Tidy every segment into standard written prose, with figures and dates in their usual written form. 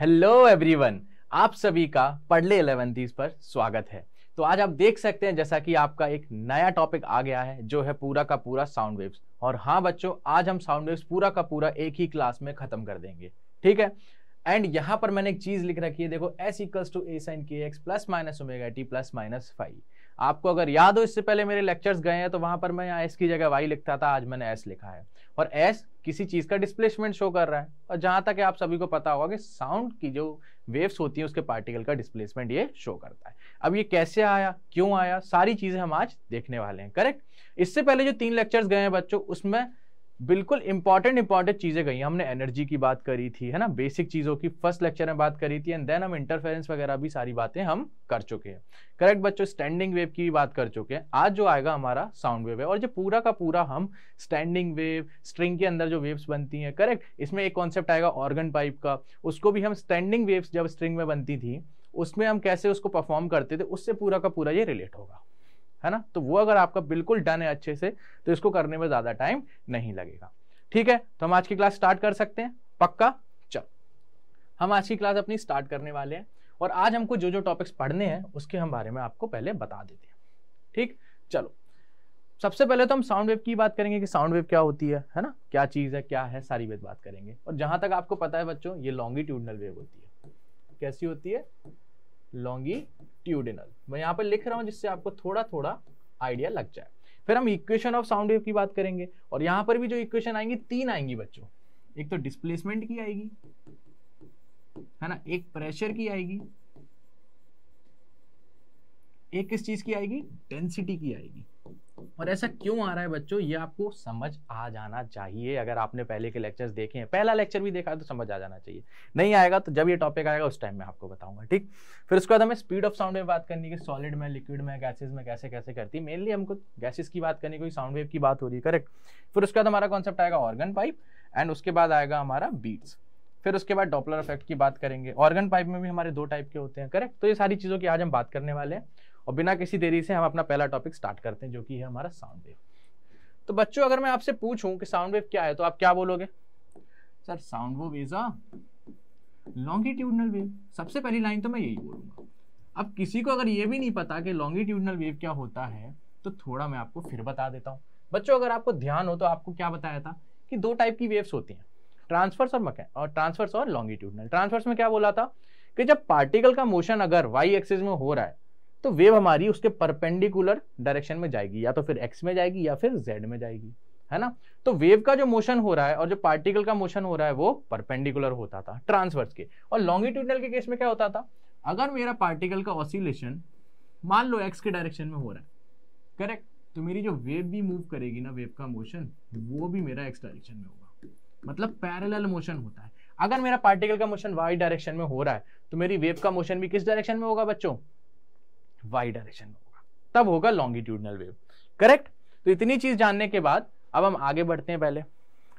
Hello everyone, आप सभी का पढ़ले 11th पर स्वागत है। तो आज आप देख सकते हैं जैसा कि आपका एक नया टॉपिक आ गया है जो है पूरा का पूरा साउंड वेव्स। और हाँ बच्चों, आज हम साउंड वेव्स पूरा का पूरा एक ही क्लास में खत्म कर देंगे, ठीक है। एंड यहाँ पर मैंने एक चीज लिख रखी है, देखो s equals to a sin kx plus minus omega t plus minus phi. आपको अगर याद हो, इससे पहले मेरे लेक्चर्स गए हैं तो वहां पर मैं यहाँ s की जगह y लिखता था, आज मैंने s लिखा है। और s किसी चीज का डिस्प्लेसमेंट शो कर रहा है, और जहां तक आप सभी को पता होगा कि साउंड की जो वेव्स होती है उसके पार्टिकल का डिस्प्लेसमेंट ये शो करता है। अब ये कैसे आया, क्यों आया, सारी चीजें हम आज देखने वाले हैं, करेक्ट। इससे पहले जो 3 लेक्चर्स गए हैं बच्चों, उसमें बिल्कुल इंपॉर्टेंट चीजें गई। हमने एनर्जी की बात करी थी, है ना, बेसिक चीजों की फर्स्ट लेक्चर में बात करी थी। एंड देन हम इंटरफेरेंस वगैरह भी सारी बातें हम कर चुके हैं, करेक्ट बच्चों। स्टैंडिंग वेव की भी बात कर चुके हैं। आज जो आएगा हमारा साउंड वेव है, और जो पूरा का पूरा हम स्टैंडिंग वेव, स्ट्रिंग के अंदर जो वेव्स बनती हैं, करेक्ट। इसमें एक कॉन्सेप्ट आएगा ऑर्गन पाइप का, उसको भी हम स्टैंडिंग वेव्स जब स्ट्रिंग में बनती थी उसमें हम कैसे उसको परफॉर्म करते थे, उससे पूरा का पूरा ये रिलेट होगा, है ना। तो वो अगर आपका बिल्कुल डन है अच्छे से तो इसको करने में ज्यादा टाइम नहीं लगेगा, ठीक है। तो हम आज की क्लास स्टार्ट कर सकते हैं, पक्का। चलो, हम आज की क्लास अपनी स्टार्ट करने वाले हैं, और आज हमको जो जो टॉपिक्स पढ़ने हैं उसके हम बारे में आपको पहले बता देते हैं, ठीक। चलो, सबसे पहले तो हम साउंड वेव की बात करेंगे कि साउंड वेव क्या होती है ना, क्या चीज है, क्या है, सारी बात करेंगे। और जहां तक आपको पता है बच्चों, ये लॉन्गिट्यूडनल वेव होती है। कैसी होती है? लॉन्गिट्यूडनल। मैं यहाँ पर लिख रहा हूं जिससे आपको थोड़ा थोड़ा आइडिया लग जाए। फिर हम इक्वेशन ऑफ साउंड वेव की बात करेंगे, और यहां पर भी जो इक्वेशन आएंगी 3 आएंगी बच्चों। एक तो डिस्प्लेसमेंट की आएगी, है ना, एक प्रेशर की आएगी, एक किस चीज की आएगी? डेंसिटी की आएगी। और ऐसा क्यों आ रहा है बच्चों, ये आपको समझ आ जाना चाहिए। अगर आपने पहले के लेक्चर्स देखे हैं, पहला लेक्चर भी देखा है तो समझ आ जाना चाहिए। नहीं आएगा तो जब ये टॉपिक आएगा उस टाइम मैं आपको बताऊंगा, ठीक। फिर उसके बाद हमें स्पीड ऑफ साउंड वेव बात करनी है, सॉलिड में, लिक्विड में, गैसेस में कैसे कैसे करती है। मेनली हमको गैसेस की बात करनी, कोई साउंड वेव की बात हो रही है, करेक्ट। फिर उसके बाद हमारा कॉन्सेप्ट आएगा ऑर्गन पाइप, एंड उसके बाद आएगा हमारा बीट्स। फिर उसके बाद डॉपलर इफेक्ट की बात करेंगे। ऑर्गन पाइप में भी हमारे 2 टाइप के होते हैं, करेक्ट। तो ये सारी चीजों की आज हम बात करने वाले हैं, और बिना किसी देरी से हम अपना पहला टॉपिक स्टार्ट करते हैं, जो कि है हमारा साउंड वेव। तो बच्चों, अगर मैं आपसे पूछूं कि साउंड वेव क्या है तो आप क्या बोलोगे? Sir, sound wave is a longitudinal wave. सबसे पहली लाइन तो मैं यही बोलूंगा। अब किसी को अगर ये भी नहीं पता कि लॉन्गिट्यूडनल वेव क्या होता है तो थोड़ा मैं आपको फिर बता देता हूं। बच्चों, अगर आपको ध्यान हो तो आपको क्या बताया था कि 2 टाइप की वेव्स होती हैं, ट्रांसवर्स और लॉन्गिट्यूडनल। ट्रांसवर्स में क्या बोला था कि जब पार्टिकल का मोशन अगर वाई एक्सिस में हो रहा है तो वेव हमारी उसके परपेंडिकुलर डायरेक्शन में जाएगी, या तो फिर एक्स में जाएगी या फिर जेड में जाएगी, है ना। तो वेव का जो मोशन हो रहा है और जो पार्टिकल का मोशन हो रहा है वो परपेंडिकुलर होता था ट्रांसवर्स के। और लॉन्गिट्यूडनल के केस में क्या होता था, अगर मेरा पार्टिकल का ऑसिलेशन मान लो एक्स के डायरेक्शन में हो रहा है, करेक्ट, तो मेरी जो वेव भी मूव करेगी ना, वेव का मोशन, वो भी मेरा एक्स डायरेक्शन में होगा, मतलब पैरेलल मोशन होता है। अगर मेरा पार्टिकल का मोशन वाई डायरेक्शन में हो रहा है तो मेरी वेव का मोशन भी किस डायरेक्शन में होगा बच्चों? वाई डायरेक्शन में होगा, तब होगा लॉन्गिट्यूडनल वेव, करेक्ट। तो इतनी चीज जानने के बाद अब हम आगे बढ़ते हैं पहले,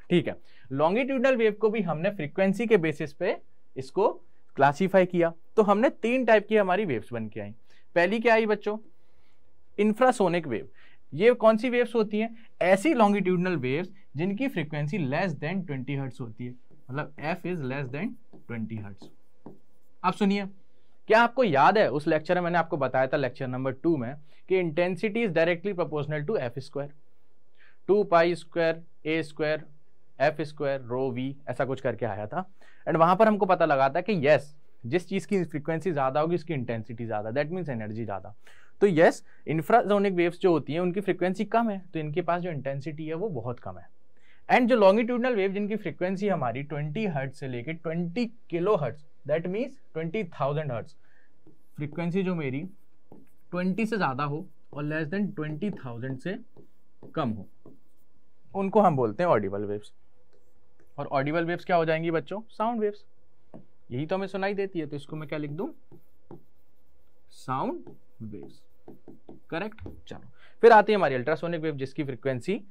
ठीक है। लॉन्गिट्यूडनल वेव को भी हमने फ्रीक्वेंसी के बेसिस पे इसको क्लासिफाई किया। तो हमने 3 टाइप की हमारी वेव्स बन के आई। पहली क्या आई बच्चों? Infrasonic wave. ये कौन सी वेव्स होती हैं? ऐसी लॉन्गिट्यूडनल वेव्स जिनकी फ्रीक्वेंसी लेस देन 20 हर्ट्ज होती है, मतलब f is less than 20 hertz. अब सुनिए, क्या आपको याद है उस लेक्चर में मैंने आपको बताया था, लेक्चर नंबर 2 में, कि intensity is directly proportional to F square, 2 pi square A square F square rho V, ऐसा कुछ करके आया था। एंड वहां पर हमको पता लगा था कि यस, जिस चीज की फ्रीक्वेंसी ज्यादा होगी उसकी इंटेंसिटी ज्यादा, दैट मीन्स एनर्जी ज्यादा। तो यस, इंफ्रासोनिक वेव्स जो होती हैं उनकी फ्रीक्वेंसी कम है, तो इनके पास जो इंटेंसिटी है वो बहुत कम है। एंड जो लॉन्गिट्यूडनल वेव जिनकी फ्रीक्वेंसी हमारी 20 हर्ट्ज से लेके 20 kilo hertz, that means 20,000 hertz, frequency जो मेरी 20 से ज्यादा हो और लेस देन 20,000 से कम हो, उनको हम बोलते हैं ऑडिबल वेव्स। और ऑडिबल वेव्स क्या हो जाएंगी बच्चों? Sound waves. यही तो हमें सुनाई देती है, तो इसको मैं क्या लिख दूं? Sound waves, correct. चलो, फिर आती है हमारी अल्ट्रासोनिक वेव जिसकी फ्रीक्वेंसी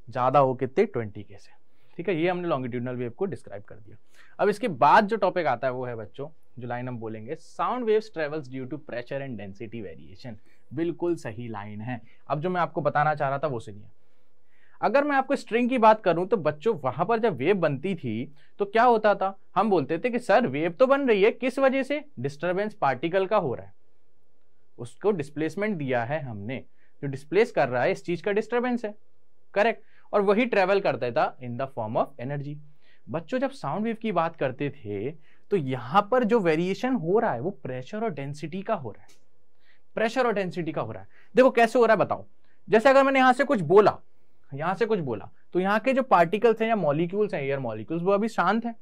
ज्यादा हो कितने? 20 के से, ठीक है। ये हमने लॉन्गिट्यूडनल वेव को डिस्क्राइब कर दिया। अब इसके बाद जो टॉपिक आता है वो है बच्चों, जो लाइन हम बोलेंगे, sound waves travels due to pressure and density variation. बिल्कुल सही लाइन है। अब जो मैं आपको बताना चाह रहा था वो सुनिए। अगर मैं आपको स्ट्रिंग की बात करूं तो बच्चों वहां पर जब वेव बनती थी तो क्या होता था, हम बोलते थे कि सर वेव तो बन रही है, किस वजह से, डिस्टरबेंस पार्टिकल का हो रहा है, उसको डिस्प्लेसमेंट दिया है हमने, जो डिस्प्लेस कर रहा है इस चीज का डिस्टरबेंस है, करेक्ट, और वही ट्रेवल करता था in the form of energy. बच्चों जब साउंड वेव की बात करते थे तो यहां पर जो वेरिएशन हो रहा है वो प्रेशर और डेंसिटी का हो रहा है, प्रेशर और डेंसिटी का हो रहा है। देखो कैसे हो रहा है बताओ, जैसे अगर मैंने यहां से कुछ बोला, यहां से कुछ बोला, तो यहाँ के जो पार्टिकल्स हैं या मॉलिक्यूल्स हैं, एयर मॉलिक्यूल्स, वो अभी शांत हैं,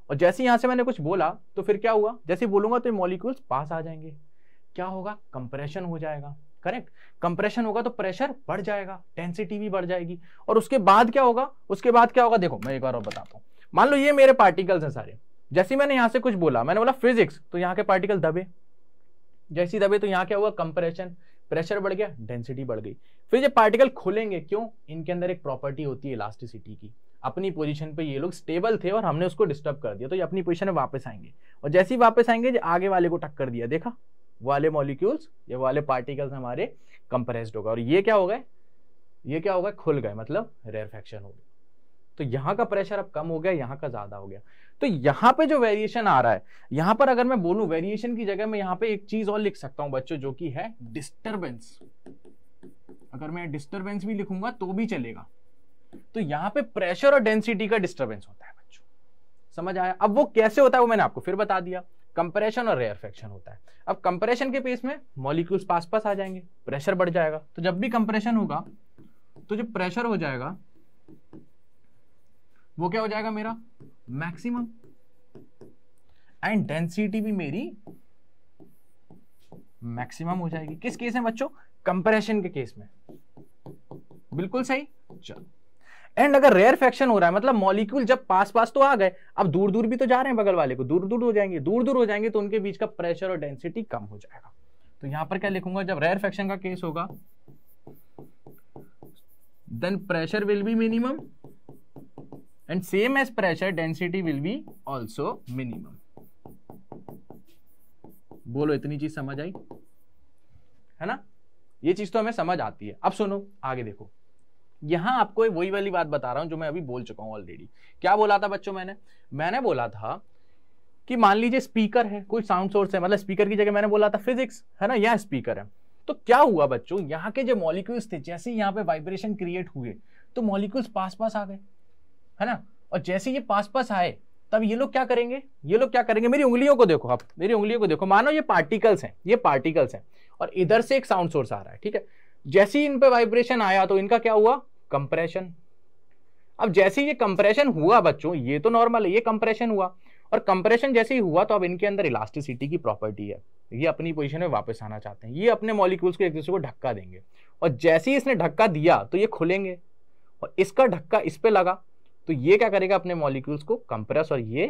और जैसे यहां से मैंने कुछ बोला तो फिर क्या हुआ, जैसे बोलूंगा तो ये मॉलिक्यूल्स पास आ जाएंगे, क्या होगा, कंप्रेशन हो जाएगा, करेक्ट, कंप्रेशन होगा तो प्रेशर बढ़ जाएगा, डेंसिटी भी बढ़ जाएगी, और उसके बाद क्या होगा, उसके बाद क्या होगा, देखो मैं एक बार और बताता हूं। मान लो ये मेरे पार्टिकल्स हैं सारे, जैसे मैंने यहां से कुछ बोला, मैंने बोला फिजिक्स, तो यहाँ के पार्टिकल दबे, जैसी दबे तो यहाँ क्या हुआ, कंप्रेशन, प्रेशर बढ़ गया, डेंसिटी बढ़ गई। फिर ये पार्टिकल खुलेंगे, क्यों, इनके अंदर एक प्रॉपर्टी होती है इलास्टिसिटी की, अपनी पोजीशन पे ये लोग स्टेबल थे और हमने उसको डिस्टर्ब कर दिया, तो ये अपनी पोजीशन में वापस आएंगे, और जैसे ही वापस आएंगे जो आगे वाले को टक्कर दिया, देखा, वाले मॉलिक्यूल्स, ये वाले पार्टिकल्स हमारे कंप्रेस्ड हो गए, और ये क्या हो गए, ये क्या हो गए, खुल गए, मतलब रेयरफेक्शन हो गया। तो यहाँ का प्रेशर अब कम हो गया, यहाँ का ज्यादा हो गया। तो यहाँ पे जो वेरिएशन आ रहा है, यहाँ पर अगर मैं बोलूं वेरिएशन की जगह मैं यहाँ पे एक चीज और लिख सकता हूं बच्चों, जो कि है डिस्टरबेंस। अगर मैं डिस्टरबेंस भी लिखूंगा तो भी चलेगा। तो यहाँ पे प्रेशर और डेंसिटी का डिस्टरबेंस होता है बच्चों, समझ आया। अब वो कैसे होता है वो मैंने आपको फिर बता दिया, कंप्रेशन और रेयरफेक्शन होता है। अब कंप्रेशन के केस में मॉलिक्यूल्स पास पास आ जाएंगे, प्रेशर बढ़ जाएगा, तो जब भी कंप्रेशन होगा तो जो प्रेशर हो जाएगा वो क्या हो जाएगा, मेरा मैक्सिमम, एंड डेंसिटी भी मेरी मैक्सिमम हो जाएगी। किस केस में बच्चों, कंप्रेशन के केस में, बिल्कुल सही। चलो, एंड अगर रेयरफेक्शन हो रहा है, मतलब मॉलिक्यूल जब पास पास तो आ गए, अब दूर दूर भी तो जा रहे हैं, बगल वाले को दूर दूर हो जाएंगे, दूर दूर हो जाएंगे तो उनके बीच का प्रेशर और डेंसिटी कम हो जाएगा। तो यहां पर क्या लिखूंगा, जब रेयरफेक्शन का केस होगा then pressure will be minimum and same as pressure density will be also minimum। बोलो इतनी चीज समझ आई है ना, ये चीज तो हमें समझ आती है। अब सुनो आगे देखो, यहां आपको वही वाली बात बता रहा हूं जो मैं अभी बोल चुका हूं ऑलरेडी। क्या बोला था बच्चों, मैंने बोला था कि मान लीजिए स्पीकर है, कोई साउंड सोर्स है, मतलब स्पीकर की जगह मैंने बोला था फिजिक्स, है ना, यह स्पीकर है। तो क्या हुआ बच्चों, यहाँ के जो मॉलिक्यूल्स थे, जैसे यहाँ पे वाइब्रेशन क्रिएट हुए तो मॉलिक्यूल्स पास पास आ गए, है ना, और जैसे ये पास पास आए तब ये लोग क्या करेंगे, ये लोग क्या करेंगे, मेरी उंगलियों को देखो, आप मेरी उंगलियों को देखो, मानो ये पार्टिकल्स हैं, ये पार्टिकल्स हैं, और इधर से एक साउंड सोर्स आ रहा है, ठीक है। जैसे ही इन पे वाइब्रेशन आया तो इनका क्या हुआ, कंप्रेशन। अब जैसे ये कंप्रेशन हुआ बच्चों, ये तो नॉर्मल है, ये कंप्रेशन हुआ, और कंप्रेशन जैसे ही हुआ तो अब इनके अंदर इलास्टिसिटी की प्रॉपर्टी है, ये अपनी पोजीशन में वापस आना चाहते हैं, ये अपने मॉलिक्यूल्स को एक दूसरे को धक्का देंगे, और जैसे ही इसने धक्का दिया तो ये खुलेंगे, और इसका धक्का इस पे लगा तो ये क्या करेगा, अपने मॉलिक्यूल्स को कंप्रेस, और ये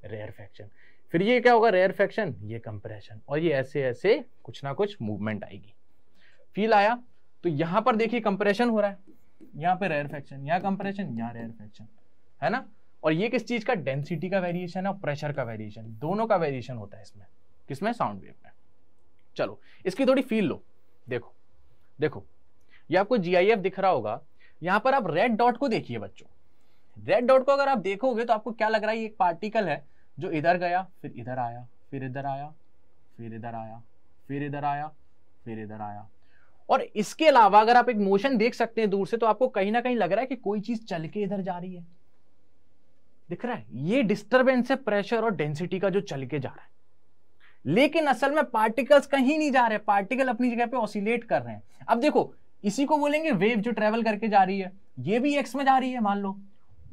रेयरफेक्शन, फिर ये क्या होगा, रेयरफेक्शन, ये कंप्रेशन, और ये ऐसे ऐसे कुछ ना कुछ मूवमेंट आएगी। फील आया। तो यहां पर देखिए कंप्रेशन हो रहा है, यहाँ पे रेयरफेक्शन, यहाँ कंप्रेशन, यहाँ रेयरफेक्शन, है ना, और ये किस चीज का, डेंसिटी का वेरिएशन है और प्रेशर का वेरिएशन, दोनों का वेरिएशन होता है इसमें, किसमें, साउंड वेव में। चलो इसकी थोड़ी फील लो, देखो देखो ये आपको GIF दिख रहा होगा, यहां पर आप रेड डॉट को देखिए बच्चों, रेड डॉट को अगर आप देखोगे तो आपको क्या लग रहा है, ये एक पार्टिकल है जो इधर गया, फिर इधर आया, फिर इधर आया, फिर इधर आया, फिर इधर आया, फिर इधर आया। और इसके अलावा अगर आप एक मोशन देख सकते हैं दूर से तो आपको कहीं ना कहीं लग रहा है कि कोई चीज चल के इधर जा रही है, दिख रहा है, ये डिस्टरबेंस है प्रेशर और डेंसिटी का जो चल के जा रहा है। लेकिन असल में पार्टिकल्स कहीं नहीं जा रहे, पार्टिकल अपनी जगह पे ऑसिलेट कर रहे हैं। अब देखो इसी को बोलेंगे वेव, जो ट्रेवल करके जा रही है, ये भी एक्स में जा रही है मान लो,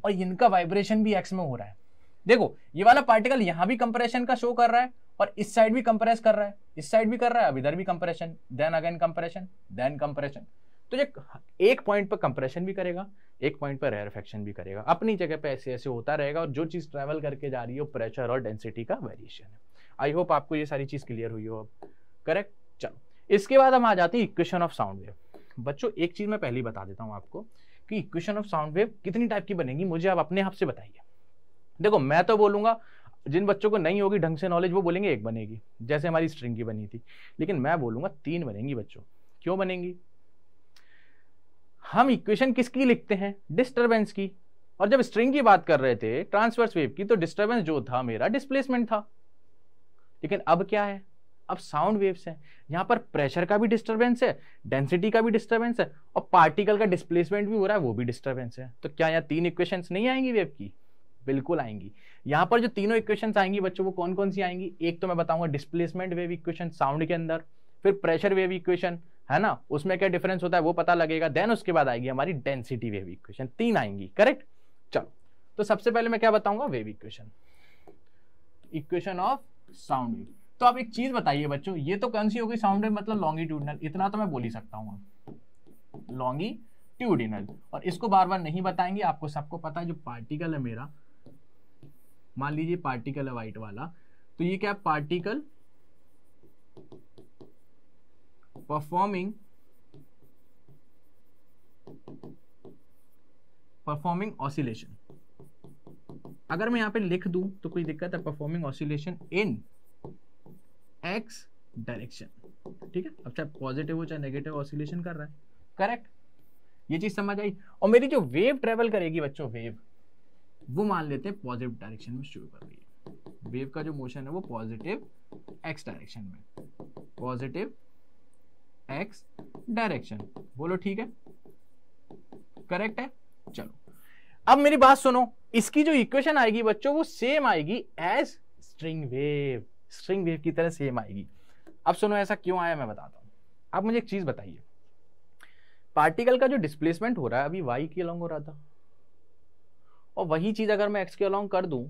और इनका वाइब्रेशन भी एक्स में हो रहा है। देखो ये वाला पार्टिकल यहां भी कंप्रेशन का शो कर रहा है, और इस साइड भी कंप्रेस कर रहा है, इस साइड भी कर रहा है, अब इधर भी compression, then again compression, then compression. तो ये एक पॉइंट पर कंप्रेशन भी करेगा, एक पॉइंट पर रेयरफेक्शन भी करेगा, अपनी जगह पे ऐसे ऐसे होता रहेगा, और जो चीज ट्रेवल करके जा रही है वो प्रेशर और डेंसिटी का वेरिएशन है। आई होप आपको ये सारी चीज क्लियर हुई हो अब, करेक्ट। चलो इसके बाद हम आ जाते हैं इक्वेशन ऑफ साउंड वेव। बच्चों एक चीज मैं पहले ही बता देता हूं आपको कि इक्वेशन ऑफ साउंड वेव कितनी टाइप की बनेगी, मुझे आप अपने आप से बताइए। देखो मैं तो बोलूंगा, जिन बच्चों को नहीं होगी ढंग से नॉलेज वो बोलेंगे एक बनेगी, जैसे हमारी स्ट्रिंग की बनी थी, लेकिन मैं बोलूंगा 3 बनेंगी बच्चों। क्यों बनेंगी? हम इक्वेशन किसकी लिखते हैं? डिस्टरबेंस की। और जब स्ट्रिंग की बात कर रहे थे ट्रांसवर्स वेव की, तो डिस्टरबेंस जो था मेरा डिस्प्लेसमेंट था। लेकिन अब क्या है? अब साउंड वेव्स है, यहां पर प्रेशर का भी डिस्टरबेंस है, डेंसिटी का भी डिस्टरबेंस है, और पार्टिकल का डिस्प्लेसमेंट भी हो रहा है, वो भी डिस्टरबेंस है। तो क्या यहाँ 3 इक्वेशंस नहीं आएंगी वेव की? बिल्कुल आएंगी। यहां पर जो तीनों इक्वेशंस आएंगी बच्चों, वो कौन कौन सी आएंगी? एक तो मैं बताऊंगा डिस्प्लेसमेंट वेव इक्वेशन साउंड के अंदर, फिर प्रेशर वेव इक्वेशन, है ना, उसमें क्या डिफरेंस होता है वो पता लगेगा, देन उसके बाद आएगी हमारी डेंसिटी वेव इक्वेशन। 3 आएंगी, करेक्ट। चलो, तो सबसे पहले मैं क्या बताऊंगा? Wave equation, equation of sound wave. तो आप एक चीज बताइए बच्चों, ये तो कौन सी होगी? साउंड वेव मतलब लॉन्गिट्यूडिनल, इतना तो मैं बोल ही सकता हूँ, लॉन्गिट्यूडिनल। और इसको बार बार नहीं बताएंगे, आपको सबको पता है जो पार्टिकल है मेरा, मान लीजिए पार्टिकल है व्हाइट वाला, तो ये क्या? Particle performing oscillation. अगर मैं यहां पे लिख दूं तो कोई दिक्कत है? Performing oscillation in x direction, ठीक है। अब चाहे पॉजिटिव हो चाहे नेगेटिव ऑसिलेशन कर रहा है, करेक्ट। ये चीज समझ आई। और मेरी जो वेव ट्रेवल करेगी बच्चों, वेव वो मान लेते हैं पॉजिटिव डायरेक्शन में शुरू कर रही है। वेव का जो मोशन है वो पॉजिटिव एक्स डायरेक्शन में, पॉजिटिव एक्स डायरेक्शन। बोलो ठीक है, करेक्ट है। चलो, अब मेरी बात सुनो, इसकी जो इक्वेशन आएगी बच्चों वो सेम आएगी as string wave, string wave की तरह सेम आएगी। अब सुनो, ऐसा क्यों आया मैं बताता हूं। आप मुझे एक चीज बताइए, पार्टिकल का जो डिस्प्लेसमेंट हो रहा है अभी वाई के अलोंग हो रहा था, और वही चीज अगर मैं एक्स के अलोंग कर दूं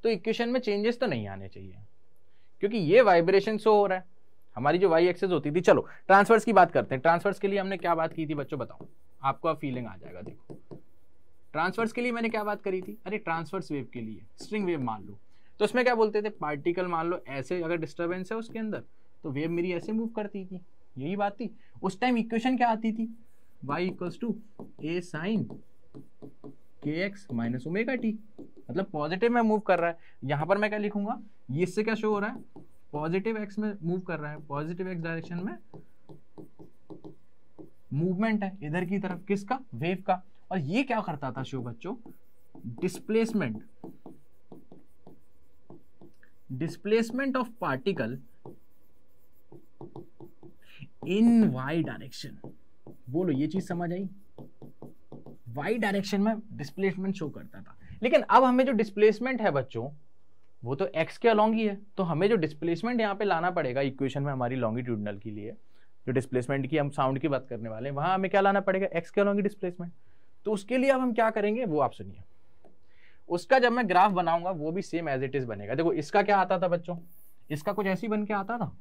तो इक्वेशन में चेंजेस तो नहीं आने चाहिए, क्योंकि ये वाइब्रेशन शो हो रहा है। हमारी जो वाई एक्सेस होती थी, चलो ट्रांसफर्स की बात करते हैं। ट्रांसफर्स के लिए हमने क्या बात की थी बच्चों, बताओ, आपको अब फीलिंग आ जाएगा। देखो, ट्रांसफर्स के लिए मैंने क्या बात करी थी? अरे ट्रांसफर्स वेव के लिए स्ट्रिंग वेव मान लो, तो उसमें क्या बोलते थे? पार्टिकल मान लो ऐसे, अगर डिस्टर्बेंस है उसके अंदर तो वेव मेरी ऐसे मूव करती थी, यही बात थी। उस टाइम इक्वेशन क्या आती थी? y equals to a sine kx minus omega T, मतलब पॉजिटिव में मूव कर रहा है। यहां पर मैं क्या लिखूंगा? ये इससे क्या शो हो रहा है? पॉजिटिव एक्स में मूव कर रहा है, पॉजिटिव एक्स डायरेक्शन में मूवमेंट है इधर की तरफ, किसका? वेव का। और ये क्या करता था शो बच्चों? Displacement of particle in Y direction. बोलो, ये चीज समझ आई? वाई डायरेक्शन में डिस्प्लेसमेंट शो करता था। लेकिन अब हमें जो डिस्प्लेसमेंट है बच्चों वो तो एक्स के अलोंग ही है, तो हमें जो डिस्प्लेसमेंट यहाँ पे लाना पड़ेगा इक्वेशन में हमारी लॉन्गिट्यूडिनल के लिए, जो डिस्प्लेसमेंट की हम साउंड की बात करने वाले हैं, वहां हमें क्या लाना पड़ेगा? एक्स के अलोंग डिस्प्लेसमेंट। तो उसके लिए अब हम क्या करेंगे वो आप सुनिए। उसका जब मैं ग्राफ बनाऊंगा वो भी सेम एज इट इज बनेगा। देखो, इसका क्या आता था बच्चों? इसका कुछ ऐसी बन के आता था,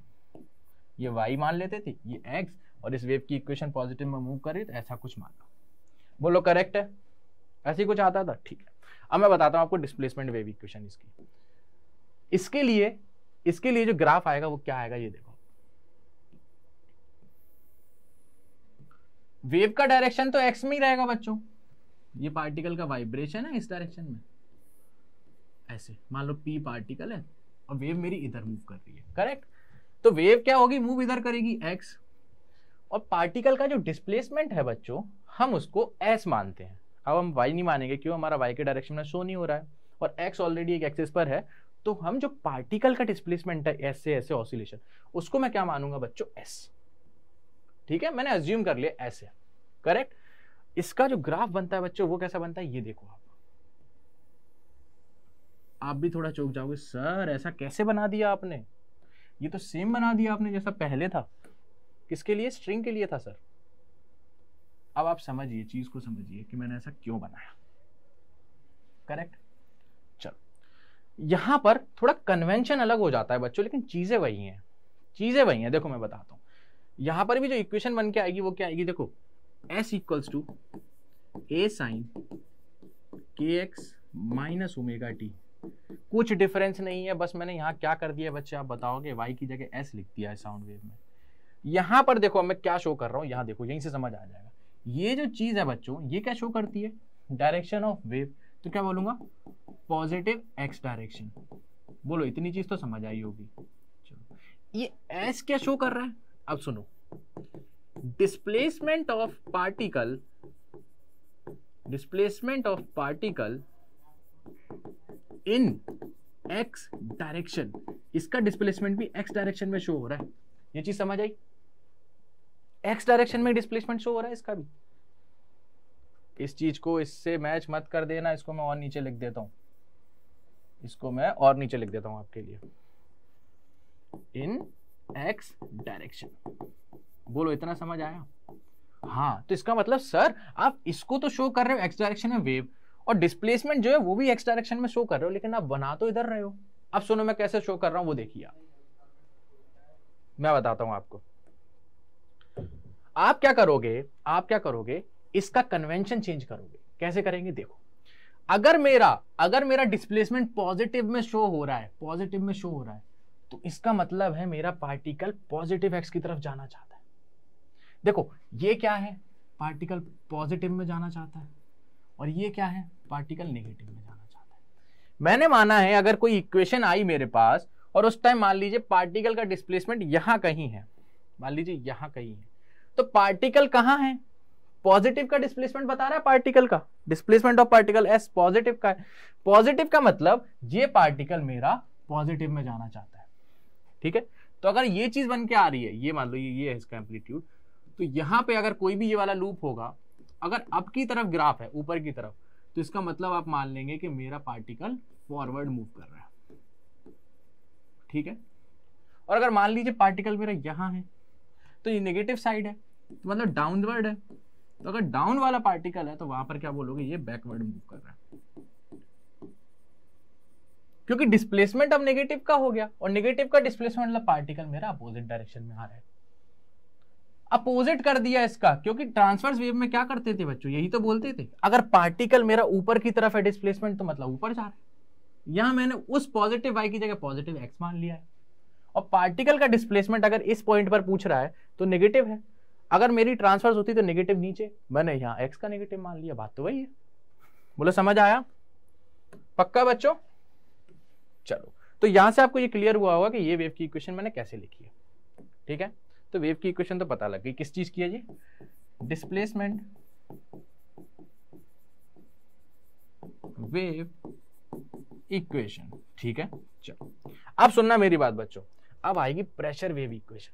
ये y मान लेते थे, ये x, और इस वेव की इक्वेशन पॉजिटिव में मूव कर रही, तो ऐसा कुछ मान लो। बोलो करेक्ट है? ऐसे ही कुछ आता था, ठीक है। अब मैं बताता हूं आपको डिस्प्लेसमेंट वेव इक्वेशन इसकी। इसके लिए जो ग्राफ आएगा वो क्या आएगा, ये देखो। वेव का डायरेक्शन तो x में ही रहेगा बच्चों, ये पार्टिकल का वाइब्रेशन है इस डायरेक्शन में, ऐसे मान लो p पार्टिकल है और वेव मेरी इधर मूव कर रही है, करेक्ट। तो वेव क्या होगी? मूव इधर करेगी x, और पार्टिकल का जो डिस्प्लेसमेंट है बच्चों हम उसको s मानते हैं। अब हम y नहीं मानेंगे, क्यों? हमारा y के डायरेक्शन में शो नहीं हो रहा है और x ऑलरेडी एक एक्सिस पर है, तो हम जो पार्टिकल का डिस्प्लेसमेंट है s से ऐसे ऑसिलेशन, उसको मैं क्या मानूंगा बच्चों? s, ठीक है। मैंने अज्यूम कर लिया s है, करेक्ट। इसका जो ग्राफ बनता है बच्चों वो कैसा बनता है, ये देखो। आप भी थोड़ा चौंक जाओगे, सर ऐसा कैसे बना दिया आपने? ये तो सेम बना दिया आपने जैसा पहले था। किसके लिए? स्ट्रिंग के लिए था सर। अब आप समझिए, चीज को समझिए कि मैंने ऐसा क्यों बनाया, करेक्ट। चलो, यहां पर थोड़ा कन्वेंशन अलग हो जाता है बच्चों, लेकिन चीजें वही हैं, चीजें वही हैं। देखो मैं बताता हूं, यहां पर भी जो इक्वेशन बन के आएगी वो क्या आएगी? देखो, s equals to a sine kx minus omega T. कुछ डिफरेंस नहीं है, बस मैंने यहां क्या कर दिया बच्चे, आप बताओगे? y की जगह s लिख दिया है साउंड वेव में। यहां पर देखो मैं क्या शो कर रहा हूं, यहां देखो, यहीं से समझ आ जाएगा। ये जो चीज है बच्चों ये क्या शो करती है? Direction of wave. तो क्या बोलूंगा? Positive x direction. बोलो, इतनी चीज तो समझ आई होगी। चलो, ये s क्या शो कर रहा है? अब सुनो, displacement of particle in x direction, इसका डिस्प्लेसमेंट भी एक्स डायरेक्शन में शो हो रहा है। ये चीज समझ आई? एक्स डायरेक्शन में डिस्प्लेसमेंट शो हो रहा है इसका भी। इस चीज को इससे मैच मत कर देना, इसको मैं और नीचे लिख देता हूं, इसको मैं और नीचे लिख देता हूं आपके लिए, इन एक्स डायरेक्शन। बोलो इतना समझ आया? हाँ, तो इसका मतलब सर आप इसको तो शो कर रहे हो एक्स डायरेक्शन में वेव, और डिस्प्लेसमेंट जो है वो भी एक्स डायरेक्शन में शो कर रहे हो, लेकिन आप बना तो इधर रहे हो। अब सुनो मैं कैसे शो कर रहा हूं वो देखिए आप, मैं बताता हूं आपको। आप क्या करोगे, इसका कन्वेंशन चेंज करोगे। कैसे करेंगे देखो, अगर मेरा डिस्प्लेसमेंट पॉजिटिव में शो हो रहा है, तो इसका मतलब है मेरा पार्टिकल पॉजिटिव एक्स की तरफ जाना चाहता है। देखो ये क्या है, पार्टिकल पॉजिटिव में जाना चाहता है, और ये क्या है, पार्टिकल नेगेटिव में जाना चाहता है। मैंने माना है अगर कोई इक्वेशन आई मेरे पास, और उस टाइम मान लीजिए पार्टिकल का डिस्प्लेसमेंट यहां कहीं है, मान लीजिए यहां कहीं है, तो पार्टिकल कहां है, पॉजिटिव का डिस्प्लेसमेंट बता रहा है, पार्टिकल का displacement of particle S positive का है। पॉजिटिव का मतलब ये पार्टिकल मेरा पॉजिटिव में जाना चाहता है, ठीक है। तो अगर ये चीज बन के आ रही है, ये मान लो ये है इसका एम्पलीट्यूड, तो यहां पे अगर कोई भी ये वाला लूप होगा, अगर अप की तरफ ग्राफ है, ऊपर की तरफ, तो इसका मतलब आप मान लेंगे कि मेरा पार्टिकल फॉरवर्ड मूव कर रहा है, ठीक है। और अगर मान लीजिए पार्टिकल मेरा यहां है, तो ये नेगेटिव साइड है, तो मतलब डाउनवर्ड है। तो अगर डाउन वाला पार्टिकल है तो वहां पर क्या बोलोगे, ये बैकवर्ड मूव कर रहा है, क्योंकि डिस्प्लेसमेंट अब नेगेटिव का हो गया, और नेगेटिव का डिस्प्लेसमेंट मतलब पार्टिकल मेरा अपोजिट डायरेक्शन में आ रहा है। अपोजिट कर दिया इसका, क्योंकि ट्रांसवर्स वेव में क्या करते थे बच्चों, यही तो बोलते थे, अगर पार्टिकल मेरा ऊपर की तरफ है डिस्प्लेसमेंट, तो मतलब ऊपर जा रहा है। यहां मैंने उस पॉजिटिव वाई की जगह पॉजिटिव एक्स मान लिया है, और पार्टिकल का डिस्प्लेसमेंट अगर इस पॉइंट पर पूछ रहा है तो नेगेटिव है। अगर मेरी ट्रांसफर्स होती तो नेगेटिव नीचे, मैंने यहाँ एक्स का नेगेटिव मान लिया, बात तो वही है। बोलो समझ आया? पक्का बच्चों? चलो, तो यहां से आपको ये क्लियर हुआ होगा कि ये वेव की इक्वेशन मैंने कैसे लिखी है, ठीक है। तो वेव की इक्वेशन तो पता लग गई, किस चीज की है जी, डिस्प्लेसमेंट वेव इक्वेशन, ठीक है। चलो अब सुनना मेरी बात बच्चों, अब आएगी pressure wave equation.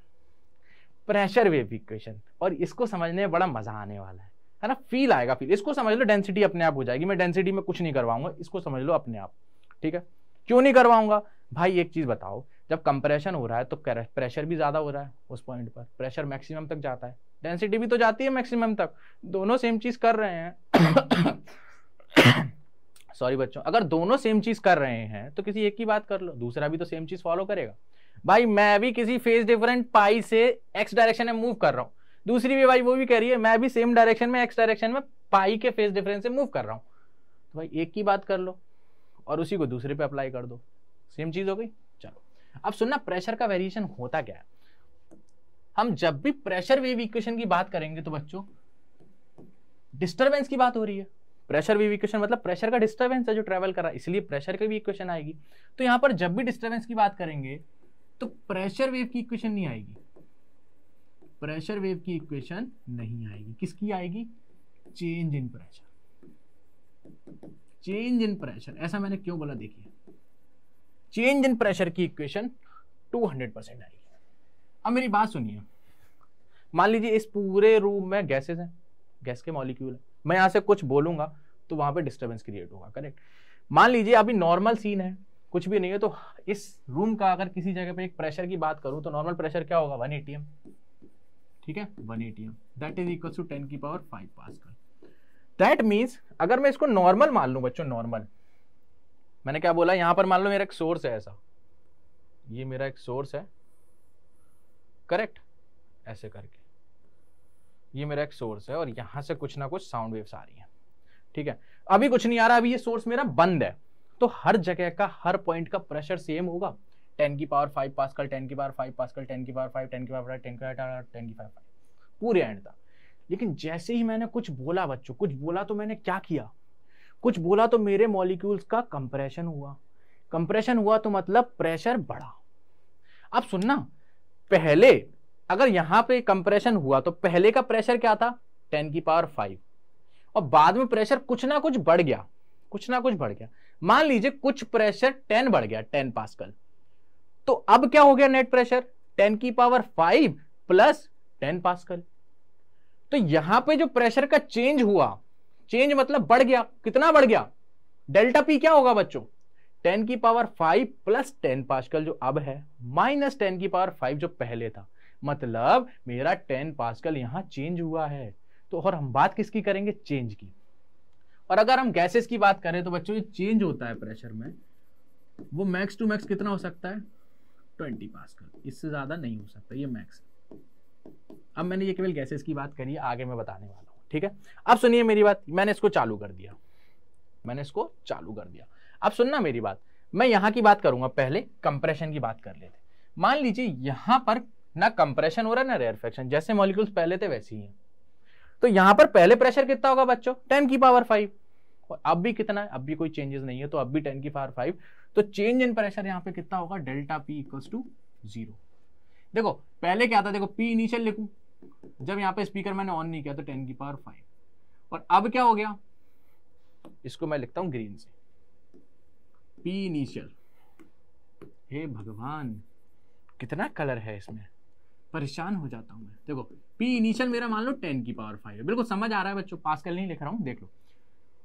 Pressure wave equation, और इसको समझने में बड़ा मजा आने वाला है ना, फील आएगा, फील। इसको समझ लो, डेंसिटी अपने आप हो जाएगी, मैं डेंसिटी में कुछ नहीं करवाऊंगा, इसको समझ लो अपने आप, ठीक है। क्यों नहीं करवाऊंगा भाई, एक चीज बताओ, जब कंप्रेशन हो रहा है तो प्रेशर भी ज्यादा हो रहा है, उस पॉइंट पर प्रेशर मैक्सिमम तक जाता है, डेंसिटी भी तो जाती है मैक्सिमम तक, दोनों सेम चीज कर रहे हैं सॉरी बच्चों, अगर दोनों सेम चीज कर रहे हैं तो किसी एक की बात कर लो, दूसरा भी तो सेम चीज फॉलो करेगा। भाई मैं भी किसी फेज डिफरेंट पाई से एक्स डायरेक्शन में मूव कर रहा हूँ, दूसरी भी भाई वो भी कह रही है मैं भी सेम डायरेक्शन में एक्स डायरेक्शन में पाई के फेज डिफरेंस से मूव कर रहा हूँ, तो भाई एक की बात कर लो और उसी को दूसरे पे अप्लाई कर दो, सेम चीज हो गई। चलो अब सुनना, प्रेशर का वेरिएशन होता क्या है। हम जब भी प्रेशर वेव इक्वेशन की बात करेंगे तो बच्चों डिस्टर्बेंस की बात हो रही है। प्रेशर वेव इक्वेशन मतलब प्रेशर का डिस्टर्बेंस है जो ट्रेवल कर रहा है, इसलिए प्रेशर की भी इक्वेशन आएगी। तो यहां पर जब भी डिस्टर्बेंस की बात करेंगे तो प्रेशर वेव की इक्वेशन नहीं आएगी, प्रेशर वेव की इक्वेशन नहीं आएगी, किसकी आएगी, change in pressure. Change in pressure, ऐसा मैंने क्यों बोला देखिए, चेंज इन प्रेशर की इक्वेशन 200% आएगी। अब मेरी बात सुनिए, मान लीजिए इस पूरे रूम में गैसेस हैं, गैस के मॉलिक्यूल है, मैं यहां से कुछ बोलूंगा तो वहां पे डिस्टर्बेंस क्रिएट होगा, करेक्ट। मान लीजिए अभी नॉर्मल सीन है, कुछ भी नहीं है, तो इस रूम का अगर किसी जगह पे एक प्रेशर की बात करूं तो नॉर्मल प्रेशर क्या होगा, 1 atm, ठीक है, 1 atm, that is equal to 10 की पावर 5 पास्कल। दैट मीन्स अगर मैं इसको नॉर्मल मान लूं बच्चों, नॉर्मल, मैंने क्या बोला, यहां पर मान लो मेरा एक सोर्स है ऐसा, ये मेरा एक सोर्स है, करेक्ट, ऐसे करके ये मेरा एक सोर्स है और यहां से कुछ ना कुछ साउंड वेव्स आ रही हैं, ठीक है। अभी कुछ नहीं आ रहा, अभी ये सोर्स मेरा बंद है, तो हर जगह का हर पॉइंट का प्रेशर सेम होगा, 10 की पावर 5 पास्कल, 10 की पावर 5 पास्कल, 10 की पावर 5, 10 की पावर 5, 10 की पावर 10 की पावर 5 पूरे एंड तक। लेकिन जैसे ही मैंने कुछ बोला बच्चों, कुछ बोला तो मैंने क्या किया, कुछ बोला तो मेरे मॉलिक्यूल्स का कंप्रेशन हुआ, कंप्रेशन हुआ तो मतलब प्रेशर बढ़ा। अब सुनना, पहले अगर यहां पे कंप्रेशन हुआ तो पहले का प्रेशर क्या था 10⁵ और बाद में प्रेशर कुछ ना कुछ बढ़ गया, कुछ ना कुछ बढ़ गया। मान लीजिए कुछ प्रेशर 10 बढ़ गया, 10 पास्कल। तो अब क्या हो गया नेट प्रेशर 10⁵ प्लस 10 पास्कल। तो यहां पे जो प्रेशर का चेंज हुआ, चेंज मतलब बढ़ गया, कितना बढ़ गया, डेल्टा पी क्या होगा बच्चों 10⁵ प्लस 10 पास्कल जो अब है माइनस 10⁵ जो पहले था। मतलब मेरा 10 पास्कल यहां चेंज हुआ है। तो और हम बात किसकी करेंगे, चेंज की। और अगर हम गैसेस की बात करें तो बच्चों ये चेंज होता है प्रेशर में, वो मैक्स टू मैक्स कितना हो सकता है 20 पास्कल, इससे ज्यादा नहीं हो सकता, ये मैक्स। अब मैंने ये केवल गैसेस की बात करी है, आगे मैं बताने वाला हूं, ठीक है। अब सुनिए मेरी बात, मैंने इसको चालू कर दिया, मैंने इसको चालू कर दिया। अब सुनना मेरी बात, मैं यहां की बात करूंगा, पहले कंप्रेशन की बात कर लेते। मान लीजिए यहां पर ना कंप्रेशन हो रहा है ना रेयरफेक्शन, जैसे मॉलिक्यूल्स पहले थे वैसे ही हैं। तो यहां पर पहले प्रेशर कितना होगा बच्चों 10⁵, और अब भी कितना है, अब भी कोई चेंजेस नहीं है, तो अब भी 10⁵। तो चेंज इन प्रेशर यहां पे कितना होगा डेल्टा पी इक्वल्स टू 0। देखो पहले क्या था, देखो पी इनिशियल लिखूं, जब यहां पे स्पीकर मैंने ऑन नहीं किया तो 10⁵, और अब क्या हो गया, इसको मैं लिखता हूं ग्रीन से, पी इनिशियल। हे भगवान कितना कलर है इसमें, परेशान हो जाता हूं मैं। देखो पी इनिशियल मेरा मान लो 10⁵ है, बिल्कुल समझ आ रहा है बच्चों, पास्कल नहीं लिख रहा हूं, देख लो।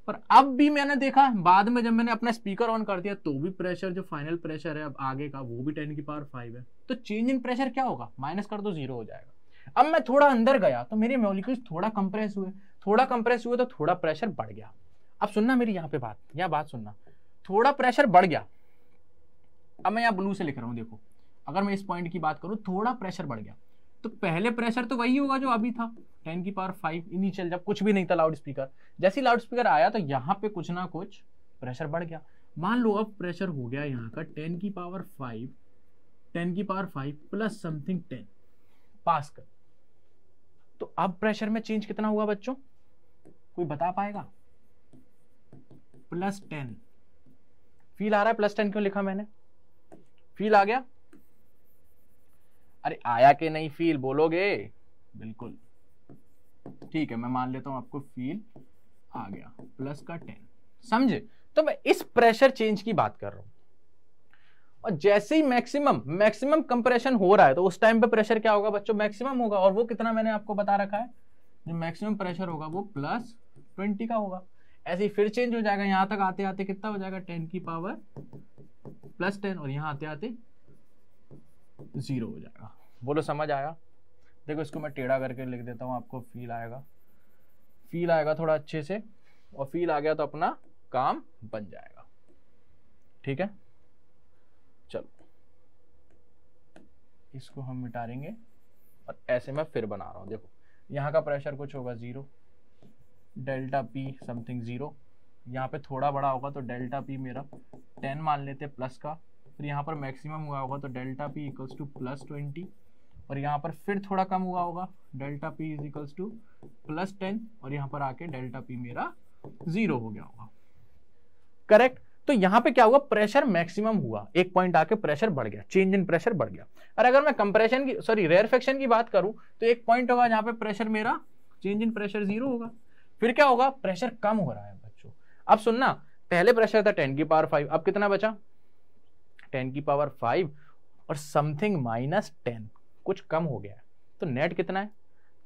पर अब भी मैंने देखा बाद में जब मैंने अपना स्पीकर ऑन कर दिया तो भी प्रेशर जो फाइनल प्रेशर है अब आगे का वो भी 10⁵ है। तो चेंज इन प्रेशर क्या होगा, माइनस कर दो 0 हो जाएगा। अब मैं थोड़ा अंदर गया तो मेरे मॉलिक्यूल्स थोड़ा कंप्रेस हुए, थोड़ा कंप्रेस हुए तो थोड़ा प्रेशर बढ़ गया। अब सुनना मेरी यहाँ पे बात, यह बात सुनना, थोड़ा प्रेशर बढ़ गया। अब मैं यहाँ ब्लू से लिख रहा हूँ, देखो अगर मैं इस पॉइंट की बात करूँ थोड़ा प्रेशर बढ़ गया, तो पहले प्रेशर तो वही होगा जो अभी था 10⁵ इनिशियल, जब कुछ भी नहीं था लाउड स्पीकर। जैसे ही लाउड स्पीकर आया तो यहाँ पे कुछ ना कुछ प्रेशर बढ़ गया। मान लो अब प्रेशर हो गया यहाँ का 10⁵ प्लस समथिंग 10 पास्कल। तो अब प्रेशर में चेंज कितना हुआ बच्चों, कोई बता पाएगा, +10। फील आ रहा है +10 क्यों लिखा मैंने, फील आ गया, अरे आया कि नहीं फील बोलोगे, बिल्कुल ठीक है, मैं मान लेता हूं आपको फील आ गया, प्लस का 10, समझे। तो मैं इस प्रेशर चेंज की बात कर रहा हूं। और जैसे ही मैक्सिमम कंप्रेशन हो रहा है तो उस टाइम पे प्रेशर क्या होगा बच्चों, मैक्सिमम होगा। और वो कितना मैंने आपको बता रखा है, जो मैक्सिमम प्रेशर होगा वो +20 का होगा। ऐसे ही फिर चेंज हो जाएगा, यहां तक आते आते कितना हो जाएगा 10⁻+10, और यहां आते आते 0 हो जाएगा। बोलो समझ आया। देखो इसको मैं टेढ़ा करके लिख देता हूं, आपको फील आएगा, फील आएगा थोड़ा अच्छे से, और फील आ गया तो अपना काम बन जाएगा, ठीक है। चलो इसको हम मिटा देंगे, और ऐसे मैं फिर बना रहा हूं। देखो यहाँ का प्रेशर कुछ होगा 0, डेल्टा पी समथिंग 0, यहाँ पे थोड़ा बड़ा होगा तो डेल्टा पी मेरा 10 मान लेते प्लस का, फिर यहाँ पर मैक्सिमम हुआ होगा तो डेल्टा पी इक्वल्स टू +20, और यहाँ पर फिर थोड़ा कम हुआ होगा delta P is equals to +10, और यहाँ पर आके डेल्टा पी मेरा 0 हो गया होगा, करेक्ट। तो यहाँ पे क्या हुआ, प्रेशर मैक्सिमम हुआ, एक पॉइंट आके प्रेशर बढ़ गया, चेंज इन प्रेशर बढ़ गया। और अगर मैं कंप्रेशन की रेयरफेक्शन की बात करूं तो एक पॉइंट होगा जहाँ पे प्रेशर मेरा चेंज इन प्रेशर 0 होगा, फिर क्या होगा, प्रेशर कम हो रहा है बच्चों। अब सुनना, पहले प्रेशर था 10⁵, अब कितना बचा 10⁵ और समथिंग -10, कुछ कम हो गया है। तो नेट कितना है,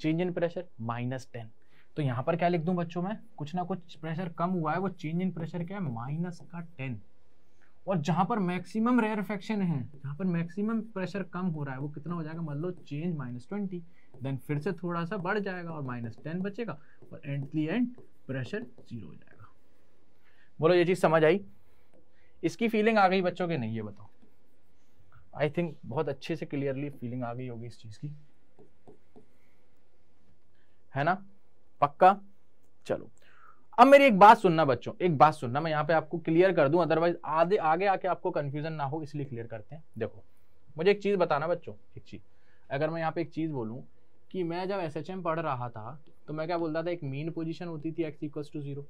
चेंज इन प्रेशर -10। तो यहां पर क्या लिख दूं बच्चों मैं, कुछ ना कुछ प्रेशर कम हुआ है, वो चेंज इन प्रेशर क्या है -10। और जहां पर मैक्सिमम रेयरफेक्शन है, जहां पर मैक्सिमम प्रेशर कम हो रहा है, वो कितना हो जाएगा, मान लो चेंज -20, देन फिर से थोड़ा सा बढ़ जाएगा और -10 बचेगा, और एट द एंड प्रेशर 0 हो जाएगा। बोलो ये चीज समझ आई, इसकी फीलिंग आ गई बच्चों के नहीं, ये बताओ। आई थिंक बहुत अच्छे से क्लियरली फीलिंग आ गई होगी इस चीज की, है ना, पक्का। चलो अब मेरी एक बात सुनना बच्चों, एक बात सुनना, मैं यहाँ पे आपको क्लियर कर दूं, अदरवाइज आगे आके आपको कंफ्यूजन ना हो, इसलिए क्लियर करते हैं। देखो मुझे एक चीज बताना बच्चों, एक चीज, अगर मैं यहाँ पे एक चीज बोलूं कि मैं जब SHM पढ़ रहा था तो मैं क्या बोलता था, एक मीन पोजीशन होती थी x = 0,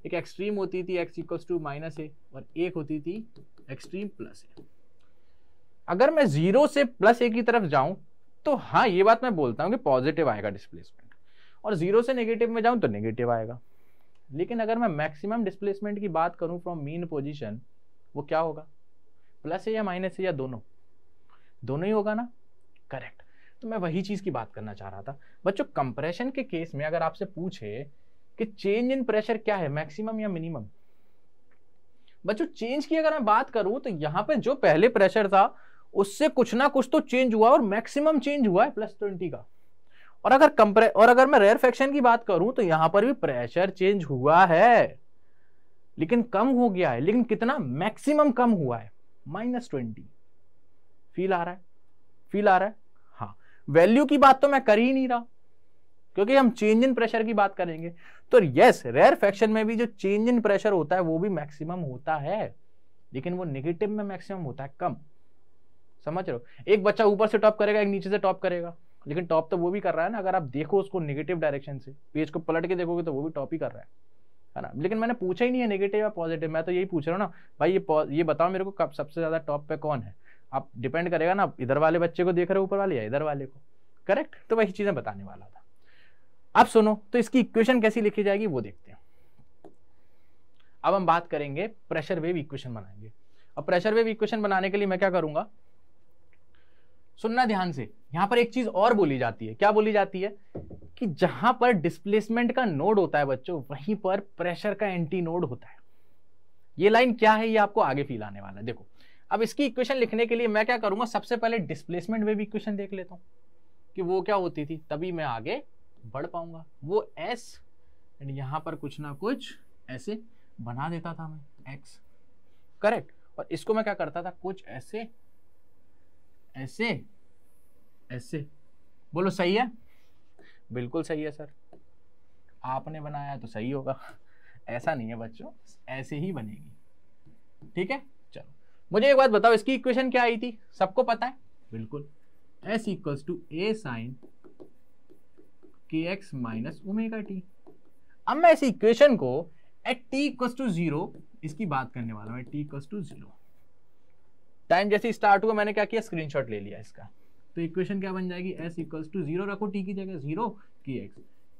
एक एक्सट्रीम होती थी x = -a, और एक होती थी एक्सट्रीम +a। अगर मैं 0 से +a की तरफ जाऊं तो हाँ ये बात मैं बोलता हूँ कि पॉजिटिव आएगा डिस्प्लेसमेंट, और 0 से नेगेटिव में जाऊं तो नेगेटिव आएगा। लेकिन अगर मैं मैक्सिमम डिस्प्लेसमेंट की बात करूं फ्रॉम मीन पोजीशन, वो क्या होगा, प्लस है या माइनस है या दोनों, दोनों ही होगा ना, करेक्ट। तो मैं वही चीज की बात करना चाह रहा था बच्चों। कंप्रेशन के केस में अगर आपसे पूछे कि चेंज इन प्रेशर क्या है, मैक्सिमम या मिनिमम, बच्चों चेंज की अगर मैं बात करूं तो यहां पे जो पहले प्रेशर था उससे कुछ ना कुछ तो चेंज हुआ, और मैक्सिमम चेंज हुआ है +20 का। और अगर मैं रेयर फ्रैक्शन की बात करूं तो यहां पर भी प्रेशर चेंज हुआ है, लेकिन कम हो गया है, लेकिन कितना, मैक्सिमम कम हुआ है, -20। फील आ रहा है, फील आ रहा है। हाँ, वैल्यू की बात तो मैं कर ही नहीं रहा, क्योंकि हम चेंज इन प्रेशर की बात करेंगे। तो यस, रेयर फ्रैक्शन में भी जो चेंज इन प्रेशर होता है वो भी मैक्सिमम होता है, लेकिन वो नेगेटिव में मैक्सिमम होता है कम। समझ रहे हो, एक बच्चा ऊपर से टॉप करेगा, एक नीचे से टॉप करेगा, लेकिन टॉप तो वो भी कर रहा है ना। अगर आप देखो उसको नेगेटिव डायरेक्शन से, पेज को पलट के देखोगे तो वो भी टॉप ही कर रहा है ना। लेकिन मैंने पूछा ही नहीं है नेगेटिव या पॉजिटिव, मैं तो यही पूछ रहा हूँ ना भाई, ये बताओ मेरे को कब सबसे ज्यादा टॉप पे कौन है। आप डिपेंड करेगा ना, इधर वाले बच्चे को देख रहे हो ऊपर वाले या इधर वाले को, करेक्ट। तो वही चीजें बताने वाला था। अब सुनो, तो इसकी इक्वेशन कैसी लिखी जाएगी वो देखते हैं। अब हम बात करेंगे प्रेशर वेव इक्वेशन बनाएंगे। अब प्रेशर वेव इक्वेशन बनाने के लिए मैं क्या करूंगा, सुनना ध्यान से। यहां पर एक चीज और बोली जाती है, क्या बोली जाती है, कि जहां पर डिस्प्लेसमेंट का नोड होता है बच्चों, वहीं पर प्रेशर का एंटी नोड होता है। ये लाइन क्या है ये आपको आगे फील आने वाला है। देखो, अब इसकी इक्वेशन लिखने के लिए मैं क्या करूंगा, सबसे पहले डिस्प्लेसमेंट वेव इक्वेशन देख लेता हूं कि वो क्या होती थी, तभी मैं आगे बढ़ पाऊंगा। वो S एंड यहां पर कुछ ना कुछ ऐसे बना देता था मैं, X, करेक्ट। और इसको मैं क्या करता था, कुछ ऐसे ऐसे ऐसे। बोलो सही है, बिल्कुल सही है सर, आपने बनाया तो सही होगा। ऐसा नहीं है बच्चों, ऐसे ही बनेगी, ठीक है। चलो मुझे एक बात बताओ, इसकी इक्वेशन क्या आई थी, सबको पता है, बिल्कुल, S = A sin kx - ω-t। अब मैं इस इक्वेशन को एट t = 0 इसकी बात करने वाला हूं, t = 0। टाइम जैसे स्टार्ट हुआ मैंने क्या किया, स्क्रीनशॉट ले लिया इसका। तो इक्वेशन क्या बन जाएगी, S = 0 रखो, t की जगह 0 kx,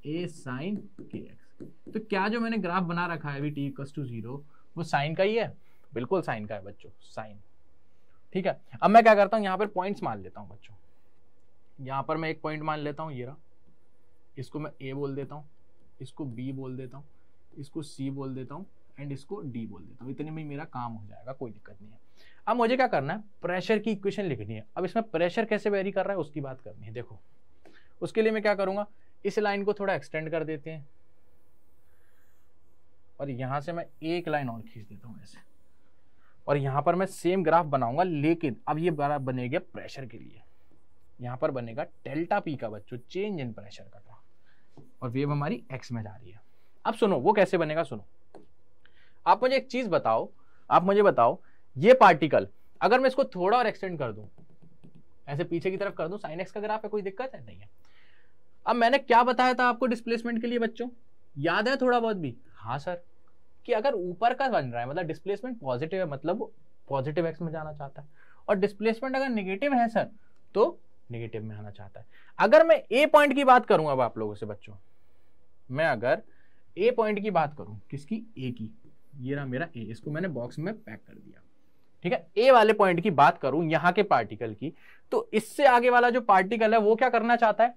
A sin kx। तो क्या जो मैंने ग्राफ बना रखा है अभी t = 0, वो साइन का ही है, बिल्कुल साइन का है बच्चों, साइन, ठीक है। अब मैं क्या करता हूँ, यहाँ पर पॉइंट्स मान लेता हूँ बच्चों। यहाँ पर मैं एक पॉइंट मान लेता हूँ, ये रहा, इसको मैं A बोल देता हूँ, इसको B बोल देता हूँ, इसको C बोल देता हूँ एंड इसको D बोल देता हूँ। इतने में मेरा काम हो जाएगा, कोई दिक्कत नहीं है। अब मुझे क्या करना है, प्रेशर की इक्वेशन लिखनी है। अब इसमें प्रेशर कैसे वेरी कर रहा है उसकी बात करनी है। देखो, उसके लिए मैं क्या करूंगा, इस लाइन को थोड़ा एक्सटेंड कर देते हैं, और यहां से मैं एक लाइन और खींच देता हूं ऐसे, और यहां पर मैं सेम ग्राफ बनाऊंगा, लेकिन अब ये ग्राफ बनेगा प्रेशर के लिए। यहां पर बनेगा डेल्टा पी का बच्चों, चेंज इन प्रेशर का ग्राफ, और वेव हमारी एक्स में जा रही है। अब सुनो वो कैसे बनेगा, सुनो। आप मुझे एक चीज बताओ, आप मुझे बताओ, ये पार्टिकल अगर मैं इसको थोड़ा और एक्सटेंड कर दूं, ऐसे पीछे की तरफ कर दूं, sin x का ग्राफ है, कोई दिक्कत है नहीं है। अब मैंने क्या बताया था आपको डिस्प्लेसमेंट के लिए बच्चों, याद है थोड़ा बहुत भी? हाँ सर, कि अगर ऊपर का बन रहा है मतलब डिस्प्लेसमेंट पॉजिटिव है, मतलब वो पॉजिटिव एक्स में जाना चाहता है, और डिस्प्लेसमेंट अगर नेगेटिव है सर तो नेगेटिव में आना चाहता है। अगर मैं ए पॉइंट की बात करूं अब आप लोगों से बच्चों, मैं अगर ए पॉइंट की बात करूं, किसकी, ए की, ये रहा मेरा ए, इसको मैंने बॉक्स में पैक कर दिया, ठीक है। ए वाले पॉइंट की बात करूं यहां के पार्टिकल की, तो इससे आगे वाला जो पार्टिकल है वो क्या करना चाहता है,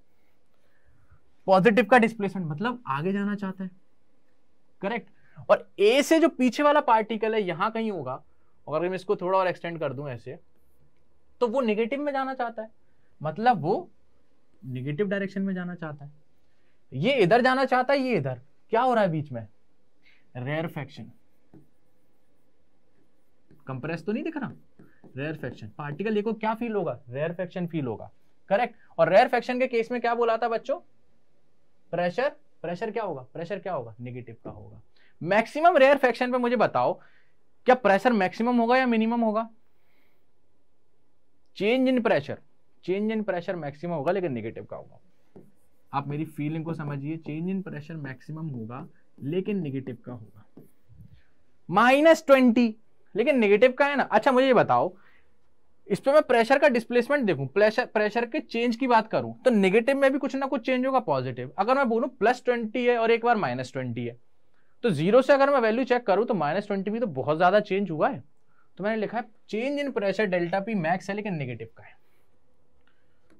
पॉजिटिव का डिस्प्लेसमेंट, मतलब आगे जाना चाहता है, करेक्ट। और ए से जो पीछे वाला पार्टिकल है यहां कहीं होगा, और अगर मैं इसको थोड़ा और एक्सटेंड कर दूं ऐसे, तो वो नेगेटिव में जाना चाहता है, मतलब वो नेगेटिव डायरेक्शन में जाना चाहता है। ये इधर जाना चाहता है, ये इधर, क्या हो रहा है बीच में, रेयरफेक्शन। कंप्रेस तो नहीं दिख रहा, रेयरफेक्शन। पार्टिकल देखो क्या फील होगा, रेयरफेक्शन फील होगा, करेक्ट। और रेयरफेक्शन के केस में क्या बोला था बच्चों, प्रेशर क्या होगा, प्रेशर क्या होगा, नेगेटिव का होगा। मैक्सिमम रेयरफेक्शन पे मुझे बताओ, क्या प्रेशर मैक्सिमम होगा या मिनिमम होगा, चेंज इन प्रेशर मैक्सिमम होगा लेकिन नेगेटिव का होगा। आप मेरी फीलिंग को समझिए, चेंज इन प्रेशर मैक्सिमम होगा लेकिन नेगेटिव का होगा, -20 लेकिन नेगेटिव का है ना। अच्छा मुझे ये बताओ, इस पे मैं प्रेशर का डिस्प्लेसमेंट देखूं, प्रेशर के चेंज की बात करूं तो नेगेटिव में भी कुछ ना कुछ चेंज होगा पॉजिटिव। अगर मैं बोलूं +20 है और एक बार -20 है, तो 0 से अगर मैं वैल्यू चेक करूं तो -20 भी तो बहुत ज्यादा चेंज हुआ है। तो मैंने लिखा है change in pressure delta P max है लेकिन नेगेटिव का है।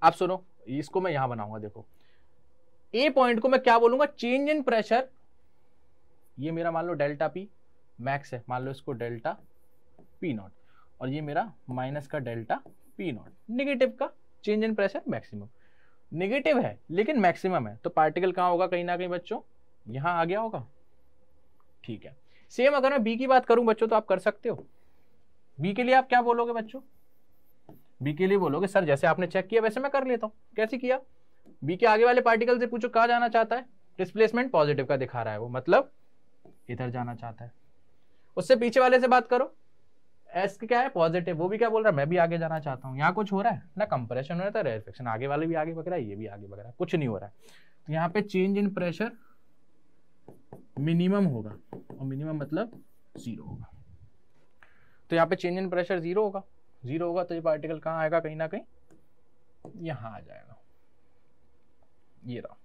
आप सुनो, इसको मैं यहां बनाऊंगा, देखो ए पॉइंट को मैं क्या बोलूंगा, चेंज इन प्रेशर, ये मेरा मान लो डेल्टा पी मैक्स है, मान लो इसको डेल्टा पी नॉट, और ये मेरा माइनस का डेल्टा पी नॉट, नेगेटिव का change in pressure maximum, negative है लेकिन मैक्सिमम है, तो पार्टिकल कहां होगा, कहीं ना कहीं बच्चों यहां आ गया होगा। ठीक है, सेम अगर मैं बी की बात करूं बच्चों तो आप कर सकते हो। बी के लिए आप क्या बोलोगे बच्चों, बी के लिए बोलोगे सर जैसे आपने चेक किया वैसे मैं कर लेता हूं। कैसे किया, बी के आगे वाले पार्टिकल से पूछो कहां जाना चाहता है, डिस्प्लेसमेंट पॉजिटिव का दिखा रहा है वो, मतलब इधर जाना चाहता है। उससे पीछे वाले से बात करो, एस क्या है पॉजिटिव, वो भी क्या बोल रहा है, मैं भी आगे जाना चाहता हूँ। यहाँ कुछ हो रहा है ना, कंप्रेशन हो रहा है, रेयरफिक्शन, आगे वाले भी आगे बढ़ रहा है, ये भी आगे बढ़ रहा है, कुछ नहीं हो रहा है। तो यहाँ पे चेंज इन प्रेशर मिनिमम होगा, और मिनिमम मतलब 0 होगा। तो यहाँ पे चेंज इन प्रेशर 0 होगा, 0 होगा तो ये पार्टिकल कहाँ आएगा, कहीं ना कहीं यहाँ आ जाएगा, ये रहा।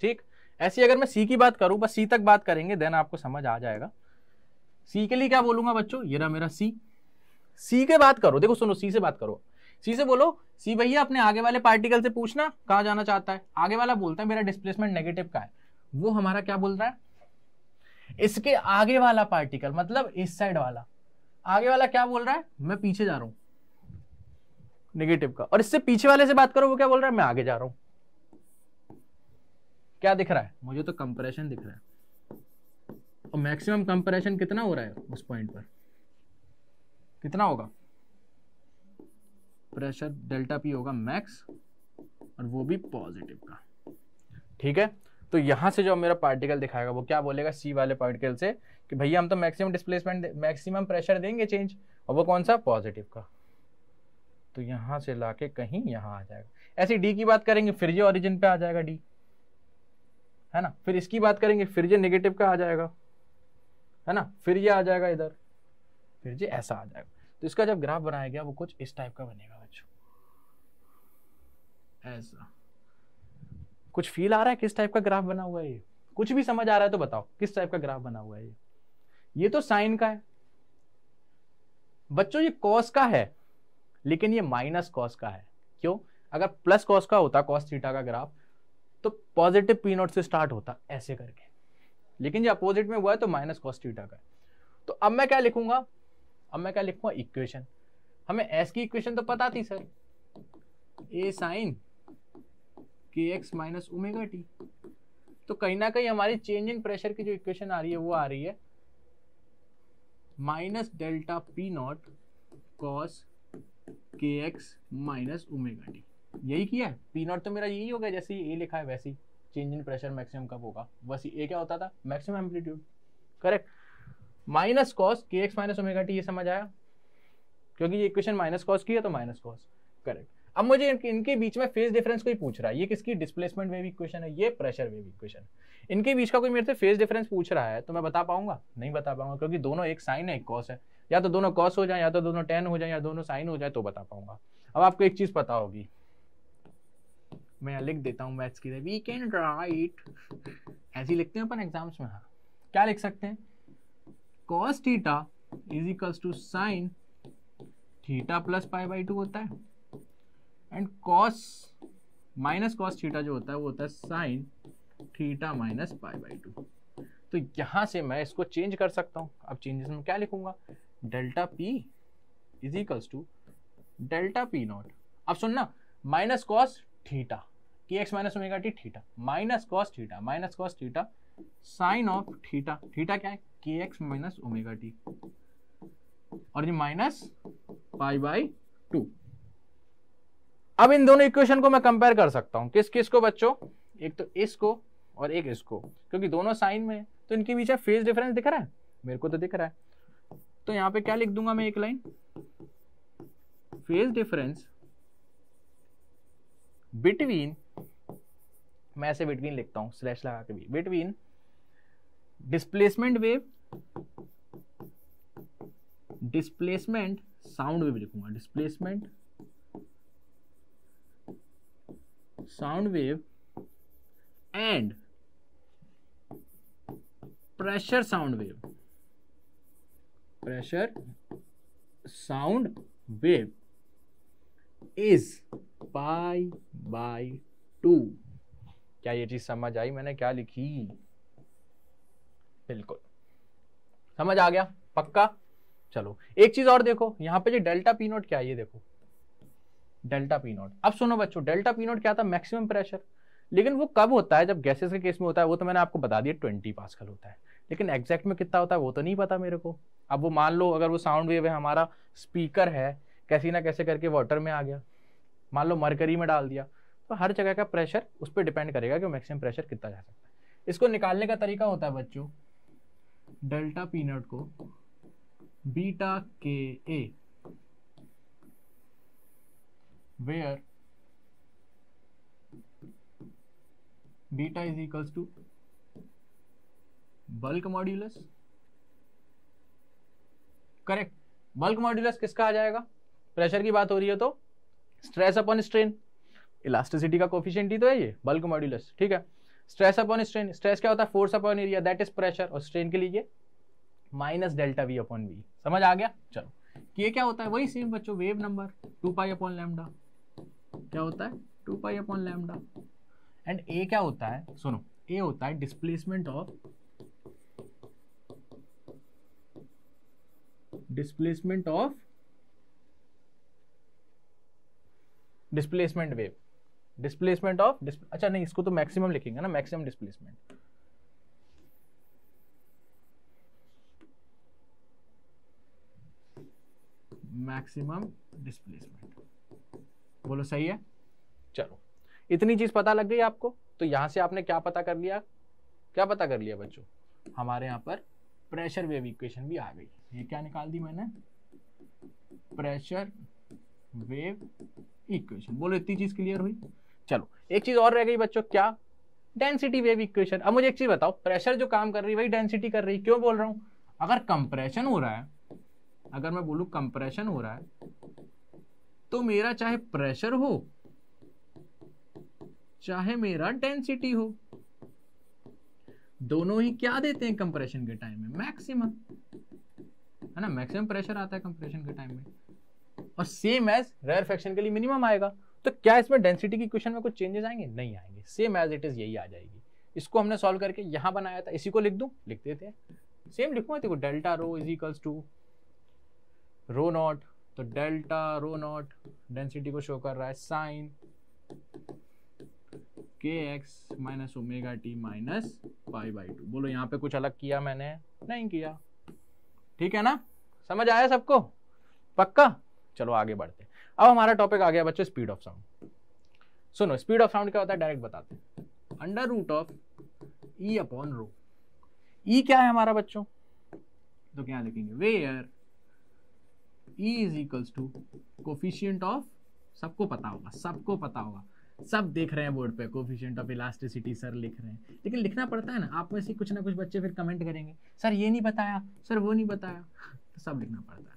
ठीक, ऐसी अगर मैं सी की बात करूं, बस सी तक बात करेंगे देन आपको समझ आ जाएगा। सी के लिए क्या बोलूंगा बच्चों, ये रहा मेरा सी। सी के बात करो, देखो सुनो, सी से बात करो, सी से बोलो सी भैया अपने आगे वाले पार्टिकल से पूछना कहां जाना चाहता है। आगे वाला बोलता है मेरा डिस्प्लेसमेंट नेगेटिव का है, वो हमारा क्या बोल रहा है, इसके आगे वाला पार्टिकल मतलब इस साइड वाला, आगे वाला क्या बोल रहा है, मैं पीछे जा रहा हूं नेगेटिव का। और इससे पीछे वाले से बात करो, वो क्या बोल रहा है, मैं आगे जा रहा हूं। क्या दिख रहा है मुझे, तो कंप्रेशन दिख रहा है, और मैक्सिमम कंप्रेशन कितना हो रहा है उस पॉइंट पर, कितना होगा, प्रेशर डेल्टा पी होगा मैक्स, और वो भी पॉजिटिव का। ठीक है, तो यहां से जो मेरा पार्टिकल दिखाएगा वो क्या बोलेगा सी वाले पार्टिकल से कि भैया हम तो मैक्सिमम डिस्प्लेसमेंट मैक्सिमम प्रेशर देंगे चेंज, और वो कौन सा, पॉजिटिव का। तो यहां से लाके कहीं यहां आ जाएगा। ऐसे डी की बात करेंगे फिर ये ओरिजिन पे आ जाएगा डी, है ना, फिर इसकी बात करेंगे फिर ये नेगेटिव का आ जाएगा, है ना, फिर ये आ जाएगा इधर, फिर ये ऐसा आ जाएगा। तो इसका जब ग्राफ बनाया गया वो कुछ इस टाइप का बनेगा बच्चों, ऐसा। कुछ फील आ रहा है किस टाइप का ग्राफ बना हुआ है ये, कुछ भी समझ आ रहा है तो बताओ किस टाइप का ग्राफ बना हुआ है ये तो साइन का है बच्चों, ये कॉस का है लेकिन ये माइनस कॉस का है। क्यों, अगर प्लस कॉस का होता कॉस थीटा का ग्राफ तो पॉजिटिव पी नॉट से स्टार्ट होता ऐसे करके, लेकिन ये अपोजिट में हुआ है तो माइनस कॉस थीटा का है। तो अब मैं क्या लिखूंगा, अब मैं क्या लिखूंगा, इक्वेशन। हमें एस की इक्वेशन तो पता थी सर, ए साइन के एक्स माइनस ओमेगा टी। तो कहीं ना कहीं हमारी चेंज इन प्रेशर की जो इक्वेशन आ रही है वो आ रही है minus delta P not cos के एक्स माइनस ओमेगा टी। यही किया है, पी नॉट तो मेरा यही हो गया, जैसे ए लिखा है वैसे ही चेंज इन प्रेशर मैक्सिमम कब होगा, बस ए क्या होता था, maximum amplitude, correct. Minus cos के एक्स माइनस ओमेगा टी, ये समझ आया, क्योंकि ये इक्वेशन माइनस कॉस की है तो माइनस कॉस, करेक्ट। अब मुझे इनके बीच में फेज डिफरेंस कोई पूछ रहा है, ये किसकी, डिस्प्लेसमेंट वेव इक्वेशन है, ये प्रेशर वेव इक्वेशन, इनके बीच का कोई मेरे से फेज डिफरेंस पूछ रहा है तो मैं बता पाऊंगा, नहीं बता पाऊंगा, क्योंकि दोनों एक साइन है एक कॉस है, या तो दोनों कॉस हो जाए या तो दोनों टेन हो जाए या दोनों साइन हो जाए तो बता पाऊंगा। अब आपको एक चीज पता होगी, मैं लिख देता हूँ मैथ्स की, वी कैन राइट, ऐसे लिखते हैं अपन एग्जाम्स में, हाँ क्या लिख सकते हैं, cos theta is equals to sine theta plus pi by 2 होता है, and cos minus cos theta जो होता है वो होता है sine theta minus pi by 2। तो यहां से मैं इसको चेंज कर सकता हूं। अब चेंजेस में क्या लिखूंगा, delta P is equals to delta P naught, अब सुनना, minus cos theta K X minus omega T theta, minus cos theta sine of theta, theta क्या है, के एक्स माइनस ओमेगा टी, और ये माइनस पाई बाई 2। अब इन दोनों equation को मैं कंपेयर कर सकता हूं, किस किस को बच्चों, एक तो इसको और एक इसको, क्योंकि दोनों साइन में है तो इनके बीच में फेज डिफरेंस दिख रहा है, मेरे को तो दिख रहा है। तो यहां पे क्या लिख दूंगा मैं, एक लाइन, फेज डिफरेंस बिटवीन, मैं ऐसे बिटवीन लिखता हूं स्लैश लगा के भी, बिटवीन डिस्प्लेसमेंट साउंड वेव लिखूंगा, displacement sound wave and pressure sound wave, pressure sound wave is π/2। क्या ये चीज समझ आई मैंने क्या लिखी? बिल्कुल समझ आ गया, पक्का। चलो एक चीज और देखो, यहां पे जो डेल्टा पी नोट क्या है ये देखो, डेल्टा पी नोट। अब सुनो बच्चों, डेल्टा पी नोट क्या था? Maximum pressure. लेकिन वो कब होता है? जब गैसेस के केस में होता है, वो तो मैंने आपको बता दिया 20 पास्कल होता है, लेकिन एग्जैक्ट में कितना होता है वो तो नहीं पता मेरे को। अब वो मान लो अगर वो साउंड वेव है, हमारा स्पीकर है, कैसी ना कैसे करके वाटर में आ गया, मान लो मरकरी में डाल दिया, तो हर जगह का प्रेशर उस पर डिपेंड करेगा कि मैक्सिमम प्रेशर कितना जा सकता है। इसको निकालने का तरीका होता है बच्चों, डेल्टा पी नॉट को बीटा के A, where beta is equals to bulk modulus. Correct, bulk modulus किसका आ जाएगा? प्रेशर की बात हो रही है तो स्ट्रेस अपॉन स्ट्रेन, इलास्टिसिटी का कोफिशिएंट ही तो है ये बल्क मॉड्यूलस, ठीक है। स्ट्रेस अपॉन स्ट्रेन, स्ट्रेस क्या होता है? Force upon area, that is pressure, और स्ट्रेन के लिए minus delta V upon V. समझ आ गया? चलो ये क्या होता है? वही सेम बच्चों, wave number 2 pi upon lambda. क्या होता है? 2 पाई अपॉन लैम्डा। एंड ए क्या होता है? सुनो, ए होता है displacement of displacement wave, displacement of अच्छा नहीं, इसको तो मैक्सिमम लिखेंगे ना, मैक्सिमम डिस्प्लेसमेंट। मैक्सिमम डिस्प्लेसमेंट, बोलो सही है? चलो इतनी चीज पता लग गई आपको, तो यहां से आपने क्या पता कर लिया? क्या पता कर लिया बच्चों? हमारे यहां पर प्रेशर वेव इक्वेशन भी आ गई। ये क्या निकाल दी मैंने? Pressure wave equation. बोलो इतनी चीज क्लियर हुई? चलो एक चीज और रह गई बच्चों, क्या? Density wave equation. अब मुझे एक चीज बताओ, प्रेशर जो काम कर रही है वही डेंसिटी कर रही है। क्यों बोल रहा हूं? अगर कंप्रेशन हो रहा है, अगर मैं बोलूं कंप्रेशन हो रहा है, तो मेरा चाहे प्रेशर हो चाहे मेरा डेंसिटी हो, दोनों ही क्या देते हैं कंप्रेशन के टाइम में? मैक्सिमम, है ना? मैक्सिमम प्रेशर आता है कंप्रेशन के टाइम में, और सेम एज रेयरफेक्शन के लिए मिनिमम आएगा। तो क्या इसमें डेंसिटी की इक्वेशन में कुछ चेंजेस आएंगे? नहीं आएंगे, सेम एज इट इज यही आ जाएगी। इसको हमने सॉल्व करके यहां बनाया था, इसी को लिख दूं? लिख देते हैं, सेम लिखूंगा। देखो delta rho is equals to rho naught, तो डेल्टा रो नॉट डेंसिटी को शो कर रहा है sine kx minus omega t minus π/2। बोलो यहाँ पे कुछ अलग किया मैंने? नहीं किया, ठीक है ना? समझ आया सबको? पक्का? चलो आगे बढ़ते। अब हमारा टॉपिक आ गया बच्चों स्पीड ऑफ साउंड। सुनो, स्पीड ऑफ साउंड क्या होता है डायरेक्ट बताते हैं, under root of E upon rho. E क्या है हमारा बच्चों? तो क्या लिखेंगे? Where E is equals to coefficient of, सबको पता होगा, सबको पता होगा, सब देख रहे हैं बोर्ड पे, कोफिशिएंट ऑफ इलास्टिसिटी सर लिख रहे हैं, लेकिन लिखना पड़ता है ना। आप में से कुछ ना कुछ बच्चे फिर कमेंट करेंगे, सर ये नहीं बताया, सर वो नहीं बताया, तो सब लिखना पड़ता है।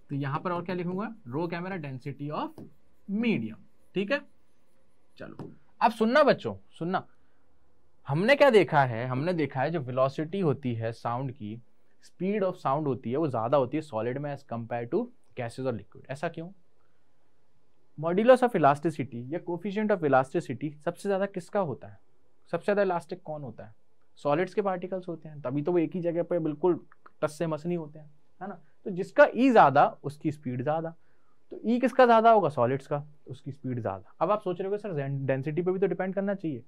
तो यहाँ पर और क्या लिखूंगा? रो क्या मेरा? डेंसिटी ऑफ मीडियम, ठीक है। चलो अब सुनना बच्चों, सुनना, हमने क्या देखा है? हमने देखा है जो वेलोसिटी होती है साउंड की, स्पीड ऑफ साउंड होती है, वो ज्यादा होती है सॉलिड में एज कंपेयर टू गैसेस और लिक्विड। ऐसा क्यों? मॉड्यूलस ऑफ इलास्टिसिटी या कोफिशिएंट ऑफ इलास्टिसिटी सबसे ज्यादा किसका होता है? सबसे ज्यादा इलास्टिक कौन होता है? सॉलिड्स के पार्टिकल्स होते हैं, तभी तो वो एक ही जगह पे बिल्कुल टस से मस नहीं होते हैं, है ना? तो जिसका ई ज्यादा उसकी स्पीड ज्यादा, तो ई किसका ज्यादा होगा? सॉलिड्स का, उसकी स्पीड ज्यादा। अब आप सोच रहे हो सर डेंसिटी पे भी तो डिपेंड करना चाहिए,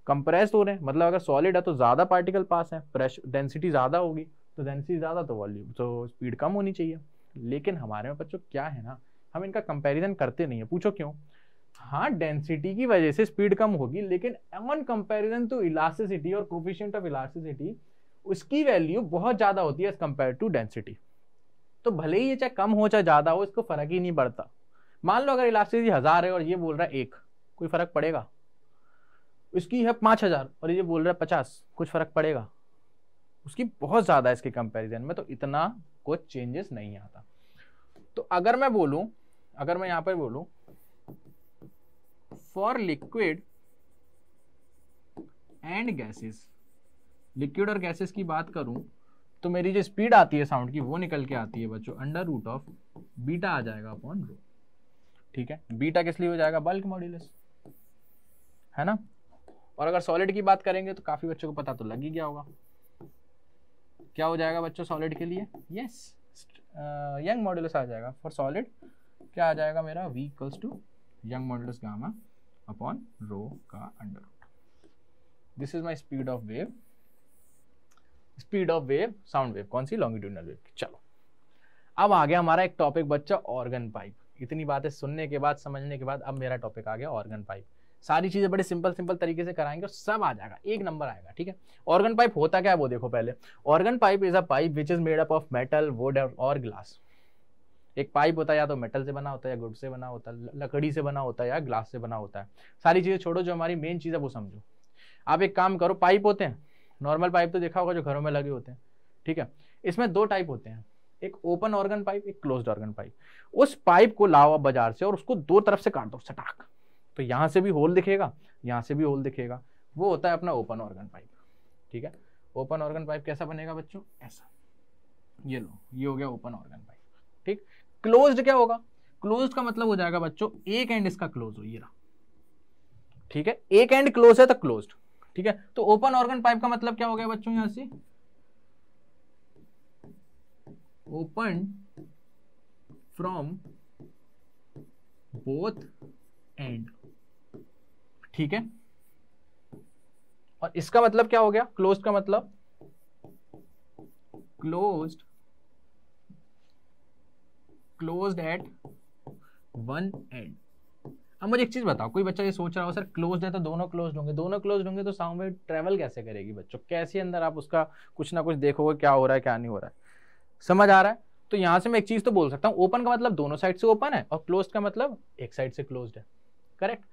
कंप्रेस हो रहे हैं, मतलब अगर सॉलिड है तो ज्यादा पार्टिकल पास है, प्रेशर डेंसिटी ज्यादा होगी, तो डेंसिटी ज्यादा तो वॉल्यूम तो स्पीड कम होनी चाहिए। लेकिन हमारे में बच्चों क्या है ना, हम इनका कंपैरिजन करते नहीं है। पूछो क्यों? हाँ, डेंसिटी की वजह से स्पीड कम होगी, लेकिन ऑन कंपैरिजन टू इलास्टिसिटी और कोफिशिएंट ऑफ इलास्टिसिटी उसकी वैल्यू बहुत ज्यादा होती है एज कंपेयर टू डेंसिटी। तो भले ही ये चाहे कम हो चाहे ज्यादा हो, इसको फर्क ही नहीं पड़ता। मान लो अगर इलास्टिसिटी 1000 है और ये बोल रहा है 1, कोई फर्क पड़ेगा? इसकी है 5000 और ये बोल रहा है 50, कुछ फर्क पड़ेगा? उसकी बहुत ज्यादा है इसके कंपैरिजन में, तो इतना कुछ चेंजेस नहीं आता। तो अगर मैं बोलूं, अगर मैं यहां पर बोलूं for liquid and gases, liquid और गैसेस की बात करूं तो मेरी जो स्पीड आती है साउंड की वो निकल के आती है बच्चों अंडर रूट ऑफ बीटा आ जाएगा अपॉन रो। ठीक है, बीटा किस लिए हो जाएगा, बल्क मॉड्यूलस, है ना। और अगर सॉलिड की बात करेंगे तो काफी बच्चों को पता तो लग ही गया होगा, क्या हो जाएगा बच्चों सॉलिड के लिए, यस यंग मॉड्यूलस आ जाएगा। फॉर सॉलिड क्या आ जाएगा मेरा, v equals to Young modulus gamma upon rho का under root. This is my speed of wave, speed of wave, sound wave, कौन सी, लॉन्गिट्यूडिनल वेव। चलो अब आ गया हमारा एक टॉपिक बच्चा ऑर्गन पाइप। इतनी बातें सुनने के बाद, समझने के बाद अब मेरा टॉपिक आ गया ऑर्गन पाइप। सारी चीजें बड़े सिंपल सिंपल तरीके से कराएंगे और सब आ जाएगा, एक नंबर आएगा। ठीक है, ऑर्गन पाइप होता क्या है वो देखो पहले। Organ pipe is a pipe which is made up of metal, would और ग्लास। एक पाइप होता है या तो मेटल से बना होता है या वुड से बना होता है, लकड़ी से बना होता है या ग्लास से बना होता है। सारी चीजें छोड़ो, जो हमारी मेन चीज है वो समझो। आप एक काम करो, पाइप होते हैं, नॉर्मल पाइप तो देखा होगा जो घरों में लगे होते हैं। ठीक है, इसमें दो टाइप होते हैं, एक ओपन ऑर्गन पाइप, एक क्लोज्ड ऑर्गन पाइप। उस पाइप को लाओ बाजार से और उसको दो तरफ से काट दो सटाक, तो यहां से भी होल दिखेगा, यहां से भी होल दिखेगा, वो होता है अपना ओपन ऑर्गन पाइप। ठीक है, ओपन ऑर्गन पाइप कैसा बनेगा बच्चों, ऐसा, ये लो, ये हो गया ओपन ऑर्गन पाइप। ठीक, क्लोज्ड क्या होगा, क्लोज्ड का मतलब हो जाएगा बच्चों एक एंड इसका क्लोज हो, ये रहा। ठीक है, एक एंड क्लोज है तो क्लोज्ड। ठीक है, तो ओपन ऑर्गन पाइप का मतलब क्या हो गया बच्चों, यहां से ओपन फ्रॉम बोथ एंड। ठीक है, और इसका मतलब क्या हो गया, क्लोज्ड का मतलब क्लोज्ड एट वन एंड। अब मुझे एक चीज बताओ, कोई बच्चा ये सोच रहा हो सर क्लोज्ड है तो दोनों क्लोज्ड होंगे, दोनों क्लोज्ड होंगे तो साउंड वेव ट्रेवल कैसे करेगी बच्चों, कैसे अंदर आप उसका कुछ ना कुछ देखोगे क्या हो रहा है क्या नहीं हो रहा है, समझ आ रहा है। तो यहां से मैं एक चीज तो बोल सकता हूं, ओपन का मतलब दोनों साइड से ओपन है और क्लोज्ड का मतलब एक साइड से क्लोज्ड है, करेक्ट।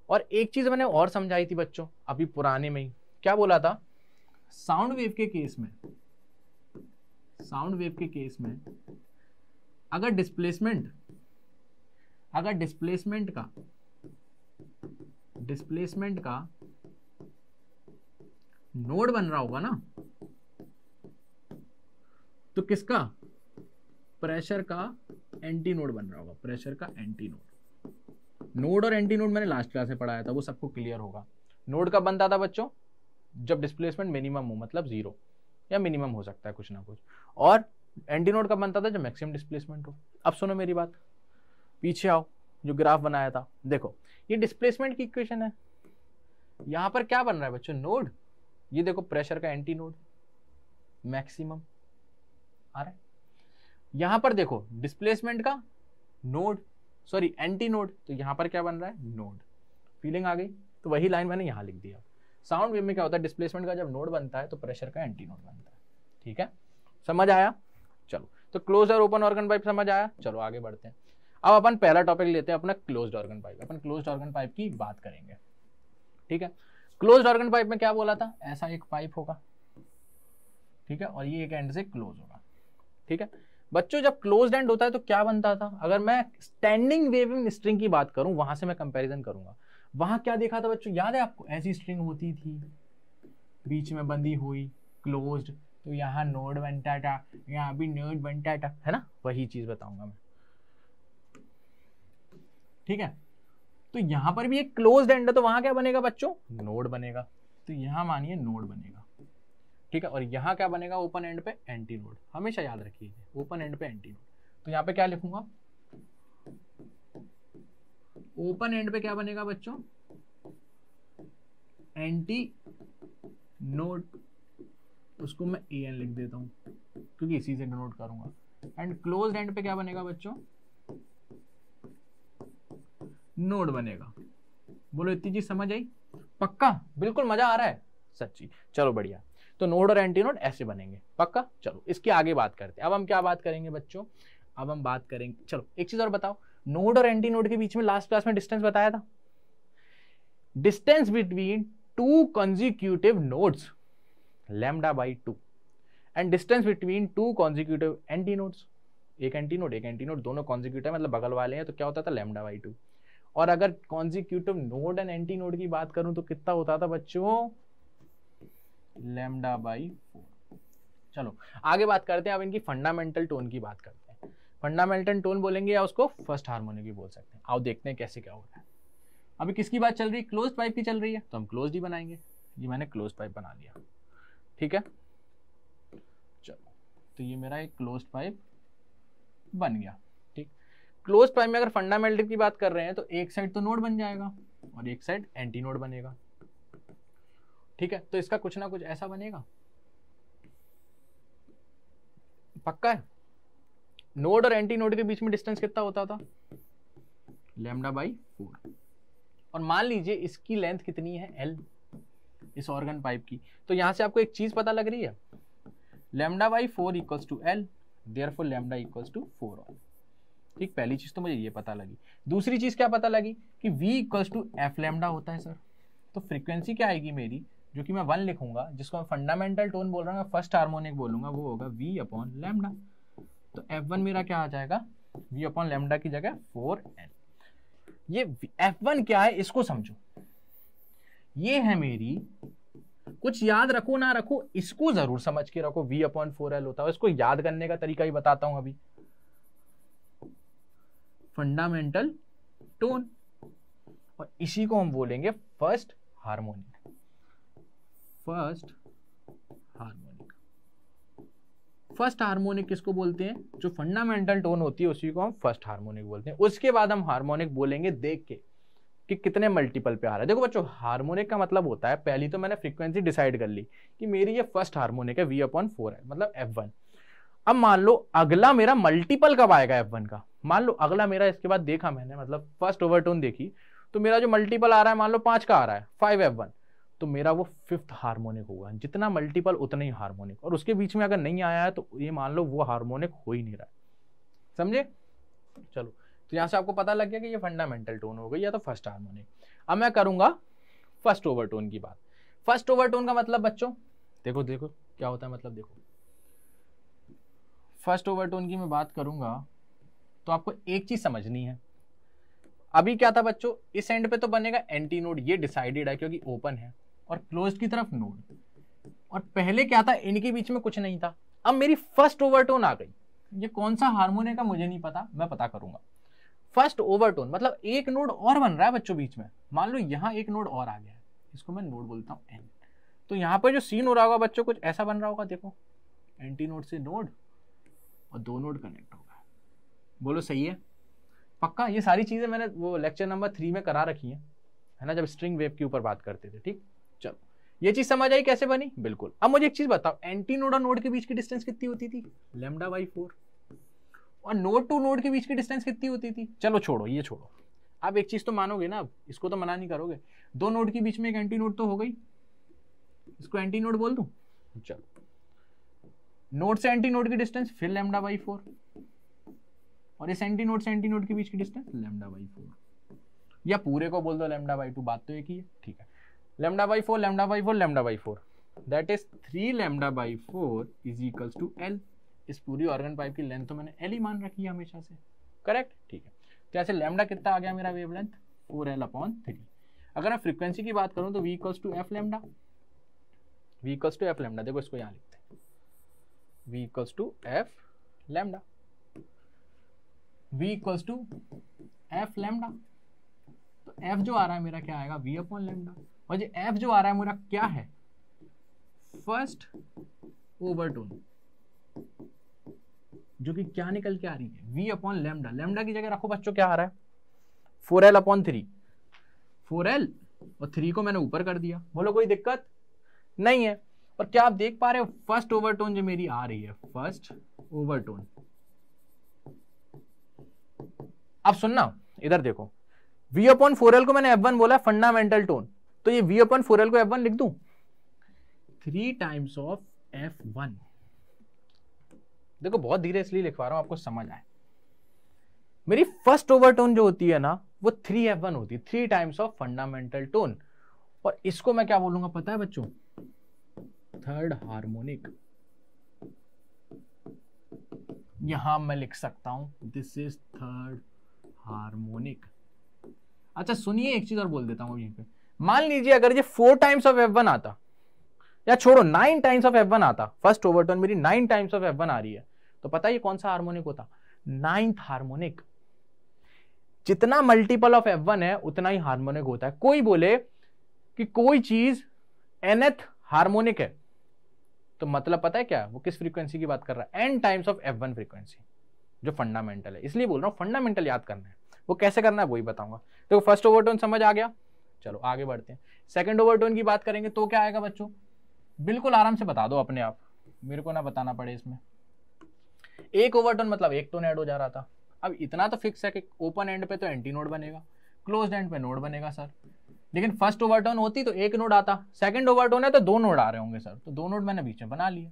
और एक चीज मैंने और समझाई थी बच्चों अभी पुराने में ही, क्या बोला था, साउंड वेव के केस में, साउंड वेव के केस में अगर डिस्प्लेसमेंट का नोड बन रहा होगा ना, तो किसका, प्रेशर का एंटी नोड बन रहा होगा, प्रेशर का एंटी नोड। नोड और एंटी नोड मैंने लास्ट क्लास में पढ़ाया था, वो सबको क्लियर होगा। नोड कब बनता था बच्चों, जब डिस्प्लेसमेंट मिनिमम हो, मतलब जीरो या मिनिमम हो सकता है कुछ ना कुछ, और एंटी नोड कब बनता था, जब मैक्सिमम डिस्प्लेसमेंट हो। अब सुनो मेरी बात, पीछे आओ, जो ग्राफ बनाया था देखो, ये डिस्प्लेसमेंट की इक्वेशन है, यहां पर क्या बन रहा है बच्चों, नोड। ये देखो प्रेशर का एंटी नोड, मैक्सिमम आ रहा है। यहां पर देखो डिस्प्लेसमेंट का नोड, सॉरी एंटी नोड, तो यहां पर क्या बन रहा है, नोड। फीलिंग आ गई, तो वही लाइन मैंने यहां लिख दिया। साउंड वेव में क्या होता है, डिस्प्लेसमेंट का जब नोड बनता है तो प्रेशर का एंटी नोड बनता है। ठीक है, समझ आया। चलो, तो क्लोज और ओपन ऑर्गन पाइप समझ आया। चलो आगे बढ़ते हैं। अब अपन पहला टॉपिक लेते हैं अपना क्लोज्ड ऑर्गन पाइप। अपन क्लोज्ड ऑर्गन पाइप की बात करेंगे। ठीक है, क्लोज्ड ऑर्गन पाइप में क्या बोला था, ऐसा एक पाइप होगा, ठीक है, और ये एक एंड से क्लोज होगा। ठीक है बच्चों, जब क्लोज्ड एंड होता है तो क्या बनता था, अगर मैं स्टैंडिंग वेविंग स्ट्रिंग की बात करूं, वहां से मैं कंपैरिजन करूंगा, वहां क्या देखा था बच्चों, याद है आपको, ऐसी स्ट्रिंग होती थी बीच में बंधी हुई, क्लोज्ड, तो यहाँ नोड बनता था, यहाँ भी नोड बनता था, है ना, वही चीज बताऊंगा मैं। ठीक है, तो यहां पर भी एक क्लोज्ड एंड है, तो वहां क्या बनेगा बच्चों, नोड बनेगा, तो यहां मानिए नोड बनेगा। ठीक है, और यहां क्या बनेगा, ओपन एंड पे एंटी नोड, हमेशा याद रखिए ओपन एंड पे एंटी नोड। तो यहां पे क्या लिखूंगा, ओपन एंड पे क्या बनेगा बच्चों, एंटी नोड, उसको मैं एन लिख देता हूं क्योंकि इसी से डिनोट करूंगा। एंड क्लोज्ड एंड पे क्या बनेगा बच्चों, नोड बनेगा। बोलो इतनी चीज समझ आई, पक्का, बिल्कुल मजा आ रहा है, सच्ची। चलो बढ़िया, तो नोड और एंटी नोड ऐसे बनेंगे, पक्का। चलो इसकी आगे बात करते हैं। अब हम क्या बात करेंगे बच्चों, अब हम बात करेंगे, चलो एक चीज और बताओ, नोड और एंटी नोड के बीच में लास्ट क्लास में डिस्टेंस बताया था, distance between two consecutive nodes lambda by 2 and distance between two consecutive anti nodes एक एंटीनोड दोनों कॉन्जिक्यूटिव मतलब बगल वाले हैं, तो क्या होता था लैम्डा बाई 2। और अगर कॉन्जिक्यूटिव नोड एंड एंटीनोड की बात करूं तो कितना होता था बच्चों, लैम्डा बाई 4। चलो आगे बात करते हैं, अब इनकी फंडामेंटल टोन की बात करते हैं। फंडामेंटल टोन बोलेंगे या उसको फर्स्ट हार्मोनिक भी बोल सकते हैं। आओ देखते हैं कैसे क्या हो रहा है। अभी किसकी बात चल रही है, क्लोज्ड पाइप की चल रही है, तो हम क्लोज्ड ही बनाएंगे। ये मैंने क्लोज्ड पाइप बना लिया, ठीक है। चलो तो ये मेरा एक क्लोज्ड पाइप बन गया, ठीक। क्लोज्ड पाइप में अगर फंडामेंटल की बात कर रहे हैं तो एक साइड तो नोड बन जाएगा और एक साइड एंटी नोड बनेगा, ठीक है। तो इसका कुछ ना कुछ ऐसा बनेगा, पक्का है। नोड और एंटी नोड के बीच में डिस्टेंस कितना होता था, लैम्डा बाई 4। और मान लीजिए इसकी लेंथ कितनी है, L, इस ऑर्गन पाइप की। तो यहां से आपको एक चीज पता लग रही है, lambda by 4 equals to L, therefore lambda equals to 4 ठीक। पहली चीज तो मुझे ये पता लगी। दूसरी चीज क्या पता लगी कि V equals to F lambda होता है सर। तो फ्रीक्वेंसी क्या आएगी मेरी, जो कि मैं 1 लिखूंगा, जिसको मैं फंडामेंटल टोन बोल रहा हूँ, फर्स्ट हार्मोनिक बोलूंगा, वो होगा V अपॉन लैम्डा। तो F1 मेरा क्या आ जाएगा, V अपॉन लैम्डा की जगह 4L। ये F1 क्या है इसको समझो, ये है मेरी, कुछ याद रखो ना रखो, इसको जरूर समझ के रखो, V अपॉन 4L होता है। इसको याद करने का तरीका ही बताता हूं अभी। फंडामेंटल टोन, और इसी को हम बोलेंगे first harmonic. First harmonic, first harmonic किसको बोलते हैं, जो फंडामेंटल टोन होती है उसी को हम फर्स्ट हार्मोनिक बोलते हैं। उसके बाद हम हार्मोनिक बोलेंगे देख के कि कितने मल्टीपल पे आ रहा है। देखो बच्चों, हार्मोनिक का मतलब होता है, पहली तो मैंने फ्रीक्वेंसी डिसाइड कर ली कि मेरी ये फर्स्ट हार्मोनिक है, V अपॉन 4 है, मतलब F1। अब मान लो अगला मेरा मल्टीपल कब आएगा F1 का, मान लो अगला मेरा, इसके बाद देखा मैंने, मतलब फर्स्ट ओवरटोन देखी, तो मेरा जो मल्टीपल आ रहा है मान लो 5 का आ रहा है, 5F1, तो मेरा वो फिफ्थ हार्मोनिक होगा। जितना मल्टीपल उतना ही हार्मोनिक, और उसके बीच में अगर नहीं आया है तो ये मान लो वो हार्मोनिक हो ही नहीं रहा है, समझे। चलो तो यहां से आपको पता लग गया कि ये फंडामेंटल टोन हो गई या तो फर्स्ट हार्मोनिक। अब मैं करूंगा फर्स्ट ओवरटोन की बात। फर्स्ट ओवरटोन का मतलब बच्चों देखो देखो क्या होता है, मतलब देखो, फर्स्ट ओवरटोन की मैं बात करूंगा तो आपको एक चीज समझनी है। अभी क्या था बच्चों, इस एंड पे तो बनेगा एंटी नोड, ये डिसाइडेड है क्योंकि ओपन है, और क्लोज्ड की तरफ नोड। और पहले क्या था, इनके बीच में कुछ नहीं था। अब मेरी फर्स्ट ओवरटोन आ गई, ये कौन सा हार्मोनिक का मुझे नहीं पता, मैं पता करूंगा। फर्स्ट ओवरटोन मतलब एक नोड और बन रहा है बच्चों बीच में, मान लो यहां एक नोड और आ गया है, इसको मैं नोड बोलता हूं एन। तो यहां पर जो सीन हो रहा होगा बच्चों, कुछ ऐसा बन रहा होगा, देखो एंटी नोड से नोड और दो नोड कनेक्ट होगा। बोलो सही है, पक्का। ये सारी चीजें मैंने वो लेक्चर नंबर 3 में करा रखी है ना, जब स्ट्रिंग वेव के ऊपर बात करते थे, ठीक। चलो ये चीज समझ आई कैसे बनी, बिल्कुल। अब मुझे एक चीज बताओ, एंटी नोड और नोड के बीच की डिस्टेंस कितनी होती थी, लैम्डा बाई 4। और नोड टू नोड के बीच की डिस्टेंस कितनी होती थी, चलो छोड़ो ये छोड़ो, आप एक चीज तो मानोगे ना, अब इसको तो मना नहीं करोगे, दो नोड के बीच में एक एंटी नोड तो हो गई, इसको एंटी नोड बोल दूं। चलो नोड से एंटी नोड की डिस्टेंस फिर लैम्डा बाई 4, और इस एंटी नोड से एंटी नोड के बीच की डिस्टेंस लैम्डा बाई 4, या पूरे को बोल दो लैम्डा बाई 2, बात तो एक ही है, ठीक है। Lambda by 4 lambda by 4 lambda by 4, that is 3 lambda by 4 is equals to L। इस पूरी ऑर्गन पाइप की लेंथ तो मैंने L ही मान रखी है हमेशा से, करेक्ट, ठीक है। तो ऐसे लैम्डा कितना आ गया मेरा वेवलेंथ, 4L अपॉन 3। अगर मैं फ्रीक्वेंसी की बात करूं तो V equals to F lambda, V equals to F lambda, देखो इसको यहां लिखते हैं, V equals to F lambda, V equals to F lambda. तो F जो आ रहा है मेरा क्या आएगा, V अपॉन लैम्डा, और ये F जो आ रहा है मेरा क्या है, फर्स्ट ओवरटोन, जो कि क्या निकल के आ रही है, V अपॉन लैम्डा। लैम्डा की जगह रखो बच्चों, क्या आ रहा है 4L अपॉन 3, 4L और 3 को मैंने ऊपर कर दिया, बोलो कोई दिक्कत नहीं है। और क्या आप देख पा रहे हो, फर्स्ट ओवरटोन जो मेरी आ रही है, फर्स्ट ओवरटोन। अब सुनना इधर देखो, V अपॉन 4L को मैंने F1 बोला, फंडामेंटल टोन, तो ये V अपॉन 4L को F1 लिख दूं, 3 टाइम्स ऑफ F1। देखो बहुत धीरे इसलिए लिखवा रहा हूं, आपको समझ आए। मेरी फर्स्ट ओवरटोन जो होती है ना, वो 3F1 होती है, 3 टाइम्स ऑफ फंडामेंटल टोन। और इसको मैं क्या बोलूंगा पता है बच्चों, थर्ड हार्मोनिक। यहां मैं लिख सकता हूं दिस इज थर्ड हार्मोनिक। अच्छा सुनिए, एक चीज और बोल देता हूं यहीं पे। मान लीजिए अगर ये 4 टाइम्स ऑफ F1 आता, या छोड़ो 9 टाइम्स ऑफ F1 आता, फर्स्ट ओवरटोन मेरी 9 टाइम्स ऑफ F1 आ रही है, तो पता है ये कौन सा हार्मोनिक होता? 9th harmonic. जितना मल्टीपल ऑफ F1 है उतना ही हार्मोनिक होता है। कोई बोले कि कोई चीज nth हार्मोनिक है, तो मतलब पता है क्या, वो किस फ्रीक्वेंसी की बात कर रहा है? n times of F1 frequency, जो फंडामेंटल है। इसलिए बोल रहा हूं फंडामेंटल याद करना है, वो कैसे करना है वही बताऊंगा। देखो फर्स्ट ओवरटोन समझ आ गया, चलो आगे बढ़ते हैं। सेकंड ओवरटोन की बात करेंगे तो क्या आएगा बच्चों? बिल्कुल आराम से बता दो अपने आप, मेरे को ना बताना पड़े इसमें। एक ओवरटोन मतलब एक टोन ऐड हो जा रहा था। अब इतना तो फिक्स है कि ओपन एंड पे तो एंटी नोड बनेगा, क्लोज्ड एंड पे नोड बनेगा सर। लेकिन फर्स्ट ओवरटोन होती तो एक नोड आता, सेकंड ओवरटोन है तो 2 नोड आ रहे होंगे सर, तो 2 नोड मैंने बीच में बना लिए,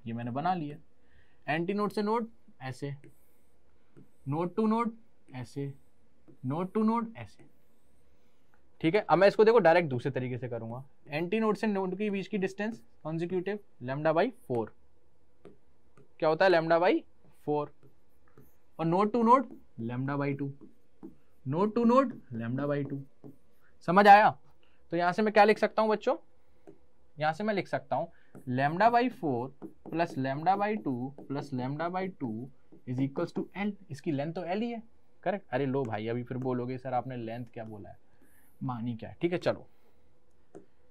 ये मैंने बना लिया। एंटी नोड से नोड ऐसे, नोड टू नोड ऐसे, नोड टू नोड ऐसे, ठीक है। अब मैं इसको देखो डायरेक्ट दूसरे तरीके से करूंगा। एंटी नोड से नोड के बीच की डिस्टेंस कॉन्जिक्यूटिव λ/4, क्या होता है λ/4, और node to node λ/2, node to node λ/2। समझ आया? तो यहां से मैं क्या लिख सकता हूं बच्चों? यहां से मैं लिख सकता हूं λ/4 plus λ/2 plus λ/2 is equals to L। इसकी लेंथ तो L ही है, करेक्ट। अरे लो भाई, अभी फिर बोलोगे सर आपने लेंथ क्या बोला है, मानी क्या है, ठीक है चलो।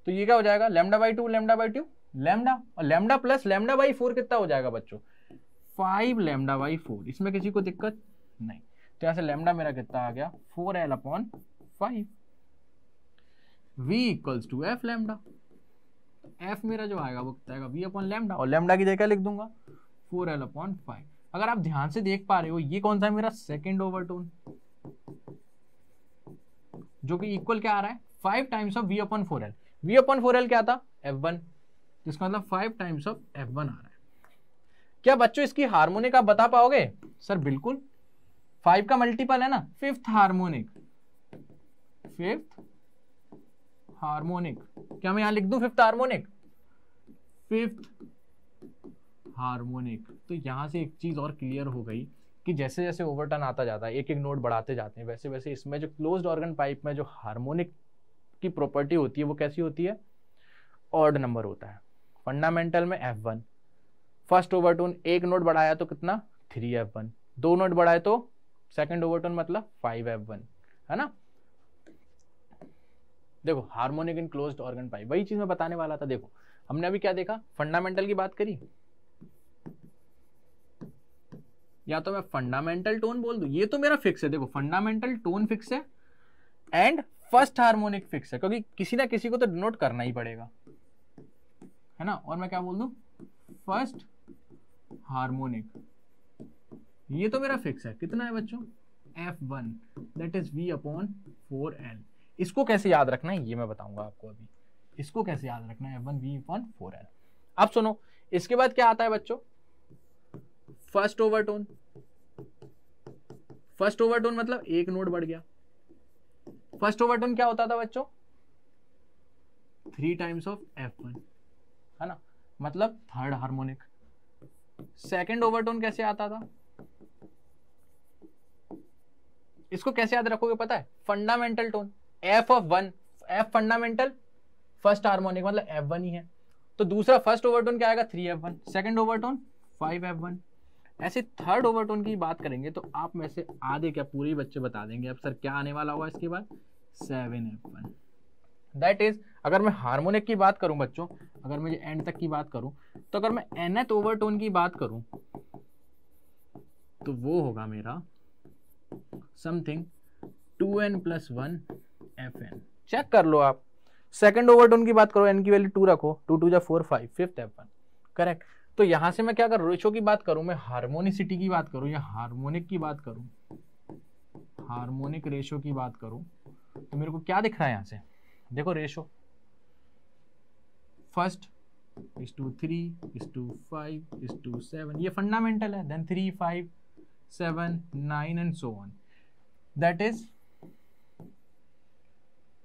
तो ये क्या हो जाएगा? λ/2 λ/2 लैम्डा, और लैम्डा प्लस λ/4 कितना हो जाएगा बच्चों? 5 λ/4। इसमें किसी को दिक्कत नहीं, तो यहां से लैम्डा मेरा कितना आ गया? 4L/5। V equals to F lambda. F मेरा जो आएगा वो कितना आएगा? V/λ, और लैम्डा की जगह लिख दूंगा 4L/5। अगर आप ध्यान से देख पा रहे हो, ये कौन सा है मेरा? सेकेंड ओवरटोन, जो कि इक्वल क्या आ रहा है? 5 टाइम्स ऑफ V/4L। V/4L क्या था? F1, इसका मतलब 5 टाइम्स ऑफ F1 आ रहा है। क्या बच्चों इसकी हार्मोनिक आप बता पाओगे? सर बिल्कुल, 5 का मल्टीपल है ना, फिफ्थ हार्मोनिक। फिफ्थ हार्मोनिक, क्या मैं यहां लिख दूं फिफ्थ हार्मोनिक? Fifth harmonic. तो यहां से एक चीज और क्लियर हो गई कि जैसे जैसे ओवरटर्न आता जाता है, एक एक नोट बढ़ाते जाते हैं, वैसे वैसे इसमें जो क्लोज्ड ऑर्गन पाइप में जो हार्मोनिक की प्रॉपर्टी होती है वो कैसी होती है? ऑड नंबर होता है। फंडामेंटल में F1, फर्स्ट ओवरटोन एक नोट बढ़ाया तो कितना? 3F1, 2 नोट बढ़ाए तो सेकंड ओवरटोन मतलब 5F1, है ना। देखो हार्मोनिक इन क्लोज्ड ऑर्गन पाइप, वही चीज मैं बताने वाला था। देखो हमने अभी क्या देखा? फंडामेंटल की बात करी, या तो मैं फंडामेंटल टोन बोल दूं, ये तो मेरा फिक्स है। देखो फंडामेंटल टोन फिक्स है एंड फर्स्ट हार्मोनिक फिक्स है, क्योंकि किसी ना किसी को तो डिनोट करना ही पड़ेगा, है ना। और मैं क्या बोल दूं? फर्स्ट हार्मोनिक, ये तो मेरा फिक्स है। कितना है बच्चों? F1, that is V/4L। इसको कैसे याद रखना है ये मैं बताऊंगा आपको अभी। इसको कैसे याद रखना है? F1 V/4L। अब सुनो, इसके बाद क्या आता है बच्चों? First overtone. फर्स्ट ओवरटोन मतलब एक नोट बढ़ गया। फर्स्ट ओवरटोन क्या होता था बच्चों? 3 टाइम्स ऑफ F1, है ना, मतलब थर्ड हार्मोनिक। सेकंड ओवरटोन कैसे आता था? इसको कैसे याद रखोगे पता है? Fundamental tone, F1, F fundamental, first harmonic मतलब F1 ही है, तो दूसरा फर्स्ट ओवरटोन क्या आएगा? 3F1, second overtone 5F1। ऐसे थर्ड ओवरटोन की बात करेंगे तो आप में से आधे क्या पूरे ही बच्चे बता देंगे अब सर क्या आने वाला होगा इसके बाद? 7F1। दैट इज, अगर मैं हार्मोनिक की बात करूं बच्चों, अगर मैं एंड तक की बात करूं, तो अगर मैं nth ओवरटोन की बात करूं तो वो होगा मेरा समथिंग 2n+1 Fn। चेक कर लो आप। सेकंड ओवरटोन की बात करो, n की वैल्यू 2 रखो, 2 2 4 5, फिफ्थ F1, करेक्ट। तो यहां से मैं क्या कर, रेशो की बात करूं, मैं हार्मोनिसिटी की बात करूं या हार्मोनिक की बात करूं, हार्मोनिक रेशो की बात करूं, तो मेरे को क्या दिख रहा है यहां से? देखो ratio, first is to 3 is to 5 is to 7, ये फंडामेंटल है, then 3 5 7 9 and so on. That is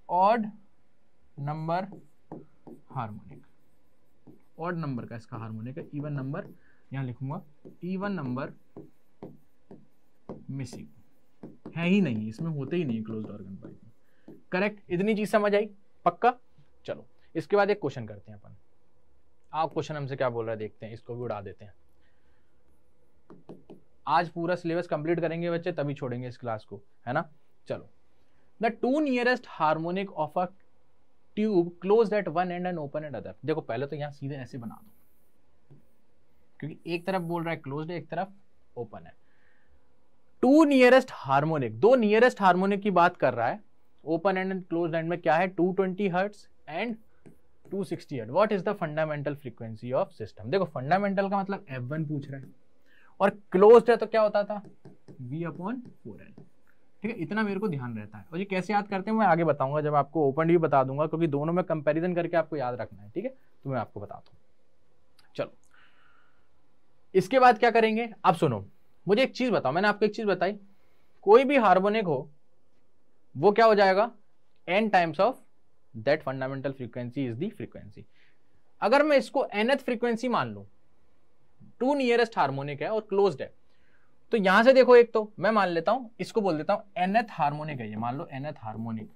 odd number harmonic. Odd number का इसका हार्मोनिक है, इवन नंबर यहाँ लिखूंगा इवन नंबर मिसिंग, है ही नहीं, इसमें होते ही नहीं क्लोज्ड ऑर्गन पाइप में। करेक्ट, इतनी चीज समझ आई? पक्का? चलो इसके बाद एक क्वेश्चन करते हैं अपन। आप क्वेश्चन हमसे क्या बोल रहा है देखते हैं, इसको भी उड़ा देते हैं। आज पूरा सिलेबस कंप्लीट करेंगे बच्चे, तभी छोड़ेंगे इस क्लास को, है ना? चलो, the two nearest harmonic of a tube closed eight one and and open at other. देखो पहले तो यहाँ सीधे ऐसे बना दो, क्योंकि एक तरफ बोल रहा है क्लोज्ड है, एक तरफ ओपन है। टू नियरेस्ट हार्मोनिक, दो नियरेस्ट हार्मोनिक की बात कर रहा है। Open and and closed end में क्या है? 220 hertz and 260 hertz. What is the fundamental frequency of system? देखो फंडामेंटल का मतलब F1 पूछ रहा है, और क्लोज्ड है तो क्या होता था? V/4L। ठीक है, इतना मेरे को ध्यान रहता है। और ये कैसे याद करते हैं मैं आगे बताऊंगा, जब आपको ओपन भी बता दूंगा, क्योंकि दोनों में कंपैरिजन करके आपको याद रखना है। ठीक है, तो मैं आपको बताता हूँ। चलो इसके बाद क्या करेंगे, अब सुनो, मुझे एक चीज बताओ, मैंने आपको एक चीज बताई, कोई भी हार्मोनिक हो वो क्या हो जाएगा? n times of that fundamental frequency is the frequency. अगर मैं इसको nth फ्रीक्वेंसी मान लूं, टू नियरेस्ट हार्मोनिक है और क्लोज्ड है, तो यहां से देखो, एक तो मैं मान लेता हूं, इसको बोल देता हूं nth हार्मोनिक है ये, मान लो nth harmonic,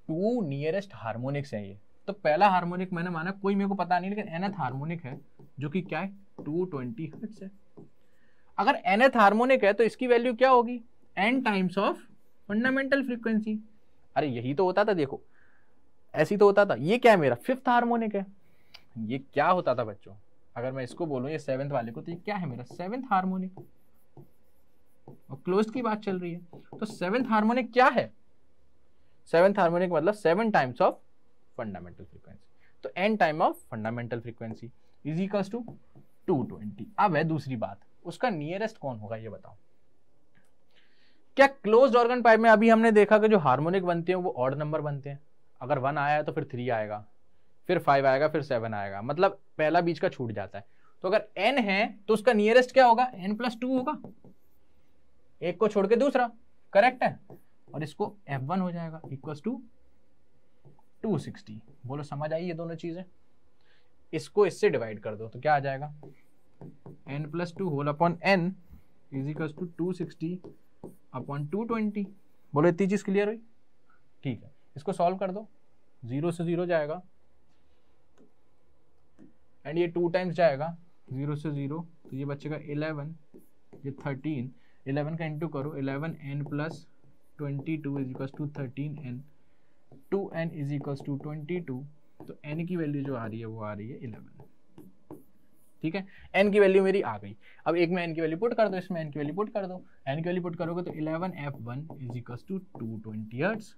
two nearest harmonics है ये। तो पहला हार्मोनिक मैंने माना, कोई मेरे को पता नहीं, लेकिन nth हार्मोनिक है जो कि क्या है? 220 हर्ट्ज है। अगर nth हार्मोनिक है तो इसकी वैल्यू क्या होगी? n times of fundamental frequency. अरे यही तो होता था, देखो ऐसी तो होता था। ये क्या है? मेरा फिफ्थ हार्मोनिक है। ये क्या होता था बच्चों, अगर मैं इसको बोलूं ये सेवेंथ वाले को, तो ये क्या है? मेरा सेवेंथ हार्मोनिक। और क्लोज्ड की बात चल रही है, तो सेवेंथ हार्मोनिक क्या है? सेवेंथ हार्मोनिक मतलब 7 टाइम्स ऑफ फंडामेंटल फ्रीक्वेंसी। तो n time of fundamental frequency is equals to 220। अब है दूसरी बात, उसका नियरेस्ट कौन होगा ये बताओ। क्या क्लोज्ड ऑर्गन पाइप में अभी हमने देखा कि जो हार्मोनिक बनते हैं वो ऑड नंबर बनते हैं? अगर 1 आया है तो फिर 3 आएगा, फिर 5 आएगा, फिर 7 आएगा, मतलब पहला बीच का छूट जाता है। तो अगर n है तो उसका नियरेस्ट क्या होगा? n+2 होगा, एक को छोड़ के दूसरा। करेक्ट है, और इसको F1 हो जाएगा इक्वल्स टू 260। बोलो समझ आई ये दोनों चीजें? इसको इससे डिवाइड कर दो तो क्या आ जाएगा? n+2 whole upon n is equals to 260 upon 220। बोलो इतनी चीज क्लियर हुई? ठीक है, इसको सॉल्व कर दो, 0 से 0 जाएगा, एंड ये 2 टाइम्स जाएगा 0 से 0, तो ये बचेगा 11, ये 13, 11 का इंटू करो, 11n plus 22 is equals to 13n, 2n is equals to 22। तो n की वैल्यू जो आ रही है वो आ रही है 11। ठीक है, n की वैल्यू मेरी आ गई। अब एक में n की वैल्यू पुट कर दो, इसमें n की वैल्यू पुट कर दो। n की वैल्यू पुट करोगे तो 11f1 is equals to 220 hertz,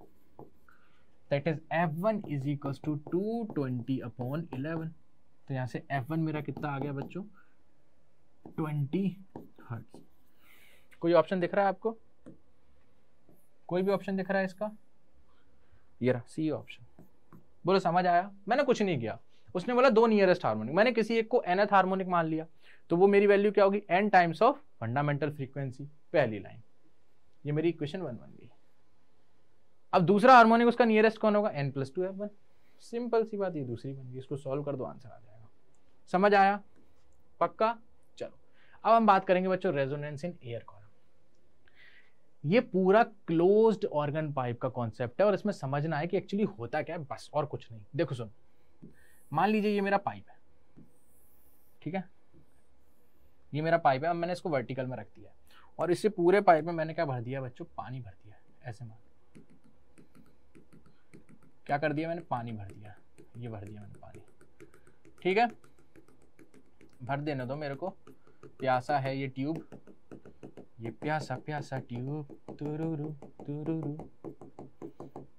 that is f1 is equals to 220 upon 11। तो यहाँ से f1 मेरा कितना आ गया बच्चों? 20 हर्ट्ज। कोई ऑप्शन दिख रहा है आपको? कोई भी ऑप्शन दिख रहा है इसका? ये रहा सी ऑप्शन। बोलो समझ आया? मैंने कुछ नहीं किया, उसने बोला दो नियरेस्ट हार्मोनिक, मैंने किसी एक को nth हार्मोनिक मान लिया, तो वो मेरी वैल्यू क्या होगी? n times of fundamental frequency, पहली लाइन। ये मेरी इक्वेशन 1 बन गई। अब दूसरा हार्मोनिक उसका नियरेस्ट कौन होगा? n+2 F1। सिंपल सी बात, ये दूसरी बन गई। इसको सॉल्व कर दो, आंसर आ जाएगा। समझ आया? पक्का? चलो अब हम बात करेंगे बच्चों रेजोनेंस इन एयर कॉलम। ये पूरा क्लोज्ड ऑर्गन पाइप का कॉन्सेप्ट है, और इसमें समझना है कि एक्चुअली होता क्या है, बस और कुछ नहीं। देखो सुन, मान लीजिए ये मेरा पाइप है, ठीक है, ये मेरा पाइप है। अब मैंने इसको वर्टिकल में रख दिया है, और इससे पूरे पाइप में मैंने क्या भर दिया बच्चों? पानी भर दिया है। ऐसे मान, क्या कर दिया मैंने? पानी भर दिया, ये भर दिया मैंने पानी। ठीक है, भर देने दो मेरे को, प्यासा है ये ट्यूब, ये प्यासा प्यासा ट्यूब, तुरुरु तुरुरु।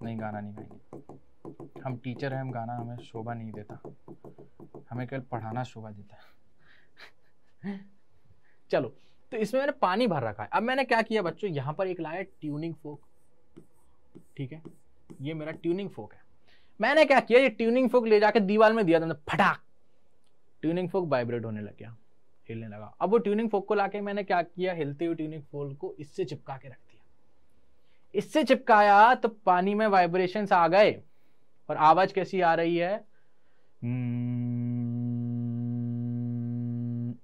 नहीं, गाना नहीं गाएंगे, हम टीचर हैं, हम गाना हमें शोभा नहीं देता, हमें केवल पढ़ाना शोभा देता है। चलो, तो इसमें मैंने पानी भर रखा है। अब मैंने क्या किया बच्चों? यहाँ पर एक लाया ट्यूनिंग फोक, ठीक है, ये मेरा ट्यूनिंग फोक है। मैंने क्या किया? ये ट्यूनिंग फोक ले जाके दीवार में दिया था, फटाक, ट्यूनिंग फोक वाइब्रेट होने लग गया, हिलने लगा। अब वो ट्यूनिंग फोक को लाके मैंने क्या किया? हिलते हुए ट्यूनिंग फोक को इससे चिपका के रख दिया। इससे चिपकाया तो पानी में वाइब्रेशंस आ गए, और आवाज कैसी आ रही है?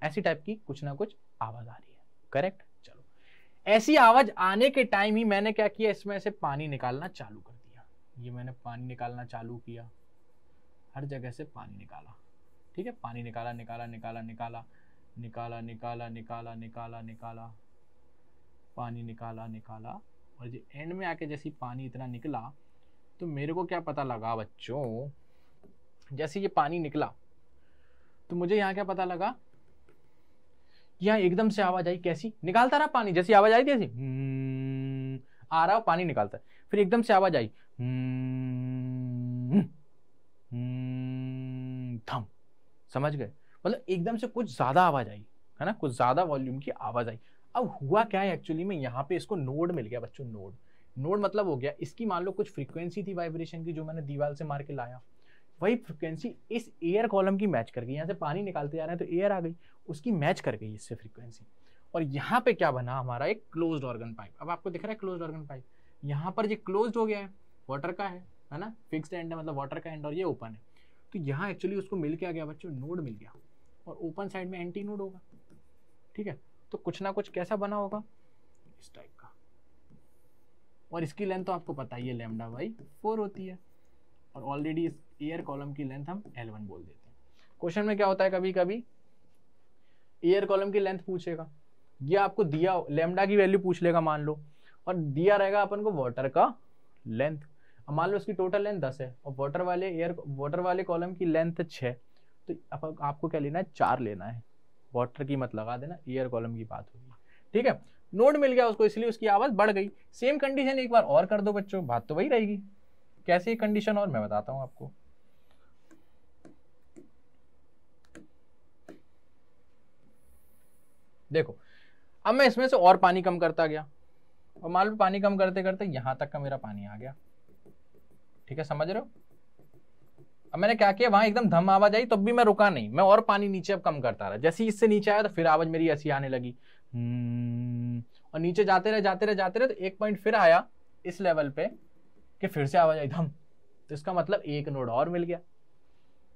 ऐसी टाइप की कुछ ना कुछ आवाज आ रही है। करेक्ट। चलो, ऐसी आवाज आने के टाइम ही मैंने क्या किया, इसमें से पानी निकालना चालू कर दिया। ये मैंने पानी निकालना चालू किया, हर जगह से पानी निकाला। ठीक है, पानी निकाला निकाला निकाला निकाला निकाला निकाला निकाला निकाला निकाला, पानी निकाला निकाला, और जो एंड में आके जैसे पानी इतना निकला तो मेरे को क्या पता लगा बच्चों, जैसे ये पानी निकला तो मुझे यहाँ क्या पता लगा, यहाँ एकदम से आवाज आई। कैसी? निकालता रहा पानी, जैसी आवाज आई थी ऐसी आ रहा हो, पानी निकालता है, फिर एकदम से आवाज आई थम। समझ गए? मतलब एकदम से कुछ ज्यादा आवाज आई है ना, कुछ ज्यादा वॉल्यूम की आवाज आई। अब हुआ क्या है एक्चुअली में, यहाँ पे इसको नोड मिल गया बच्चों। नोड मतलब हो गया इसकी मान लो कुछ फ्रीक्वेंसी थी वाइब्रेशन की, जो मैंने दीवार से मार के लाया, वही फ्रीक्वेंसी इस एयर कॉलम की मैच कर गई। यहाँ से पानी निकालते जा रहे हैं तो एयर आ गई, उसकी मैच कर गई इससे फ्रीक्वेंसी, और यहाँ पे क्या बना हमारा, एक क्लोज्ड ऑर्गन पाइप। अब आपको दिख रहा है क्लोज्ड ऑर्गन पाइप, यहाँ पर ये क्लोज्ड हो गया है, वाटर का है ना, फिक्स्ड एंड है मतलब वाटर का एंड, और ये ओपन है। तो यहाँ एक्चुअली उसको मिल के आ गया बच्चों, नोड मिल गया, और ओपन साइड में एंटी नोड होगा। ठीक है, तो कुछ ना कुछ कैसा बना होगा, इस टाइप का, और इसकी लेंथ तो आपको पता ही है λ/4 होती है, और ऑलरेडी इस एयर कॉलम की लेंथ हम L1 बोल देते हैं। क्वेश्चन में क्या होता है, कभी कभी एयर कॉलम की लेंथ पूछेगा, या आपको दिया लैम्डा की वैल्यू पूछ लेगा मान लो, और दिया रहेगा अपन को वाटर का लेंथ। अब मान लो इसकी टोटल लेंथ 10 है, और वाटर वाले कॉलम की लेंथ 6, तो आपको क्या लेना है, 4 लेना है। वाटर की मत लगा देना, एयर कॉलम की बात होगी। ठीक है, नोड मिल गया उसको, इसलिए उसकी आवाज बढ़ गई। सेम कंडीशन एक बार और कर दो बच्चों, बात तो वही रहेगी। कैसी कंडीशन और मैं बताता हूं आपको। देखो, अब मैं इसमें से और पानी कम करता गया, और मान लो पानी कम करते करते यहां तक का मेरा पानी आ गया। ठीक है, समझ रहे हो? अब मैंने क्या किया, वहां एकदम धम आवाज आई, तब भी मैं रुका नहीं, मैं और पानी नीचे अब कम करता रहा। जैसे ही इससे नीचे आया तो फिर आवाज मेरी ऐसी आने लगी, और नीचे जाते रहे तो एक पॉइंट फिर आया इस लेवल पे कि फिर से आवाज आई धम। तो इसका मतलब एक नोड और मिल गया।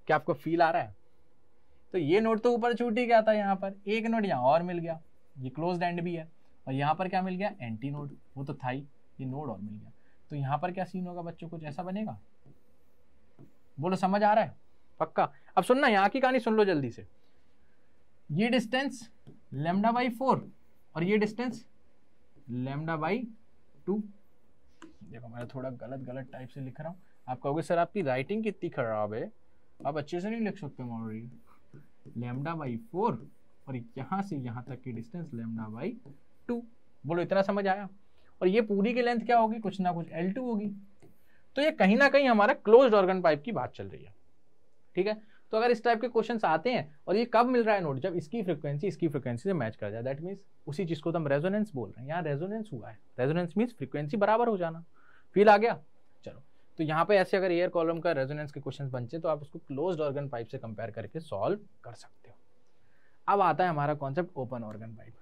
क्या आपको फील आ रहा है? तो ये नोड तो ऊपर छूट ही गया था, यहाँ पर एक नोड यहाँ और मिल गया, ये क्लोज्ड एंड भी है, और यहाँ पर क्या मिल गया, एंटी नोड, वो तो था ही, ये नोड और मिल गया। तो यहाँ पर क्या सीन होगा बच्चों, कुछ ऐसा बनेगा। बोलो, समझ आ रहा है? पक्का? अब सुनना, यहाँ की कहानी सुन लो जल्दी से। ये डिस्टेंस λ/4 और ये डिस्टेंस λ/2। देखो मैं थोड़ा गलत टाइप से लिख रहा हूँ। आप कहोगे सर आपकी राइटिंग कितनी खराब है, आप अच्छे से नहीं लिख सकते मॉडल। λ/4 और यहाँ से यहाँ तक की डिस्टेंस λ/2। बोलो, इतना समझ आया? और ये पूरी की लेंथ क्या होगी, कुछ ना कुछ L2 होगी। तो ये कहीं ना कहीं हमारा क्लोज्ड ऑर्गन पाइप की बात चल रही है। ठीक है, तो अगर इस टाइप के क्वेश्चंस आते हैं, और ये कब मिल रहा है नोड, जब इसकी फ्रीक्वेंसी से मैच कर जाए, दैट मींस उसी चीज को तो हम रेजोनेंस बोल रहे हैं। यहाँ रेजोनेंस हुआ है, रेजोनेंस मींस फ्रीक्वेंसी बराबर हो जाना। फील आ गया? चलो, तो यहाँ पे ऐसे अगर एयर कॉलम का रेजोनेंस के क्वेश्चन बनते तो आप उसको क्लोज्ड ऑर्गन पाइप से कंपेयर करके सॉल्व कर सकते हो। अब आता है हमारा concept open organ pipe.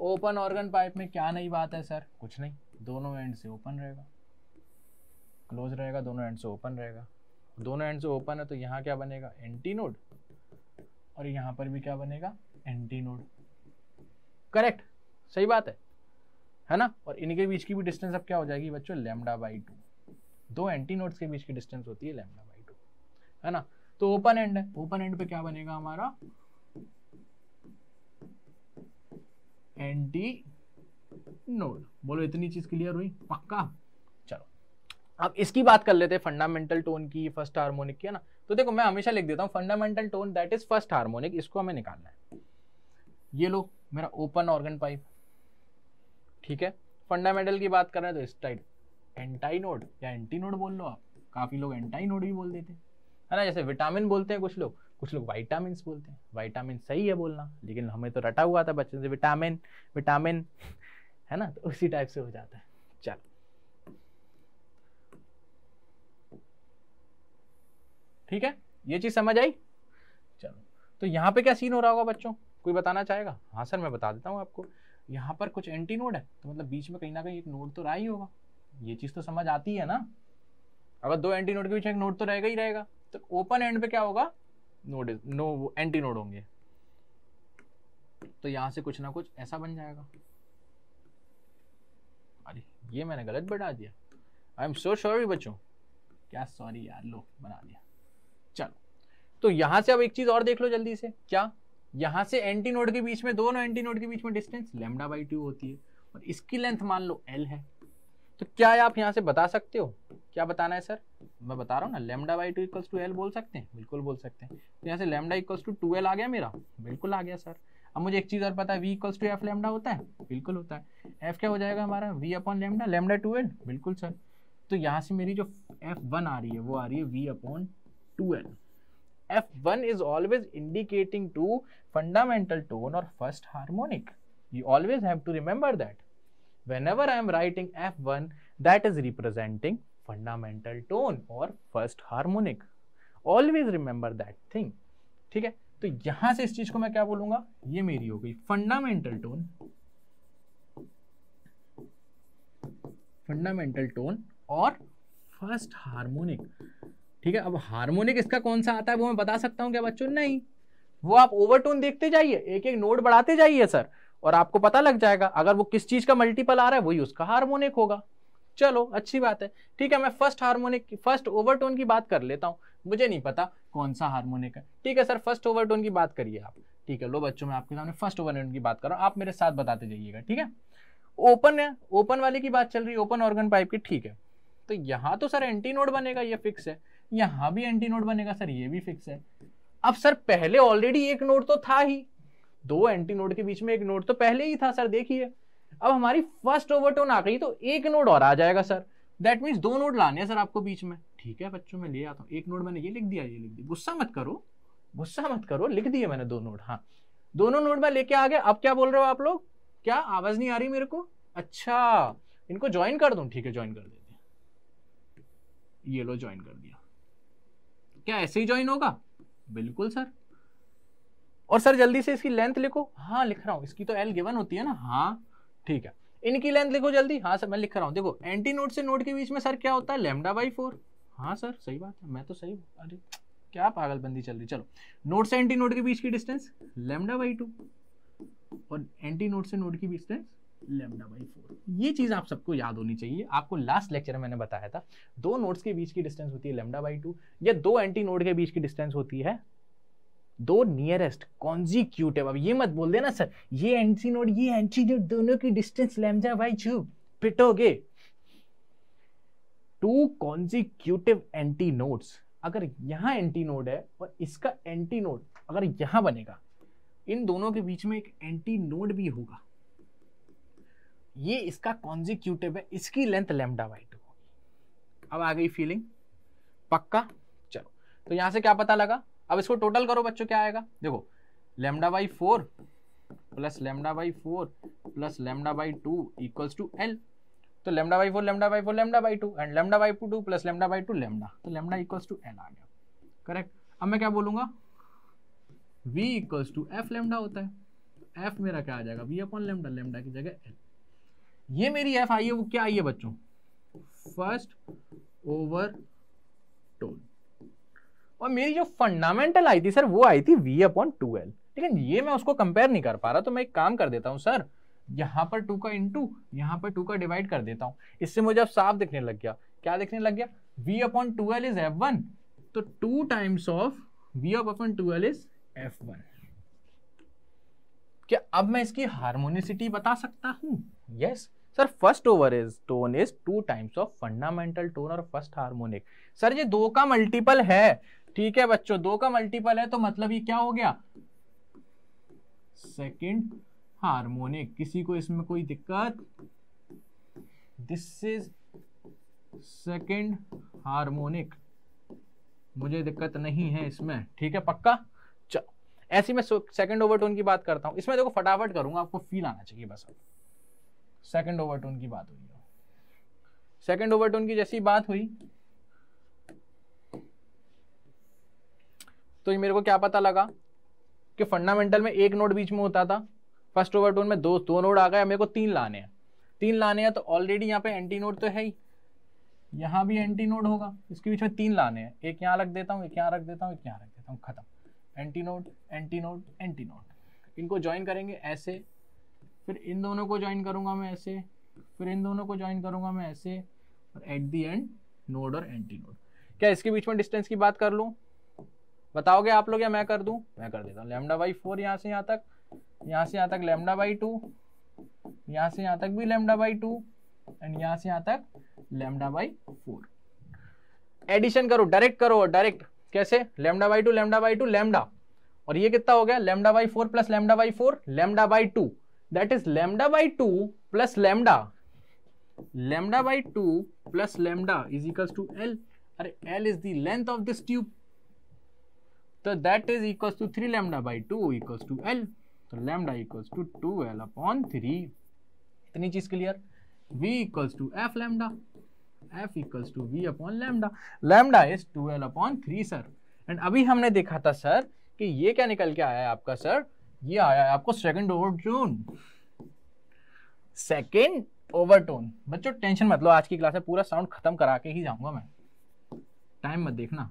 Open organ pipe में क्या नई बात है सर? कुछ नहीं, दोनों एंड से ओपन रहेगा, क्लोज रहेगा, दोनों एंड से ओपन रहेगा। दोनों एंड से ओपन है तो यहाँ क्या बनेगा, एंटी नोड, और यहाँ पर भी क्या बनेगा, एंटी नोड। करेक्ट, सही बात है ना? और इनके बीच की भी डिस्टेंस अब क्या हो जाएगी बच्चों, λ/2। दो एंटी नोड्स के बीच की डिस्टेंस होती है λ/2, है ना? तो ओपन एंड है, ओपन एंड पे क्या बनेगा हमारा, एंटी नोड। बोलो, इतनी चीज क्लियर हुई? पक्का? चलो, अब इसकी बात कर लेते हैं, फंडामेंटल टोन की, फर्स्ट हार्मोनिक की, है ना? तो देखो मैं हमेशा लिख देता हूँ fundamental tone that is first harmonic, इसको हमें निकालना है। ये लो मेरा ओपन ऑर्गन पाइप। ठीक है, फंडामेंटल की बात कर रहे हैं तो इस टाइप एंटाई नोड या एंटी नोड बोल लो आप, काफी लोग एंटाई नोड भी बोल देते हैं, है ना? जैसे विटामिन बोलते हैं कुछ लोग वाइटामिन बोलते हैं। वाइटामिन सही है बोलना, लेकिन हमें तो रटा हुआ था बच्चों से विटामिन, है ना? तो उसी टाइप से हो जाता है। चलो, ठीक है, ये चीज समझ आई? चलो, तो यहाँ पे क्या सीन हो रहा होगा बच्चों, कोई बताना चाहेगा? हाँ सर, मैं बता देता हूँ आपको। यहाँ पर कुछ एंटी नोड है, तो मतलब बीच में कहीं ना कहीं एक नोड तो रहा ही होगा। ये चीज तो समझ आती है ना? अगर दो एंटी नोड के बीच एक नोड तो रहेगा ही रहेगा। तो ओपन एंड पे क्या होगा, नोड नो एंटी नोड होंगे। तो यहां से कुछ ना कुछ ऐसा बन जाएगा। अरे ये मैंने गलत बढ़ा दिया, आई एम सो सॉरी बच्चों। क्या सॉरी यार, लो बना दिया। चलो तो यहां से अब एक चीज और देख लो जल्दी से, क्या यहां से एंटी नोड के बीच में, दोनों एंटी नोड के बीच में डिस्टेंस λ/2 होती है और इसकी लेंथ मान लो l है। तो क्या आप यहां से बता सकते हो, क्या बताना है सर? मैं बता रहा हूँ ना, λ/2 इक्वल्स टू l बोल सकते हैं, बिल्कुल बोल सकते हैं। तो यहाँ से λ इक्वल्स टू 2l आ गया मेरा, बिल्कुल आ गया सर। अब मुझे एक चीज और पता है, v equals to f lambda होता है, बिल्कुल होता है। f क्या हो जाएगा हमारा, v upon lambda, lambda 2l, बिल्कुल सर। तो यहाँ से मेरी जो f1 आ रही है वो आ रही है v upon 2l। f1 is always indicating to fundamental tone or first harmonic. You always have to remember that. Whenever I am writing f1, that is representing fundamental tone or first harmonic. Always remember that thing. ठीक है, तो यहां से इस चीज को मैं क्या बोलूंगा, ये मेरी हो गई फंडामेंटल टोन, फंडामेंटल टोन और फर्स्ट हार्मोनिक। ठीक है, अब हार्मोनिक इसका कौन सा आता है वो मैं बता सकता हूं क्या बच्चों? नहीं, वो आप ओवरटोन देखते जाइए, एक एक नोड बढ़ाते जाइए सर, और आपको पता लग जाएगा अगर वो किस चीज का मल्टीपल आ रहा है वही उसका हार्मोनिक होगा। चलो अच्छी बात है, ठीक है। मैं फर्स्ट हार्मोनिक, फर्स्ट ओवरटोन की बात कर लेता हूं, मुझे नहीं पता कौन सा हार्मोनिक है। ठीक है सर, फर्स्ट ओवरटोन की बात करिए आप। ठीक है, लो बच्चों मैं आपके सामने फर्स्ट ओवरटोन की बात कर रहा हूं, आप मेरे साथ बताते जाइएगा। ठीक है, ओपन है, ओपन वाले की बात चल रही है, ओपन ऑर्गन पाइप की। ठीक है, तो यहां तो सर एंटी नोड बनेगा, ये फिक्स है। यहां भी एंटी नोड बनेगा सर, ये भी फिक्स है। अब सर पहले ऑलरेडी एक नोड तो था ही, दो एंटी नोड के बीच में एक नोड तो पहले ही था सर, देखिए। अब हमारी फर्स्ट ओवरटोन आ गई तो एक नोड और आ जाएगा सर, दैट मीन्स दो नोड लाने हैं सर आपको बीच में। ठीक है बच्चों, मैं ले आता हूँ एक नोड, मैंने ये लिख दिया, ये लिख दिया, गुस्सा मत करो, गुस्सा मत करो, लिख दिए मैंने दो नोड। हाँ, दोनों नोड में लेके आ गया। अब क्या बोल रहे हो आप लोग, क्या आवाज नहीं आ रही मेरे को? अच्छा, इनको ज्वाइन कर दूं? ठीक है, ज्वाइन कर देते हैं, ये लो ज्वाइन कर दिया। क्या ऐसे ही ज्वाइन होगा? बिल्कुल सर। और सर जल्दी से इसकी लेंथ लिखो। हाँ लिख रहा हूं, इसकी तो एल गिवन होती है ना। हाँ ठीक है, इनकी लेंथ लिखो जल्दी। हाँ सर मैं लिख रहा हूं, देखो एंटी नोड से नोड के बीच में सर क्या होता है, λ/4। हाँ सर सही बात है, मैं तो सही, अरे क्या पागलबंदी चल रही। चलो, नोड से एंटी नोड के बीच की डिस्टेंस λ/2 और एंटी नोड से नोड की डिस्टेंस λ/4। ये चीज आप सबको याद होनी चाहिए। आपको लास्ट लेक्चर में मैंने बताया था, दो नोड्स के बीच की डिस्टेंस होती है λ/2, या दो एंटी नोड के बीच की डिस्टेंस होती है, दो नियरेस्ट कॉन्जिक्यूटिव। अब ये मत बोल देना सर ये एंटी नोड ये एंटी नोड दोनों की डिस्टेंस λ/2, पिटोगे। टू कॉन्जिक्यूटिव एंटी नोड्स, अगर यहां एंटी नोड है और इसका एंटी नोड अगर यहां बनेगा, इन दोनों के बीच में एक एंटी नोड भी होगा, ये इसका कॉन्जिक्यूटिव है, इसकी लेंथ λ/2 होगी। अब आ गई फीलिंग, पक्का? चलो, तो यहां से क्या पता लगा, अब इसको टोटल करो बच्चों, क्या आएगा? देखो λ/4 plus λ/4 plus λ/2 equals to l। तो λ/4 λ/4 λ/2 एंड λ/2 प्लस λ/2 लैम्डा, तो लैम्डा इक्वल्स टू l आ गया, करेक्ट। अब मैं क्या बोलूंगा, v equals to f lambda होता है। f मेरा क्या आ जाएगा, v अपॉन लैम्डा, लैम्डा की जगह l। ये मेरी f आई है, वो क्या आई है बच्चों, फर्स्ट ओवर टोन। और मेरी जो फंडामेंटल आई थी सर वो आई थी v/2l, लेकिन ये मैं उसको कंपेयर नहीं कर पा रहा, तो मैं एक काम कर देता हूं सर, यहां पर 2 का इंटू, यहां पर 2 का डिवाइड कर देता हूं। इससे मुझे अब साफ दिखने लग गया, क्या दिखने लग गया, v/2l इज f1, तो 2 times of v/2l is f1। क्या अब मैं इसकी हार्मोनिसिटी बता सकता हूं? Yes sir, first over is tone is 2 times of fundamental tone और फर्स्ट हार्मोनिक। सर ये 2 का मल्टीपल है, ठीक है बच्चों, 2 का मल्टीपल है, तो मतलब ये क्या हो गया, सेकंड हार्मोनिक। किसी को इसमें कोई दिक्कत? दिस इज सेकंड हार्मोनिक, मुझे दिक्कत नहीं है इसमें, ठीक है पक्का। चलो, ऐसी मैं सेकंड ओवरटोन की बात करता हूं, इसमें देखो फटाफट करूंगा, आपको फील आना चाहिए बस। अब सेकंड ओवरटोन की बात हुई, सेकंड ओवरटोन की जैसी बात हुई तो ये मेरे को क्या पता लगा कि फंडामेंटल में एक नोड बीच में होता था, फर्स्ट ओवरटोन में दो नोड आ गया, मेरे को 3 लाने हैं, 3 लाने हैं, तो ऑलरेडी यहाँ पे एंटी नोड तो है ही, यहाँ भी एंटी नोड होगा, इसके बीच में 3 लाने हैं, एक यहाँ रख देता हूँ, एक यहाँ रख देता हूँ, एक यहाँ रख देता हूँ, खत्म। Anti node anti node anti node, इनको ज्वाइन करेंगे ऐसे, फिर इन दोनों को ज्वाइन करूंगा मैं ऐसे, फिर इन दोनों को ज्वाइन करूंगा मैं ऐसे, और एट द एंड नोड और एंटी नोड। क्या इसके बीच में डिस्टेंस की बात कर लूं? बताओगे आप लोग या मैं कर दूं? मैं कर देता हूँ। लैम्डा बाई 4 यहाँ से यहाँ तक, यहाँ से यहाँ तक लैम्डा बाई 2, यहाँ से यहाँ तक भी लैम्डा बाई 2, एंड यहाँ से यहाँ तक लैम्डा बाई 4। एडिशन करो, डायरेक्ट करो, डायरेक्ट कैसे? Lambda by 2 lambda by 2 lambda, और ये कितना हो गया? Lambda by 4 plus lambda by 4 lambda by 2, that is lambda by 2 plus lambda, lambda by 2 plus lambda is equals to L. अरे L is the length of this tube, तो that is equals to 3 lambda by 2 equals to L, तो lambda equals to 2l upon 3। इतनी चीज clear? v equals to F lambda, f equals to v upon lambda, lambda is 2l upon 3 sir. And अभी हमने देखा था sir कि ये क्या निकल के आया है आपका सर? ये आया है आपको सेकंड ओवरटोन, सेकंड ओवरटोन। बच्चों टेंशन मत लो, आज की क्लास में पूरा साउंड खत्म करा के ही जाऊंगा मैं, टाइम मत देखना।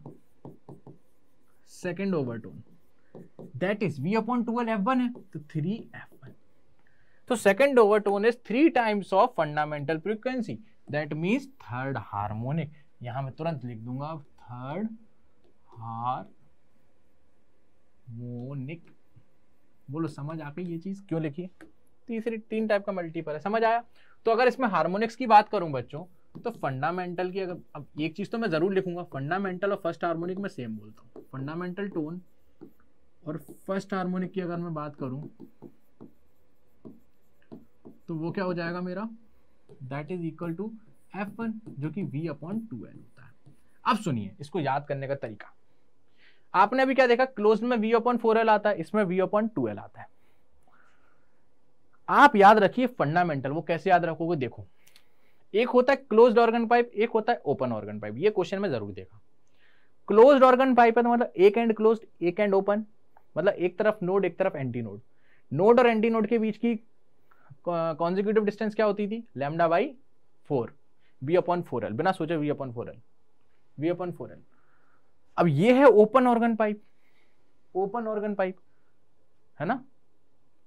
Second overtone that is v upon 2l f1 है, तो 3f1। तो second overtone is 3 times of fundamental frequency, that means third harmonic. यहां मैं तुरंत लिख दूंगा थर्ड हार्मोनिक। बोलो समझ आ गई ये चीज क्यों लिखी? तीसरी 3 टाइप का मल्टीपल है, समझ आया? तो अगर इसमें हार्मोनिक्स की बात करूं बच्चों, तो फंडामेंटल की अगर, अब एक चीज तो मैं जरूर लिखूंगा, फंडामेंटल और फर्स्ट हार्मोनिक में सेम बोलता हूँ। फंडामेंटल टोन और फर्स्ट हार्मोनिक की अगर मैं बात करूं तो वो क्या हो जाएगा मेरा? That is equal to f1 जो कि v अपॉन 2l होता है। अब सुनिए इसको याद करने का तरीका। आपने अभी क्या देखा? क्लोज्ड में v अपॉन 4l आता है, इसमें v अपॉन 2l आता है। आप याद रखिए फंडामेंटल, वो कैसे याद रखोगे? देखो, एक होता है क्लोज्ड ऑर्गन पाइप, एक होता है ओपन ऑर्गन पाइप। ये क्वेश्चन में जरूर देखा। क्लोज्ड ऑर्गन पाइप है तो मतलब एक एंड क्लोज्ड एक एंड ओपन, मतलब एक तरफ नोड एक तरफ एंटी नोड। नोड और एंटी नोड के बीच की कॉन्जिक्यूटिव डिस्टेंस क्या होती थी? Lambda by 4 v upon 4l, बिना सोचे v upon 4l, v upon 4l। अब ये है open organ pipe, open organ pipe है ना?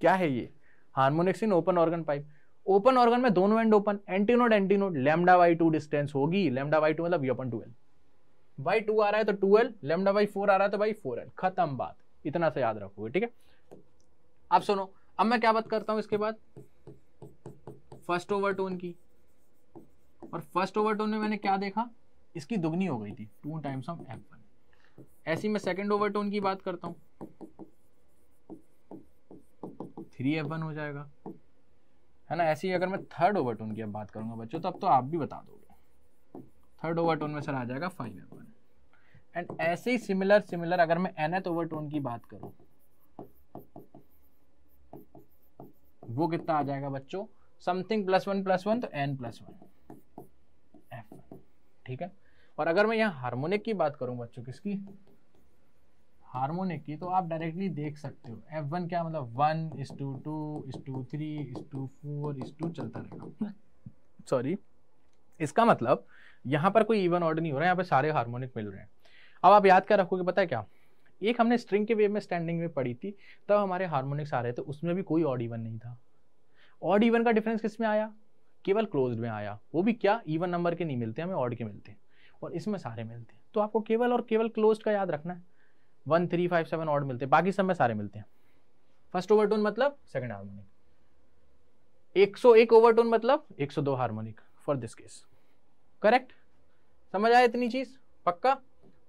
क्या है ये? Harmonics in open organ pipe. Open organ में दोनों and open, anti node lambda by 2 distance होगी। लैम्डा बाई 2 मतलब v अपॉन 2l, बाई 2 आ रहा है तो 2l, लैम्डा बाई 4 आ रहा है तो बाई 4l, खत्म बात। इतना से याद रखोगे, ठीक है? अब सुनो, अब मैं क्या बात करता हूं इसके बाद? फर्स्ट ओवरटोन की। और फर्स्ट ओवरटोन में मैंने क्या देखा? इसकी दुगनी हो गई थी, 2 टाइम्स ऑफ f1। ऐसी मैं सेकंड ओवरटोन की बात करता हूं, 3f1 हो जाएगा, है ना? ऐसी अगर मैं थर्ड ओवरटोन की अब बात करूंगा बच्चों, तो अब तो आप भी बता दोगे। थर्ड ओवरटोन में सर आ जाएगा 5f1। एंड ऐसे ही सिमिलर अगर मैं nth ओवरटोन की बात करूं, वो कितना आ जाएगा बच्चों? समथिंग +1 +1 तो n+1 f1, ठीक है? और अगर मैं यहाँ हार्मोनिक की बात करूं बच्चों, किसकी? हार्मोनिक की, तो आप डायरेक्टली देख सकते हो f1 क्या मतलब 1:2:3:4:2 चलता रहेगा। सॉरी, इसका मतलब यहाँ पर कोई इवन ऑर्डर नहीं हो रहा है, यहाँ पे सारे हार्मोनिक मिल रहे हैं। अब आप याद क्या रखोगे पता है क्या? एक हमने स्ट्रिंग के वेव में स्टैंडिंग में पढ़ी थी, तब हमारे हार्मोनिक्स आ रहे थे, उसमें भी कोई ऑड इवन नहीं था। ऑड इवन का डिफरेंस किस में आया? केवल क्लोज्ड में आया, वो भी क्या? इवन नंबर के नहीं मिलते हमें, ऑड के मिलते हैं, और इसमें सारे मिलते हैं। तो आपको केवल और केवल क्लोज्ड का याद रखना है। 1 3 5 7 ऑड मिलते हैं, बाकी सब में सारे मिलते हैं। फर्स्ट ओवरटोन मतलब सेकंड हार्मोनिक, 101 ओवरटोन मतलब 102 harmonic for this case. Correct? समझ आया इतनी चीज? पक्का?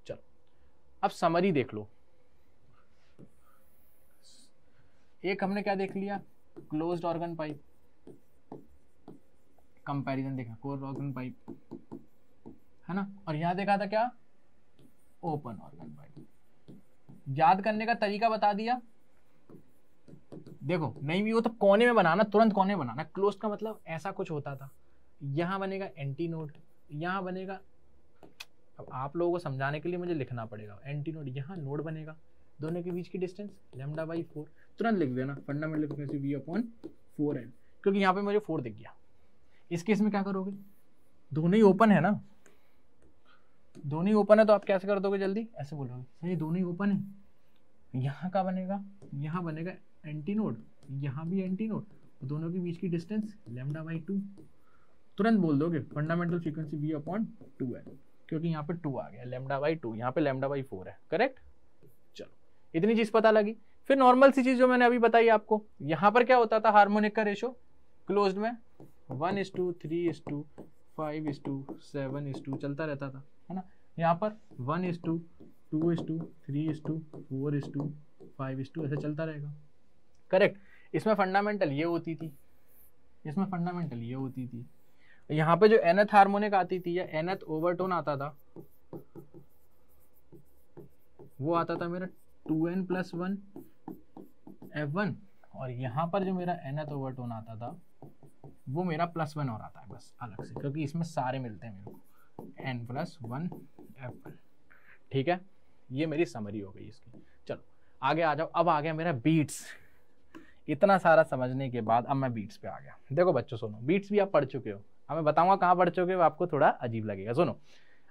चलो अब समरी देख लो। एक हमने क्या देख लिया? क्लोज्ड ऑर्गन पाइप, कंपैरिजन देखा कोर ऑर्गन पाइप, है ना? और यहां देखा था क्या? Open organ pipe. याद करने का तरीका बता दिया। देखो नहीं भी हो तो कोने में बनाना, तुरंत कोने में बनाना। क्लोज्ड का मतलब ऐसा कुछ होता था, यहां बनेगा एंटी नोड, यहां बनेगा, अब आप लोगों को समझाने के लिए मुझे लिखना पड़ेगा, एंटी नोड, यहां नोड बनेगा, दोनों के बीच की डिस्टेंस लैम्डा बाई 4। तुरंत लिख देना fundamental frequency v upon 4l, क्योंकि यहाँ पे मुझे 4 दिख गया। इस केस में क्या करोगे? दोनों ही ओपन है ना, दोनों ही ओपन है, तो आप कैसे कर दोगे? जल्दी ऐसे बोलोगे, सही दोनों ही ओपन है। यहाँ का बनेगा, यहाँ बनेगा एंटी नोड, यहाँ भी एंटी नोड, दोनों के बीच की डिस्टेंस λ/2। तुरंत बोल दोगे फंडामेंटल फ्रीक्वेंसी V/2 है, क्योंकि यहाँ पे 2 आ गया, λ/2, यहाँ पे λ/4 है, करेक्ट। चलो इतनी चीज पता लगी। फिर नॉर्मल सी चीज जो मैंने अभी बताई आपको, यहाँ पर क्या होता था हार्मोनिक का रेशो क्लोज्ड में 1:3:5:7:2 चलता रहता था, है ना। यहाँ पर 1:2:3:4:5 ऐसे चलता रहेगा, करेक्ट। इसमें फंडामेंटल ये होती थी, इसमें फंडामेंटल ये होती थी। यहाँ पे जो nth हार्मोनिक आती थी या nth ओवरटोन आता था, वो आता था मेरा 2n+1 F1, और यहाँ पर जो मेरा nth ओवरटोन आता था वो मेरा +1 और आता है बस अलग से, क्योंकि इसमें सारे मिलते हैं मेरे को, n+1 F1। ठीक है, ये मेरी समरी हो गई इसकी। चलो आगे आ जाओ। अब आ गया मेरा बीट्स। इतना सारा समझने के बाद अब मैं बीट्स पे आ गया। देखो बच्चों सुनो, बीट्स भी आप पढ़ चुके हो, अब मैं बताऊंगा कहाँ पढ़ चुके हो, आपको थोड़ा अजीब लगेगा। सुनो,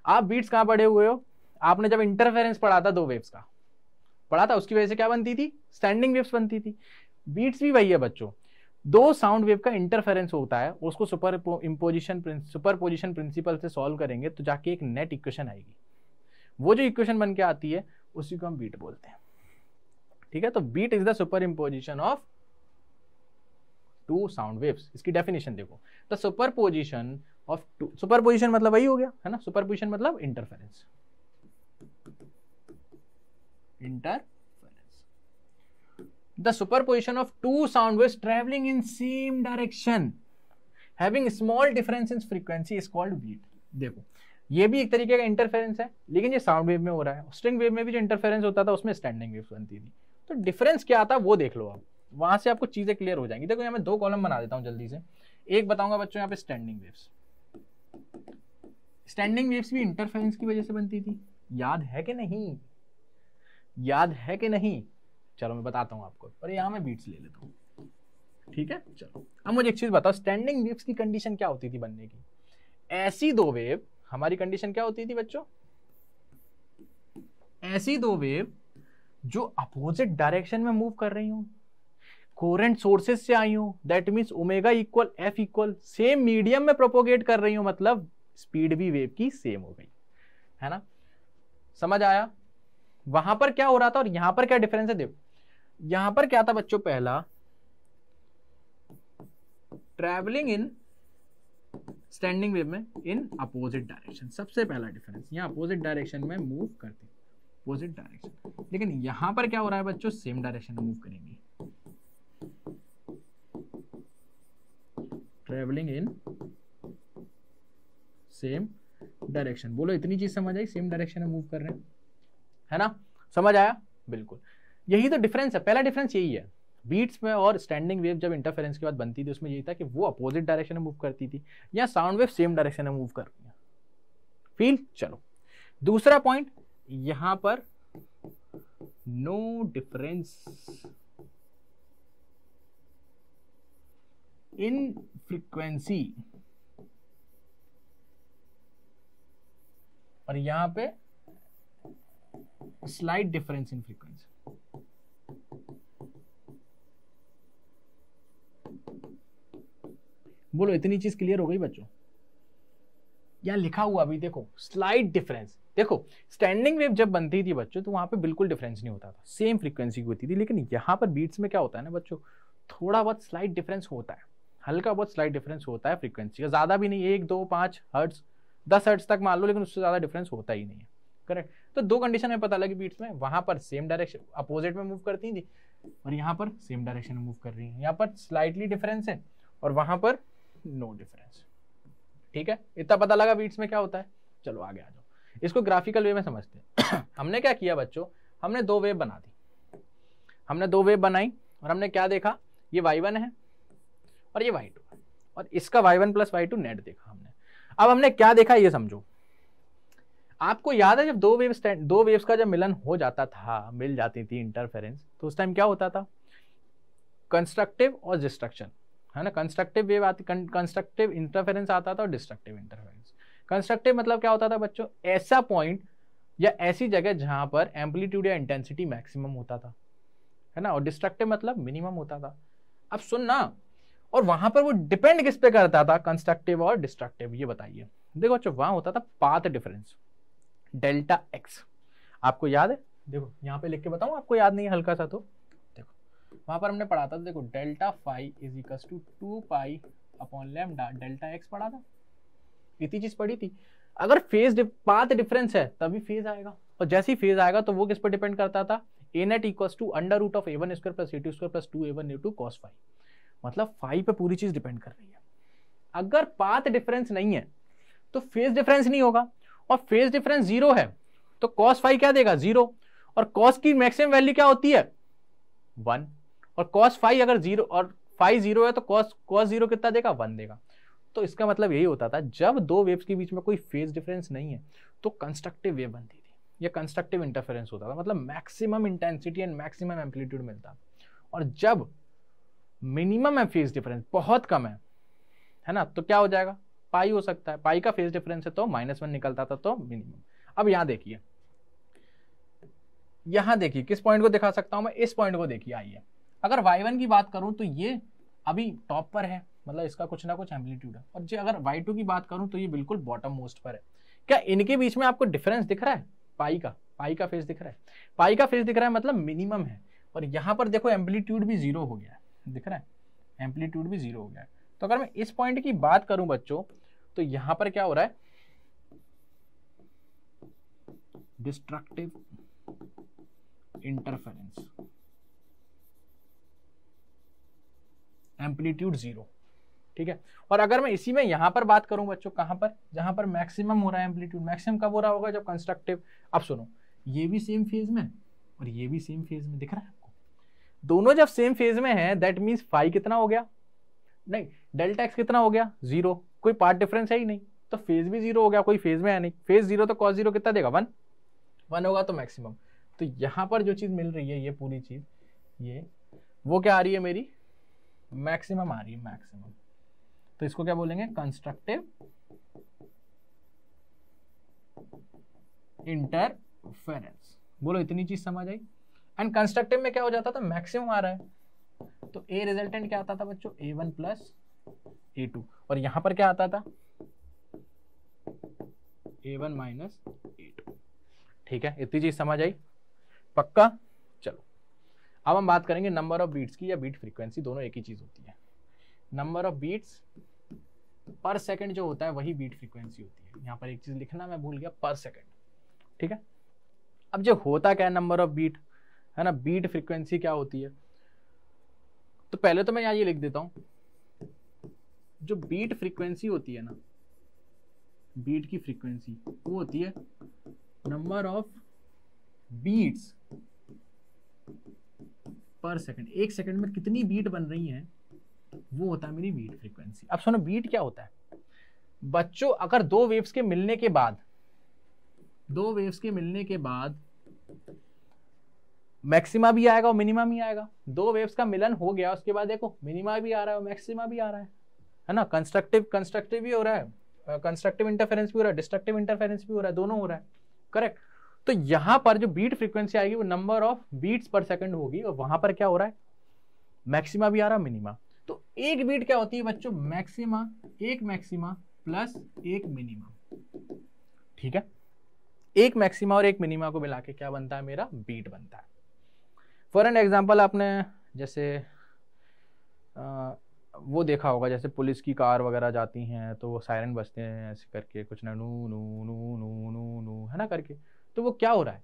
आप बीट्स कहाँ पढ़े हुए हो? आपने जब इंटरफेरेंस पढ़ा था 2 वेव्स का पढ़ा था, उसकी वजह से क्या बनती थी? स्टैंडिंग वेव्स बनती थी। बीट्स भी वही है बच्चों, 2 साउंड वेव का इंटरफेरेंस होता है, उसको सुपरपोजिशन प्रिंसिपल से सॉल्व करेंगे तो जाके एक नेट इक्वेशन आएगी। वो जो इक्वेशन बन के आती है उसी को हम बीट बोलते हैं। ठीक है, तो beat is the superimposition of 2 sound waves. इसकी डेफिनेशन देखो, द सुपरपोजिशन ऑफ 2, सुपरपोजिशन मतलब वही हो गया है ना, सुपरपोजिशन मतलब interference, the superposition of 2 sound waves traveling in same direction having small difference in frequency is called beat। देखो ये भी एक तरीके का इंटरफेरेंस है, लेकिन ये साउंड वेव में हो रहा है। स्ट्रिंग वेव में भी जो इंटरफेरेंस होता था उसमें स्टैंडिंग वेव्स बनती थी। तो डिफरेंस क्या आता वो देख लो आप, वहां से आपको चीजें क्लियर हो जाएंगी। देखो यहाँ मैं 2 कॉलम बना देता हूँ जल्दी से। एक बताऊंगा बच्चों यहाँ पे स्टैंडिंग वेव्स। स्टैंडिंग वेव्स भी इंटरफेरेंस की वजह से बनती थी, याद है कि नहीं? याद है कि नहीं? चलो मैं बताता हूं आपको, और यहां मैं बीट्स ले लेता हूं। ठीक है, चलो अब मुझे एक चीज बताओ, स्टैंडिंग वेव्स की कंडीशन क्या होती थी बनने की? ऐसी 2 वेव, हमारी कंडीशन क्या होती थी बच्चों? ऐसी 2 वेव जो अपोजिट डायरेक्शन में मूव कर रही हूं, कोरेंट सोर्सेज से आई हूं, that means omega equal F equal, same medium में प्रोपोगेट कर रही हूं, मतलब स्पीड भी वेव की सेम हो गई, है ना। समझ आया? वहां पर क्या हो रहा था और यहां पर क्या डिफरेंस है? देखो यहां पर क्या था बच्चों, पहला ट्रैवलिंग इन स्टैंडिंग वेव में इन अपोजिट डायरेक्शन, सबसे पहला डिफरेंस, यहां अपोजिट डायरेक्शन में मूव करती, अपोजिट डायरेक्शन। लेकिन यहां पर क्या हो रहा है बच्चों? सेम डायरेक्शन में मूव करेंगे, ट्रैवलिंग इन सेम डायरेक्शन। बोलो इतनी चीज समझ आई? सेम डायरेक्शन में मूव कर रहे हैं, है ना। समझ आया? बिल्कुल, यही तो डिफरेंस है। पहला डिफरेंस यही है, बीट्स में और स्टैंडिंग वेव जब इंटरफेरेंस के बाद बनती थी उसमें यही था कि वो अपोजिट डायरेक्शन में मूव करती थी, या साउंड वेव सेम डायरेक्शन में मूव कर रही है। फील? चलो दूसरा पॉइंट, यहां पर नो डिफरेंस इन फ्रीक्वेंसी, और यहां पे स्लाइट डिफरेंस इन फ्रीक्वेंसी। बोलो इतनी चीज क्लियर हो गई बच्चों? यहां लिखा हुआ अभी देखो, स्लाइट डिफरेंस। देखो स्टैंडिंग वेव जब बनती थी बच्चों तो वहां पे बिल्कुल डिफरेंस नहीं होता था, सेम फ्रीक्वेंसी की होती थी। लेकिन यहां पर बीट्स में क्या होता है ना बच्चों, थोड़ा बहुत स्लाइट डिफरेंस होता है, हल्का बहुत स्लाइट डिफरेंस होता है फ्रीक्वेंसी का, ज्यादा भी नहीं, 1, 2, 5 हर्ट्ज, 10 हर्ट्ज तक मान लो, लेकिन उससे ज्यादा डिफरेंस होता ही नहीं है। करेक्ट। तो 2 कंडीशन में पता लगी बीट्स में, वहां पर सेम डायरेक्शन अपोजिट में मूव करती थी और यहाँ पर सेम डायरेक्शन में मूव कर रही है। यहाँ पर स्लाइटली डिफरेंस है और वहां पर नो डिफरेंस। ठीक है, इतना पता लगा बीट्स में क्या होता है। चलो आगे आ जाओ, इसको ग्राफिकल वे में समझते हैं। हमने क्या किया बच्चों, हमने 2 वेव बना दी, हमने 2 वेव बनाई और हमने क्या देखा, ये y1 है और ये y2 है, और इसका y1 + y2 नेट देखा हमने। अब हमने क्या देखा ये समझो। आपको याद है जब 2 वेव्स का जब मिलन हो जाता था, मिल जाती थी इंटरफेरेंस, तो उस टाइम क्या होता था, कंस्ट्रक्टिव और डिस्ट्रक्शन, है ना। कंस्ट्रक्टिव वेव आती, कंस्ट्रक्टिव इंटरफेरेंस आता था और डिस्ट्रक्टिव इंटरफेरेंस। कंस्ट्रक्टिव मतलब क्या होता था बच्चों, ऐसा पॉइंट या ऐसी जगह जहां पर एम्पलीट्यूड या इंटेंसिटी मैक्सिमम होता था, है ना, और डिस्ट्रक्टिव मतलब मिनिमम होता था। अब सुन ना, और वहां पर वो डिपेंड किस पे करता था, कंस्ट्रक्टिव और डिस्ट्रक्टिव, ये बताइए। देखो बच्चों, वहां होता था पाथ डिफरेंस डेल्टा एक्स, आपको याद है? देखो यहाँ पे लिख के बताऊं, आपको याद नहीं है हल्का सा तो देखो, वहां पर हमने पढ़ा था, देखो delta phi is equal to 2 pi upon lambda delta X पढ़ा था, इतनी चीज पढ़ी थी। अगर फेज पाथ डिफरेंस है तभी फेज आएगा, और जैसे ही फेज आएगा तो वो किस पर डिपेंड करता था, a net equals to under root of a1 square plus a2 square plus 2a1 a2 cos phi, मतलब फाई पे पूरी चीज डिपेंड कर रही है। अगर पाथ डिफरेंस नहीं है तो फेज डिफरेंस नहीं होगा, और फेज डिफरेंस जीरो है तो cos फाई क्या देगा, जीरो, और cos की मैक्सिमम वैल्यू क्या होती है, 1, और cos फाई अगर जीरो और फाई जीरो है तो cos जीरो कितना देगा, 1 देगा। तो इसका मतलब यही होता था, जब दो वेव्स के बीच में कोई फेज डिफरेंस नहीं है तो कंस्ट्रक्टिव वेव बनती थी, या कंस्ट्रक्टिव इंटरफेरेंस होता था, मतलब maximum intensity and maximum amplitude मिलता। और जब मिनिमम है फेज डिफरेंस, बहुत कम है ना, तो क्या हो जाएगा, पाई हो सकता है, पाई का फेज डिफरेंस है तो -1 निकलता था, तो मिनिमम। अब यहां देखिए, यहां देखिए किस पॉइंट को दिखा सकता हूं मैं, इस पॉइंट को देखिए। आइए, अगर y1 की बात करूं तो ये अभी टॉप पर है, मतलब इसका कुछ ना कुछ एम्पलीट्यूड है, और जो अगर y2 की बात करूं तो ये बिल्कुल बॉटम मोस्ट पर है। क्या इनके बीच में आपको डिफरेंस दिख रहा है, पाई का फेज दिख रहा है, पाई का फेज दिख रहा है, मतलब मिनिमम है। और यहां पर देखो एम्पलीट्यूड भी जीरो हो गया है, दिख रहा है, एम्पलीट्यूड भी जीरो हो गया है। तो अगर मैं इस पॉइंट की बात करूं बच्चों, तो यहां पर क्या हो रहा है, डिस्ट्रक्टिव इंटरफेरेंस, एम्पलीट्यूड जीरो, ठीक है। और अगर मैं इसी में यहां पर बात करूं बच्चों, कहां पर, जहां पर मैक्सिमम हो रहा है एम्पलीट्यूड, मैक्सिमम कब हो रहा होगा, जब कंस्ट्रक्टिव। अब सुनो, ये भी सेम फेज में और ये भी सेम फेज में, दिख रहा है आपको, दोनों जब सेम फेज में है दैट मींस फाई कितना हो गया, नहीं डेल्टा एक्स कितना हो गया, जीरो, कोई पार्ट डिफरेंस है ही नहीं, तो फेज भी जीरो हो गया, कोई फेज में है नहीं, फेज जीरो तो कॉस जीरो कितना देगा, 1 होगा, तो मैक्सिमम। तो यहां पर जो चीज मिल रही है, ये पूरी चीज, ये वो क्या आ रही है मेरी, मैक्सिमम आ रही है, मैक्सिमम। तो इसको क्या बोलेंगे, कंस्ट्रक्टिव इंटरफेरेंस। बोलो इतनी चीज समझ आई। एंड कंस्ट्रक्टिव में क्या हो जाता था, मैक्सिमम आ रहा है, तो ए रिजल्टेंट क्या आता था बच्चों, a1 प्लस a2, और यहां पर क्या आता था, a1 माइनस a2। ठीक है, इतनी चीज समझ आई, पक्का। चलो अब हम बात करेंगे नंबर ऑफ बीट्स की, या बीट फ्रीक्वेंसी, दोनों एक ही चीज होती है। Number of beats per second जो होता है वही बीट फ्रीक्वेंसी होती है। यहां पर एक चीज लिखना मैं भूल गया, पर सेकंड, ठीक है। अब जो होता क्या है नंबर ऑफ बीट, है ना, बीट फ्रीक्वेंसी क्या होती है, तो पहले तो मैं यहां ये लिख देता हूं, जो बीट फ्रीक्वेंसी होती है ना, बीट की फ्रीक्वेंसी वो होती है number of beats per second, एक सेकंड में कितनी बीट बन रही है, वो होता है मेरी बीट फ्रीक्वेंसी। अब सुनो, बीट क्या होता है बच्चों, अगर दो वेव्स के मिलने के बाद, मैक्सिमा भी आएगा और मिनिमा भी आएगा। दो वेव्स का मिलन हो गया, उसके बाद देखो मिनिमा भी आ रहा है और मैक्सिमा भी आ रहा है ना, कंस्ट्रक्टिव भी हो रहा है, कंस्ट्रक्टिव इंटरफेरेंस भी हो रहा है, डिस्ट्रक्टिव इंटरफेरेंस भी हो रहा है, दोनों हो रहा है, करेक्ट। तो यहां पर जो बीट फ्रीक्वेंसी आएगी वो number of beats per second होगी, और वहां पर क्या हो रहा है, मैक्सिमा भी आ रहा है, मिनिमा। तो एक बीट क्या होती है बच्चों, मैक्सिमा, एक मैक्सिमा प्लस एक मिनिमा, ठीक है। एक मैक्सिमा और एक मिनिमा को मिला के क्या बनता है, मेरा बीट बनता है। फॉर एन एग्जाम्पल, आपने जैसे वो देखा होगा, जैसे पुलिस की कार वगैरह जाती हैं तो वो सायरन बजते हैं ऐसे करके, कुछ ना, नू नू नू नू नू नू, है ना करके। तो वो क्या हो रहा है,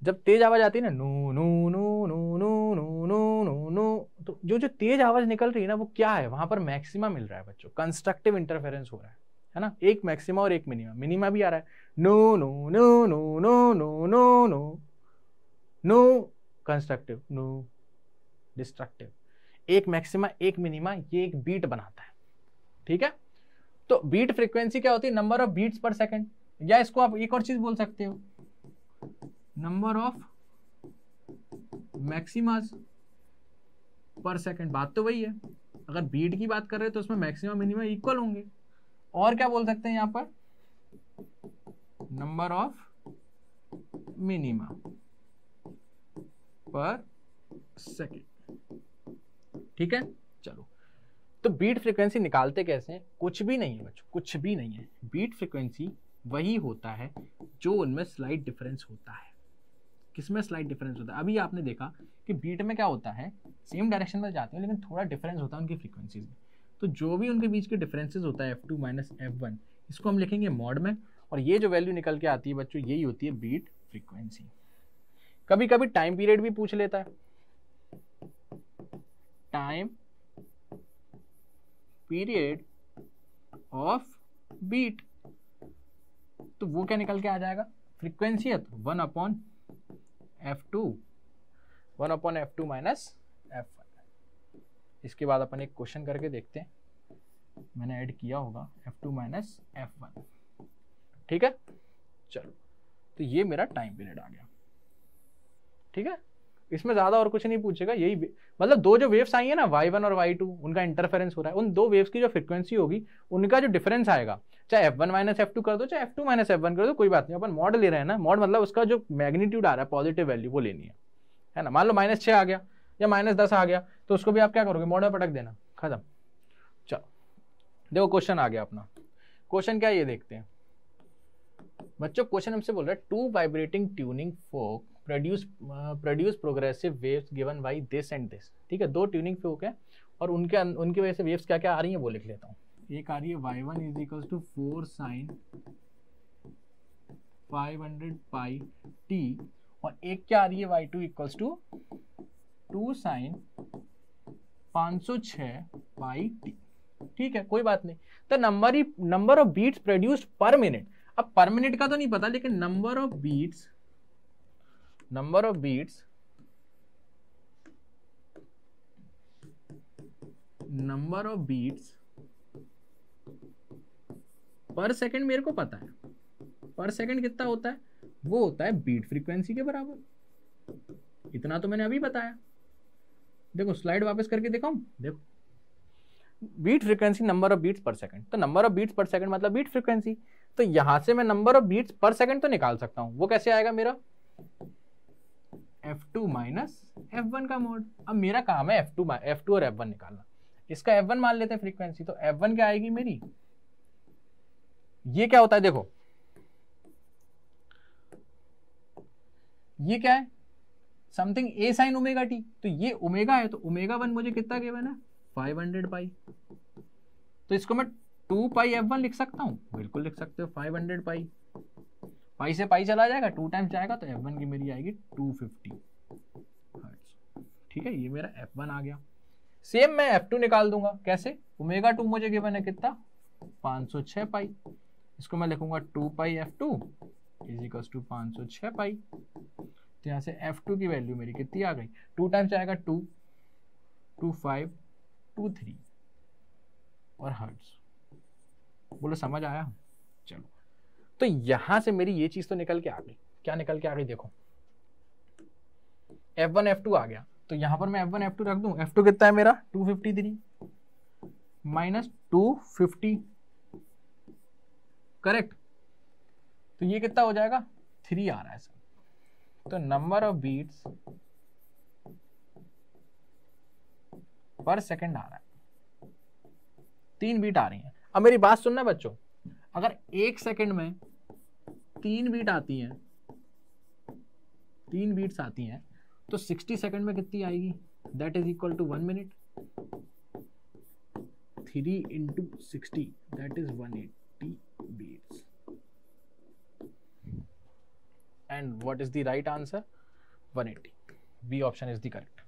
जब तेज आवाज आती है ना, नू नू नू नू नू नू नू नू नू, तो जो तेज आवाज निकल रही है ना, वो क्या है, वहां पर मैक्सिमा मिल रहा है बच्चों, कंस्ट्रक्टिव इंटरफेरेंस हो रहा है ना, एक मैक्सिमा और एक मिनिमा, मिनिमा भी आ रहा है, no no no no no no no no no, constructive, no destructive, एक मैक्सिमा एक मिनिमा, ये एक बीट बनाता है, ठीक है। तो बीट फ्रीक्वेंसी क्या होती है, number of beats per second, या इसको आप एक और चीज बोल सकते हो, नंबर ऑफ मैक्सिमास पर सेकंड। बात तो वही है, अगर बीट की बात कर रहे हैं तो उसमें मैक्सिमा मिनिमा इक्वल होंगे। और क्या बोल सकते हैं यहां पर, नंबर ऑफ मिनिमा पर सेकेंड। ठीक है, चलो। तो बीट फ्रीक्वेंसी निकालते कैसे हैं? कुछ भी नहीं है बच्चों, कुछ भी नहीं है। बीट फ्रीक्वेंसी वही होता है जो उनमें स्लाइट डिफरेंस होता है। किसमें स्लाइट डिफरेंस होता है? अभी आपने देखा कि बीट में क्या होता है, सेम डायरेक्शन में जाते हैं लेकिन थोड़ा डिफरेंस होता है उनकी फ्रीक्वेंसीज में। तो जो भी उनके बीच के डिफरेंसेस होता है F2 माइनस F1, इसको हम लिखेंगे मॉड में, और ये जो वैल्यू निकल के आती है बच्चों, यही होती है बीट फ्रीक्वेंसी। कभी कभी टाइम पीरियड भी पूछ लेता है, टाइम पीरियड ऑफ बीट, तो वो क्या निकल के आ जाएगा? फ्रीक्वेंसी है तो 1 अपॉन F2 माइनस F1। इसके बाद अपन एक क्वेश्चन करके देखते हैं, मैंने ऐड किया होगा F2 माइनस F1। ठीक है, चलो। तो ये मेरा टाइम पीरियड आ गया। ठीक है, इसमें ज्यादा और कुछ नहीं पूछेगा, यही मतलब दो जो वेव्स आई है ना y1 और y2, उनका इंटरफेरेंस हो रहा है, उन दो वेव्स की जो फ्रीक्वेंसी होगी उनका जो डिफरेंस आएगा, चाहे F1 माइनस F2 कर दो, चाहे F2 माइनस F1 कर दो, कोई बात नहीं। अपन मॉड ले रहे हैं ना, मॉड मतलब उसका जो मैग्नीट्यूड आ रहा है पॉजिटिव वैल्यू वो लेनी है ना। मान लो -6 आ गया या -10 आ गया, तो उसको भी आप क्या करोगे? मॉड में पटक देना, खत्म। चलो देखो क्वेश्चन आ गया अपना। क्वेश्चन क्या है ये देखते हैं बच्चों। क्वेश्चन हमसे बोल रहा है 2 vibrating tuning folk produce progressive waves given by this and this. ठीक है, दो ट्यूनिंग फोक है और उनकी वजह से वेव्स क्या क्या आ रही हैं वो लिख लेता हूँ। एक आ रही है y1 is equals to 4 sin 500 pi t, और एक क्या आ रही है y2 equals to 2 sin 506 pi t। ठीक है, कोई बात नहीं। तो number of beats produced per minute, अब पर मिनट का तो नहीं पता, लेकिन number of beats per second मेरे को पता है। पर सेकंड कितना होता है? वो होता है बीट फ्रीक्वेंसी के बराबर। इतना तो मैंने अभी बताया। देखो स्लाइड वापस करके दिखाऊं, देखो beat frequency number of beats per second, तो number of beats per second मतलब बीट फ्रीक्वेंसी। तो यहां से मैं number of beats per second तो निकाल सकता हूं। वो कैसे आएगा? मेरा F2 माइनस F1 का मॉड। अब मेरा काम है F2 और F1 निकालना। इसका F1 मान लेते हैं फ्रीक्वेंसी, तो F1 क्या आएगी मेरी? ये क्या होता है देखो, ये क्या है? Something a sin omega t, तो ये ओमेगा है, तो ओमेगा 1 मुझे कितना गिवन है? 500 पाई। तो इसको मैं 2 पाई F1 लिख सकता हूं, बिल्कुल लिख सकते हो। 500 पाई, पाई से पाई चला जाएगा, 2 टाइम्स जाएगा, तो F1 की मेरी आएगी 250 हर्ट्ज। ठीक है, ये मेरा F1 आ गया। सेम मैं F2 निकाल दूंगा, कैसे? ओमेगा 2 मुझे गिवन है कितना? 506 पाई। इसको मैं लिखूंगा 2 पाई F2 इज इक्वल्स टू 506 पाई। तो यहाँ से F2 की वैल्यू मेरी कितनी आ गई? 2 टाइम्स आएगा 2, 2 5 2 3 और हर्ट्ज। बोलो समझ आया? चलो, तो यहां से मेरी ये चीज तो निकल के आ गई। क्या निकल के आ गई? देखो F1 F2 आ गया, तो यहां पर मैं F1 F2 रख दूं। F2 कितना है मेरा? 253 माइनस 250, करेक्ट। तो ये कितना हो जाएगा? 3 आ रहा है सर। तो number of beats per second आ रहा है, 3 बीट आ रही हैं। अब मेरी बात सुनना बच्चों, अगर 1 सेकंड में 3 बीट आती हैं, 3 बीट्स आती हैं, तो 60 सेकंड में कितनी आएगी? That is equal to 1 minute. 3 into 60 that is 180 beats. And what is the right answer? 180। B option is the correct.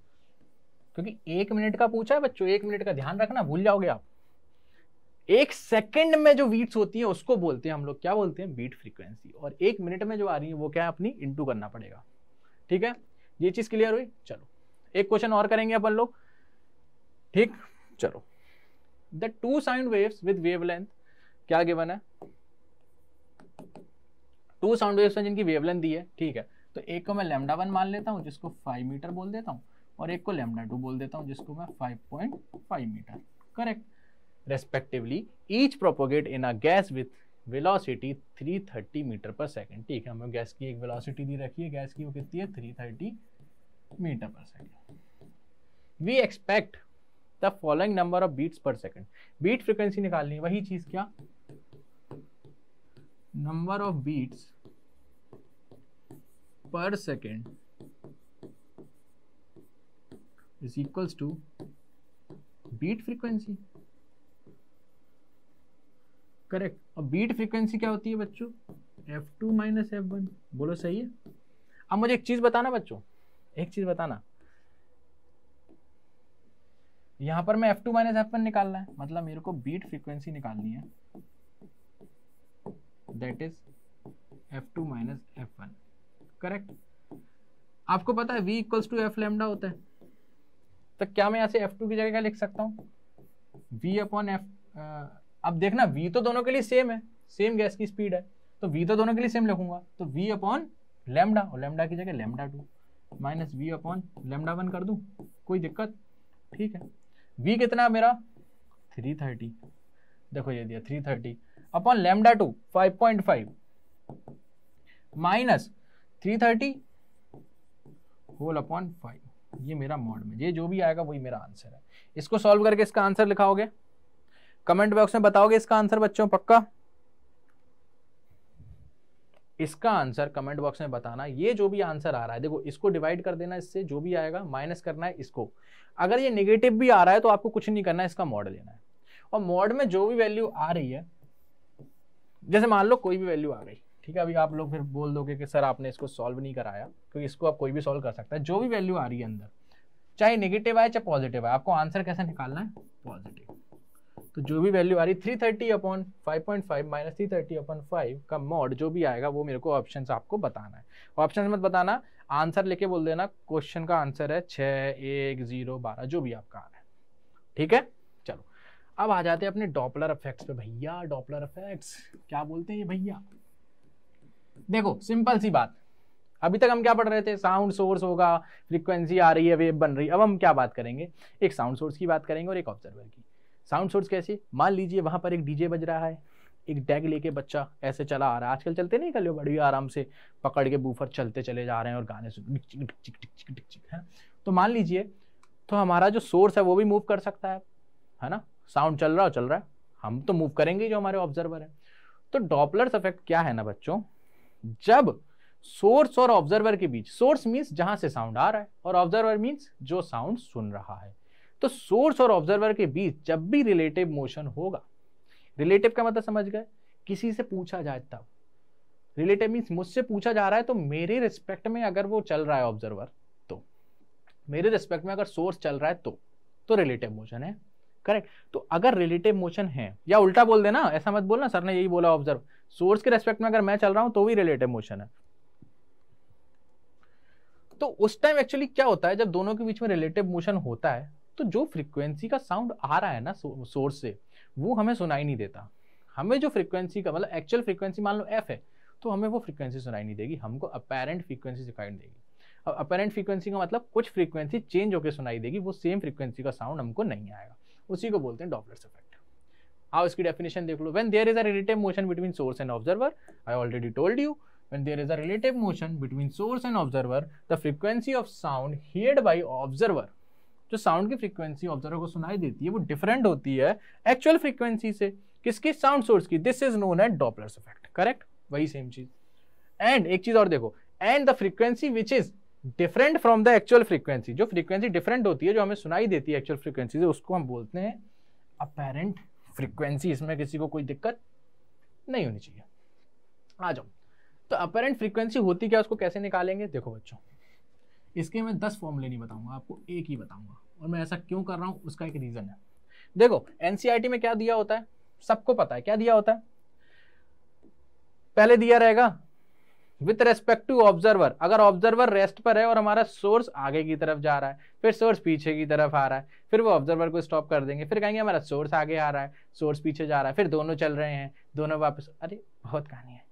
क्योंकि 1 मिनट का पूछा है बच्चों, 1 मिनट का ध्यान रखना, भूल जाओगे आप। 1 सेकंड में जो बीट्स होती है उसको बोलते हैं हम लोग, क्या बोलते हैं? Beat frequency. और 1 मिनट में जो आ रही है वो क्या है? अपनी इंटू करना पड़ेगा। ठीक है, ये चीज क्लियर हुई? चलो एक क्वेश्चन और करेंगे अपन लोग। ठीक, चलो। The 2 sound waves with wavelength क्या गिवन है? 2 साउंड वेव्स हैं जिनकी वेवलेंथ दी है। ठीक है, तो एक को मैं λ1 मान लेता हूं जिसको 5 मीटर बोल देता हूं, और एक को λ2 बोल देता हूं जिसको मैं 5.5 metre, correct. Respectively each propagate in a gas with velocity 330 metre per second. ठीक है, हमें गैस की एक वेलोसिटी दी रखी है, गैस की वो कितनी है? 330 metre per second. We expect the following number of beats per second. Beat frequency निकालनी है, वही चीज क्या, number of beats per second is equals to beat frequency. Correct. और बीट फ्रीक्वेंसी क्या होती है बच्चों, f2 माइनस f1। बोलो सही है। अब मुझे एक चीज बताना बच्चों, एक चीज बताना, यहां पर मैं f2 माइनस f1 निकालना है, मतलब मेरे को बीट फ्रीक्वेंसी निकालनी है, that is f2 minus f1। Correct. आपको पता है v equals to f lambda होता है, तो क्या मैं यहां से f2 की जगह क्या लिख सकता हूं, v अपॉन f। अब देखना v तो दोनों के लिए सेम है, सेम गैस की स्पीड है, तो v तो दोनों के लिए सेम लिखूंगा, तो v अपॉन लैम्डा, और लैम्डा की जगह lambda 2 minus v upon lambda 1 कर दूं, कोई दिक्कत, ठीक है। v कितना मेरा 330, देखो ये दिया 330 upon lambda 2 5.5 minus 330 whole upon 5, ये मेरा मॉड में, ये जो भी आएगा वही मेरा आंसर है। इसको सॉल्व करके इसका आंसर लिखाओगे, कमेंट बॉक्स में बताओगे इसका आंसर बच्चों, पक्का इसका आंसर कमेंट बॉक्स में बताना। ये जो भी आंसर आ रहा है, देखो इसको डिवाइड कर देना, इससे जो भी आएगा माइनस करना है इसको। अगर ये नेगेटिव भी आ रहा है तो आपको कुछ नहीं करना है, इसका मॉड लेना है, और मॉड में जो भी वैल्यू आ रही है, जैसे मान लो कोई भी वैल्यू आ गई, ठीक है, अभी आप लोग फिर बोल दोगे कि सर आपने इसको सॉल्व नहीं कराया, क्योंकि इसको आप कोई भी सॉल्व कर सकता है। जो भी वैल्यू आ रही है अंदर, चाहे नेगेटिव आए चाहे पॉजिटिव आए, आपको आंसर कैसा निकालना है, पॉजिटिव। तो जो भी वैल्यू आ रही 330 अपॉन 5.5 माइनस 330 अपॉन 5 का मॉड जो भी आएगा वो मेरे को ऑप्शन आपको बताना है। ऑप्शन मत बताना, आंसर लेके बोल देना क्वेश्चन का आंसर है 6, 1, 0, 12 जो भी आपका आ रहा है, ठीक है। चलो अब आ जाते हैं अपने डॉपलर इफेक्ट्स पे। भैया डॉपलर इफेक्ट्स क्या बोलते हैं ये भैया, देखो सिंपल सी बात, अभी तक हम क्या पढ़ रहे थे, साउंड सोर्स होगा, फ्रीक्वेंसी आ रही है, वेव बन रही है। अब हम क्या बात करेंगे, एक साउंड सोर्स की बात करेंगे और एक ऑब्जर्वर की। साउंड सोर्स कैसे, मान लीजिए वहां पर एक डीजे बज रहा है, एक डैग लेके बच्चा ऐसे चला आ रहा है, आजकल चलते नहीं कल बड़ी आराम से पकड़ के बूफर चलते चले जा रहे हैं और गाने सुन, है। तो मान लीजिए, तो हमारा जो सोर्स है वो भी मूव कर सकता है ना, साउंड चल रहा है, हम तो मूव करेंगे जो हमारे ऑब्जर्वर है। तो डॉपलर इफेक्ट क्या है ना बच्चों, जब सोर्स और ऑब्जर्वर के बीच, सोर्स मीन्स जहां से साउंड आ रहा है और ऑब्जर्वर मीन्स जो साउंड सुन रहा है, तो सोर्स और ऑब्जर्वर के बीच जब भी रिलेटिव मोशन होगा, रिलेटिव का मतलब समझ गए, किसी से पूछा जाए तब, रिलेटिव मीन्स मुझसे पूछा जा रहा है, तो मेरे रिस्पेक्ट में अगर वो चल रहा है ऑब्जर्वर, तो मेरे रिस्पेक्ट में अगर सोर्स चल रहा है तो रिलेटिव मोशन है। करेक्ट। तो अगर रिलेटिव मोशन है, या उल्टा बोल देना, ऐसा मत बोलना सर ने यही बोला ऑब्जर्व, सोर्स के रेस्पेक्ट में अगर मैं चल रहा हूं तो भी रिलेटिव मोशन है। तो उस टाइम एक्चुअली क्या होता है, जब दोनों के बीच में रिलेटिव मोशन होता है, तो जो फ्रीक्वेंसी का साउंड आ रहा है ना सोर्स से, वो हमें सुनाई नहीं देता। हमें जो फ्रीक्वेंसी का मतलब एक्चुअल फ्रीक्वेंसी मान लो एफ है, तो हमें वो फ्रीक्वेंसी सुनाई नहीं देगी, हमको अपैरेंट फ्रीक्वेंसी सुनाई देगी। अब अपैरेंट फ्रीक्वेंसी का मतलब कुछ फ्रीक्वेंसी चेंज होकर सुनाई देगी, वो सेम फ्रीक्वेंसी का साउंड हमको नहीं आएगा, उसी को बोलते हैं डॉपलर्स इफेक्ट। आओ इसकी डेफिनेशन देख लो। When there is a relative motion between source and observer, I already told you, when there is a relative motion between source and observer, the frequency of sound heard by observer, जो sound की frequency observer को सुनाई देती है वो different होती है actual frequency से, किसकी, साउंड सोर्स की। This is known as Doppler's effect. Correct, वही सेम चीज। एंड एक चीज और देखो, and the frequency which is different from the actual frequency, जो फ्रीक्वेंसी डिफरेंट होती है, जो हमें सुनाई देती है एक्चुअल फ्रीक्वेंसी से, उसको हम बोलते हैं अपैरेंट फ्रीक्वेंसी। इसमें किसी को कोई दिक्कत नहीं होनी चाहिए। आ जाओ, तो अपैरेंट फ्रीक्वेंसी होती क्या, उसको कैसे निकालेंगे। देखो बच्चों, इसके मैं 10 फॉर्मूले नहीं बताऊंगा, आपको एक ही बताऊंगा, और मैं ऐसा क्यों कर रहा हूं उसका एक रीजन है। देखो एनसीईआरटी में क्या दिया होता है, सबको पता है क्या दिया होता है। पहले दिया रहेगा विथ रेस्पेक्ट टू ऑब्जर्वर, अगर ऑब्जर्वर रेस्ट पर है और हमारा सोर्स आगे की तरफ जा रहा है, फिर सोर्स पीछे की तरफ आ रहा है, फिर वो ऑब्जर्वर को स्टॉप कर देंगे, फिर कहेंगे हमारा सोर्स आगे आ रहा है, सोर्स पीछे जा रहा है, फिर दोनों चल रहे हैं, दोनों वापस, अरे बहुत कहानी है।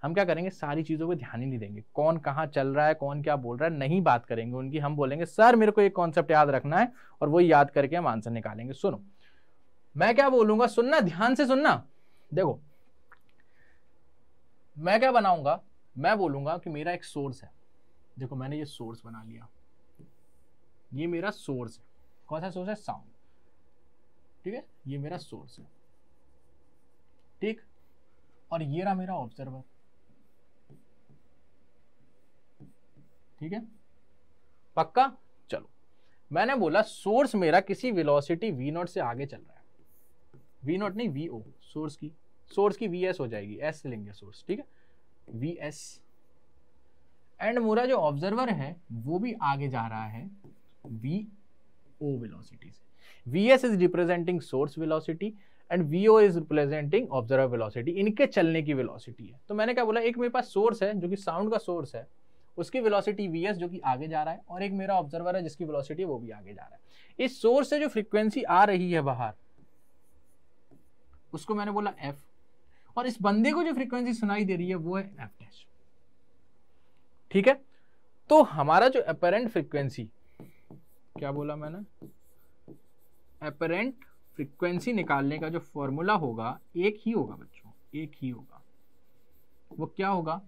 हम क्या करेंगे, सारी चीजों को ध्यान ही नहीं देंगे, कौन कहाँ चल रहा है, कौन क्या बोल रहा है, नहीं बात करेंगे उनकी। हम बोलेंगे सर मेरे को एक कॉन्सेप्ट याद रखना है, और वो याद करके हम आंसर निकालेंगे। सुनो मैं क्या बोलूंगा, सुनना, ध्यान से सुनना। देखो मैं क्या बनाऊंगा, मैं बोलूंगा कि मेरा एक सोर्स है। देखो मैंने ये सोर्स बना लिया, ये मेरा सोर्स है, कौन सा सोर्स है, साउंड, ठीक है, ये मेरा सोर्स है, ठीक, और ये रहा मेरा ऑब्जर्वर, ठीक है, पक्का। चलो मैंने बोला सोर्स मेरा किसी वेलोसिटी v नॉट से आगे चल रहा है, v नॉट नहीं vo, सोर्स की vs हो जाएगी, s से लेंगे सोर्स, ठीक है, vs, एंड मेरा जो ऑब्जर्वर है वो भी आगे जा रहा है vo वेलोसिटी से, vs is representing source velocity and vo is representing observer velocity, इनके चलने की वेलोसिटी है। तो मैंने क्या बोला, एक मेरे पास सोर्स है जो कि साउंड का सोर्स है, उसकी वेलोसिटी vs जो कि आगे जा रहा है, और एक मेरा ऑब्जर्वर है जिसकी वेलोसिटी वो भी आगे जा रहा है। इस सोर्स से जो फ्रीक्वेंसी आ रही है बाहर उसको मैंने बोला f, और इस बंदे को जो फ्रीक्वेंसी सुनाई दे रही है वो है f डैश, ठीक है। तो हमारा जो अपरेंट फ्रीक्वेंसी, क्या बोला मैंने, अपरेंट फ्रीक्वेंसी निकालने का जो फॉर्मूला होगा एक ही होगा बच्चों, एक ही होगा, वो क्या होगा,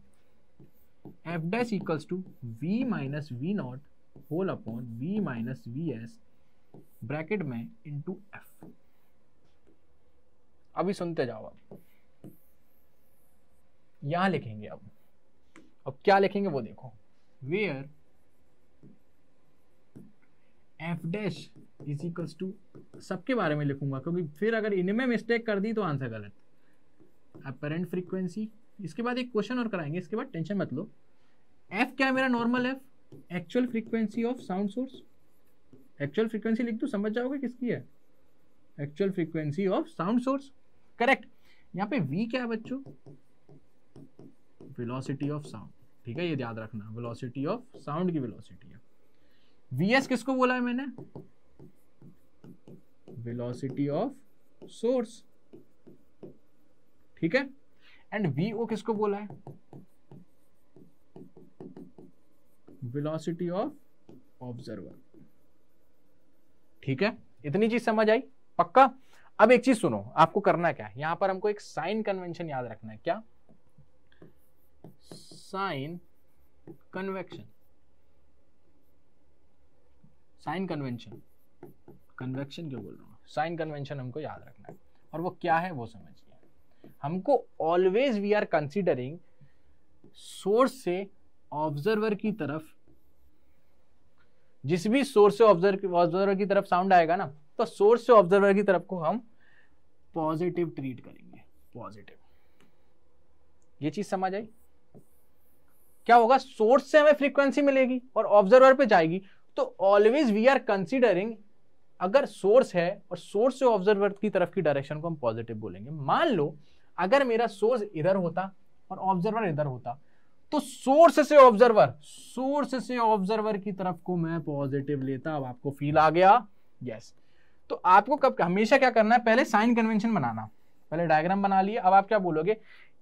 F dash equals to V minus V naught whole upon V minus V S bracket में इंटू एफ। अभी सुनते जाओ, अब यहां लिखेंगे, अब क्या लिखेंगे वो देखो, where F dash is equals to, सबके बारे में लिखूंगा क्योंकि फिर अगर इनमें मिस्टेक कर दी तो आंसर गलत, अपरेंट फ्रीक्वेंसी, इसके बाद एक क्वेश्चन और कराएंगे, इसके बाद टेंशन मत लो। एफ क्या है मेरा, normal F, actual frequency of sound source, actual frequency लिख दो, समझ जाओगे किसकी है, actual frequency of sound source, correct. यहाँ पे v क्या है बच्चों, वेलोसिटी ऑफ साउंड, ठीक है, ये याद रखना, वेलोसिटी ऑफ साउंड की वेलोसिटी है। vs किसको बोला है मैंने, वेलोसिटी ऑफ सोर्स, ठीक है, एंड vo किसको बोला है, वेलोसिटी ऑफ ऑब्जर्वर, ठीक है। इतनी चीज समझ आई, पक्का। अब एक चीज सुनो, आपको करना क्या है, यहां पर हमको एक साइन कन्वेंशन याद रखना है, क्या, sign convection, sign convention, convection क्यों बोल रहा हूं, साइन कन्वेंशन हमको याद रखना है, और वो क्या है वो समझिए। हमको always we are considering source से ऑब्जर्वर की तरफ, जिस भी सोर्स से ऑब्जर्वर की तरफ साउंड आएगा ना, तो सोर्स से ऑब्जर्वर की तरफ को हम पॉजिटिव ट्रीट करेंगे, पॉजिटिव। ये चीज समझ आई, क्या होगा, सोर्स से हमें फ्रीक्वेंसी मिलेगी और ऑब्जर्वर पे जाएगी, तो ऑलवेज वी आर कंसीडरिंग, अगर सोर्स है और सोर्स से ऑब्जर्वर की तरफ की डायरेक्शन को हम पॉजिटिव बोलेंगे। मान लो अगर मेरा सोर्स इधर होता और ऑब्जर्वर इधर होता, तो सोर्स से ऑब्जर्वर की तरफ को मैं पॉजिटिव लेता। अब आपको फील आ गया, यस। तो आपको कब हमेशा क्या करना है, पहले साइन कन्वेंशन बनाना, पहले डायग्राम बना लिए। अब आप क्या बोलोगे,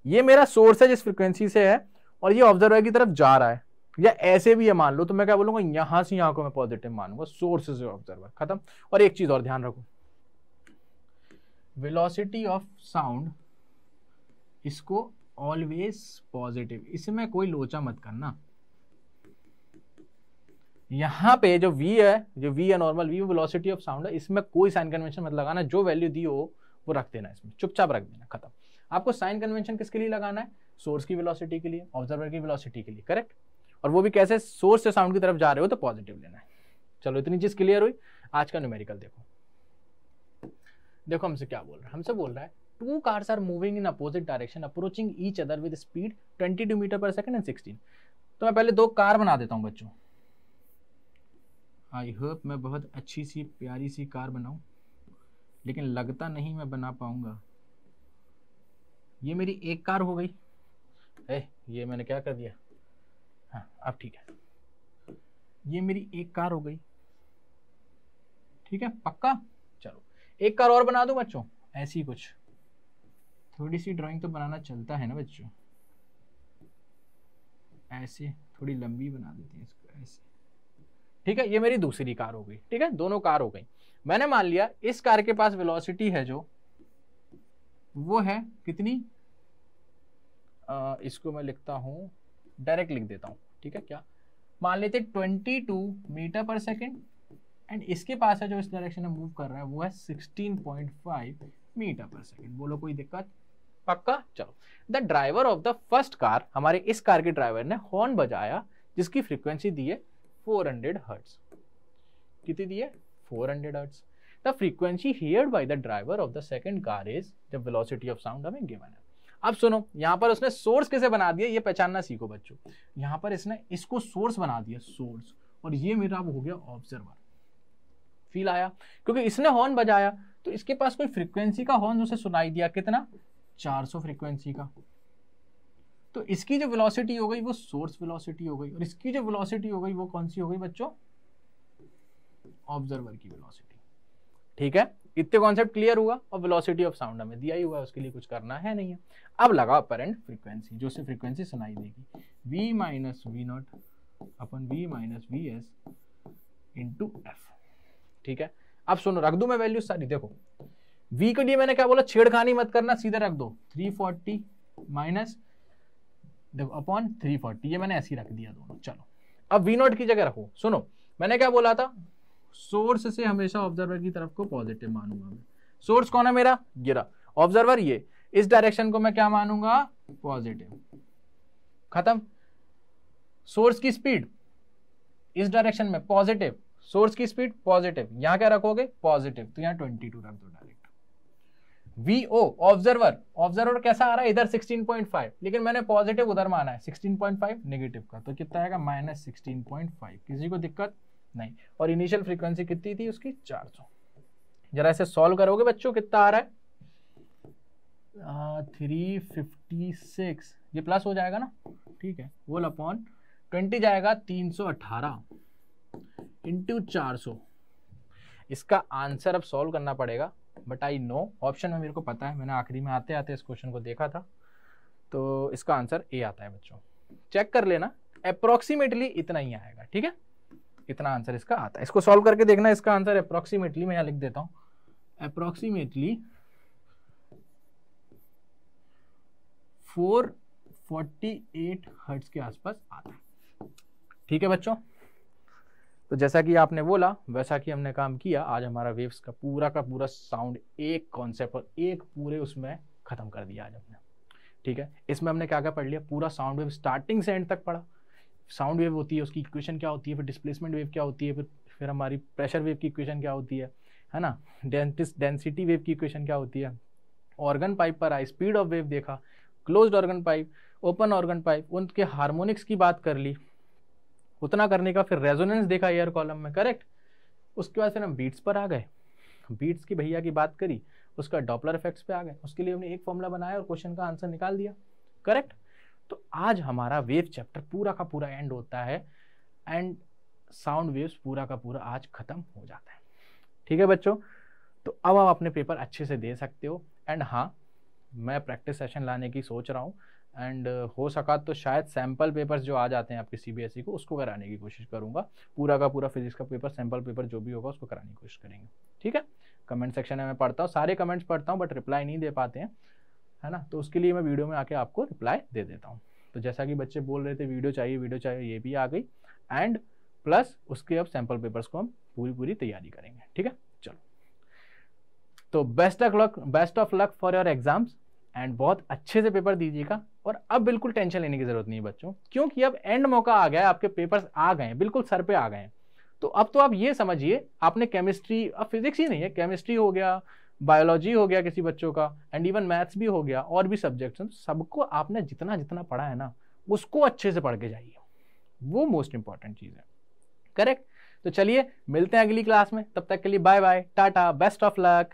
ये मेरा सोर्स है जिस फ्रीक्वेंसी से है और ये ऑब्जर्वर की तरफ जा रहा है, या ऐसे भी है मान लो, तो मैं क्या बोलूंगा, यहां से यहां को मैं पॉजिटिव मानूंगा, सोर्स से ऑब्जर्वर, खत्म। और एक चीज और ध्यान रखो, वेलोसिटी ऑफ साउंड, इसको ऑलवेज पॉजिटिव, इसमें कोई लोचा मत करना। यहां पे जो v है normal v velocity of sound है, इसमें कोई साइन कन्वेंशन मत लगाना, जो वैल्यू दी हो वो रख देना, इसमें चुपचाप रख देना, खत्म। आपको साइन कन्वेंशन किसके लिए लगाना है, सोर्स की वेलोसिटी के लिए, ऑब्जर्वर की वेलोसिटी के लिए, करेक्ट। और वो भी कैसे, सोर्स से साउंड की तरफ जा रहे हो तो पॉजिटिव लेना है। चलो इतनी चीज क्लियर हुई। आज का न्यूमेरिकल देखो हमसे क्या बोल रहा है, हमसे बोल रहा है two cars are moving in opposite direction approaching each other with speed 22 metre per second and 16। तो मैं पहले दो कार बना देता हूं बच्चों, आई होप मैं बहुत अच्छी सी प्यारी सी कार बनाऊं, लेकिन लगता नहीं मैं बना पाऊंगा। ये मेरी एक कार हो गई, ये मैंने क्या कर दिया, हाँ अब ठीक है, ये मेरी एक कार हो गई, ठीक है, पक्का। चलो एक कार और बना दूं बच्चों, ऐसी कुछ थोड़ी सी ड्राइंग तो बनाना चलता है ना बच्चों, ऐसे थोड़ी लंबी बना देते हैं इसको, ऐसे, ठीक है। ये मेरी दूसरी कार हो गई, ठीक है, दोनों कार हो गई। मैंने मान लिया इस कार के पास वेलोसिटी है जो वो है कितनी, इसको मैं लिखता हूं, डायरेक्ट लिख देता हूं, ठीक है। क्या मान लेते 22 मीटर पर सेकेंड एंड इसके पास है जो इस डायरेक्शन में मूव कर रहा है वो है 16.5 मीटर पर सेकेंड। बोलो कोई दिक्कत? पक्का? चलो, the driver of the first car, हमारे इस कार के ड्राइवर ने हॉर्न बजाया जिसकी फ्रीक्वेंसी दी है 400 हर्ट्ज। कितनी दी है? 400 hertz. The frequency heard by the driver of the second car is the velocity of sound हमें गिवन है। अब सुनो, यहां पर उसने सोर्स कैसे बना दिया ये पहचानना सीखो बच्चों। यहां पर इसने इसको सोर्स बना दिया, सोर्स, और ये मेरा हो गया ऑब्जर्वर। फील आया? क्योंकि इसने हॉर्न बजाया तो इसके पास कोई फ्रीक्वेंसी का हॉर्न उसे सुनाई दिया, कितना? 400 फ्रीक्वेंसी का। तो इसकी जो वेलोसिटी हो गई वो सोर्स वेलोसिटी हो गई, और इसकी जो वेलोसिटी हो गई वो कौन सी हो गई बच्चों? ऑब्जर्वर की वेलोसिटी। ठीक है, इतने कॉन्सेप्ट क्लियर हुआ। और वेलोसिटी ऑफ साउंड हमें दिया ही हुआ है, उसके लिए कुछ करना है नहीं है। अब लगाओ अपरेंट फ्रीक्वेंसी, जो से फ्रीक्वेंसी सुनाई देगी, v minus V naught upon v minus V S into F. ठीक है, अब सुनो, रख दू मैं वैल्यू सारी। देखो v के लिए मैंने क्या बोला, छेड़खानी मत करना, सीधे रख दो 340 माइनस, देखो अपॉन 340, ये मैंने ऐसे ही रख दिया दोनों। चलो अब वी नॉट की जगह रखो। सुनो मैंने क्या बोला था, सोर्स से हमेशा ऑब्जर्वर की तरफ को पॉजिटिव मानूंगा मैं। सोर्स कौन है मेरा? गिरा। ऑब्जर्वर ये, इस डायरेक्शन को मैं क्या मानूंगा? पॉजिटिव। खत्म। सोर्स की स्पीड इस डायरेक्शन में पॉजिटिव, सोर्स की स्पीड पॉजिटिव, यहां क्या रखोगे? पॉजिटिव, तो यहां 22 रख दो डायरेक्ट। वीओ ऑब्जर्वर, ऑब्जर्वर कैसा आ रहा है इधर 16.5, लेकिन मैंने पॉजिटिव उधर माना है 16.5 नेगेटिव का, तो कितना आएगा? माइनस 16.5। किसी को दिक्कत नहीं। और इनिशियल फ्रीक्वेंसी कितनी थी उसकी? 400। जरा ऐसे सॉल्व करोगे बच्चों, कितना आ रहा है? 356, ये प्लस हो जाएगा ना? ठीक है, वो अपॉन 20 जाएगा 318 इंटू 400। इसका आंसर अब सॉल्व करना पड़ेगा, बट आई नो ऑप्शन में मेरे को पता है, मैंने आखिरी में आते आते इस क्वेश्चन को देखा था, तो इसका आंसर ए आता है बच्चों। चेक कर लेना, अप्रोक्सीमेटली इतना ही आएगा। ठीक है, इतना आंसर इसका आता है। इसको सॉल्व करके देखना, इसका आंसर अप्रोक्सीमेटली, मैं यहां लिख देता हूं, अप्रोक्सीमेटली 448 हर्ट्ज के आसपास आता है। ठीक है बच्चों, तो जैसा कि आपने बोला वैसा कि हमने काम किया। आज हमारा वेव्स का पूरा साउंड एक कॉन्सेप्ट और एक पूरे उसमें खत्म कर दिया आज हमने। ठीक है, इसमें हमने क्या क्या पढ़ लिया? पूरा साउंड वेव स्टार्टिंग से एंड तक पढ़ा। साउंड वेव होती है, उसकी इक्वेशन क्या होती है, फिर डिस्प्लेसमेंट वेव क्या होती है, फिर हमारी प्रेशर वेव की इक्वेशन क्या होती है ना, डेंसिटी वेव की इक्वेशन क्या होती है, ऑर्गन पाइप पर आई, स्पीड ऑफ वेव देखा, closed organ pipe, open organ pipe, उनके हार्मोनिक्स की बात कर ली। उतना करने का फिर रेजोनेंस देखा एयर कॉलम में, करेक्ट। उसके बाद फिर हम बीट्स पर आ गए, बीट्स की भैया की बात करी, उसका डॉपलर इफेक्ट्स पे आ गए, उसके लिए हमने एक फॉर्मूला बनाया और क्वेश्चन का आंसर निकाल दिया, करेक्ट। तो आज हमारा वेव चैप्टर पूरा का पूरा एंड होता है एंड साउंड वेव्स पूरा का पूरा आज खत्म हो जाता है। ठीक है बच्चों, तो अब आप अपने पेपर अच्छे से दे सकते हो। एंड हाँ, मैं प्रैक्टिस सेशन लाने की सोच रहा हूँ, एंड हो सका तो शायद सैम्पल पेपर्स जो आ जाते हैं आपके सीबीएसई को, उसको कराने की कोशिश करूँगा। पूरा का पूरा फिजिक्स का पेपर, सैम्पल पेपर जो भी होगा उसको कराने की कोशिश करेंगे। ठीक है, कमेंट सेक्शन में मैं पढ़ता हूँ, सारे कमेंट्स पढ़ता हूँ, बट रिप्लाई नहीं दे पाते हैं, है ना, तो उसके लिए मैं वीडियो में आके आपको रिप्लाई दे देता हूँ। तो जैसा कि बच्चे बोल रहे थे वीडियो चाहिए, ये भी आ गई, एंड प्लस उसके अब सैम्पल पेपर्स को हम पूरी तैयारी करेंगे। ठीक है, चलो, तो best of luck for your exams, and बहुत अच्छे से पेपर दीजिएगा। और अब बिल्कुल टेंशन लेने की जरूरत नहीं है बच्चों, क्योंकि अब एंड मौका आ गया है, आपके पेपर्स आ गए हैं, बिल्कुल सर पे आ गए हैं। तो अब तो आप ये समझिए, आपने केमिस्ट्री, अब फिजिक्स ही नहीं है, केमिस्ट्री हो गया, बायोलॉजी हो गया किसी बच्चों का, एंड इवन मैथ्स भी हो गया, और भी सब्जेक्ट्स हैं, सबको आपने जितना जितना पढ़ा है ना, उसको अच्छे से पढ़ के जाइए, वो मोस्ट इंपॉर्टेंट चीज़ है, करेक्ट। तो चलिए मिलते हैं अगली क्लास में, तब तक के लिए bye bye, tata, best of luck.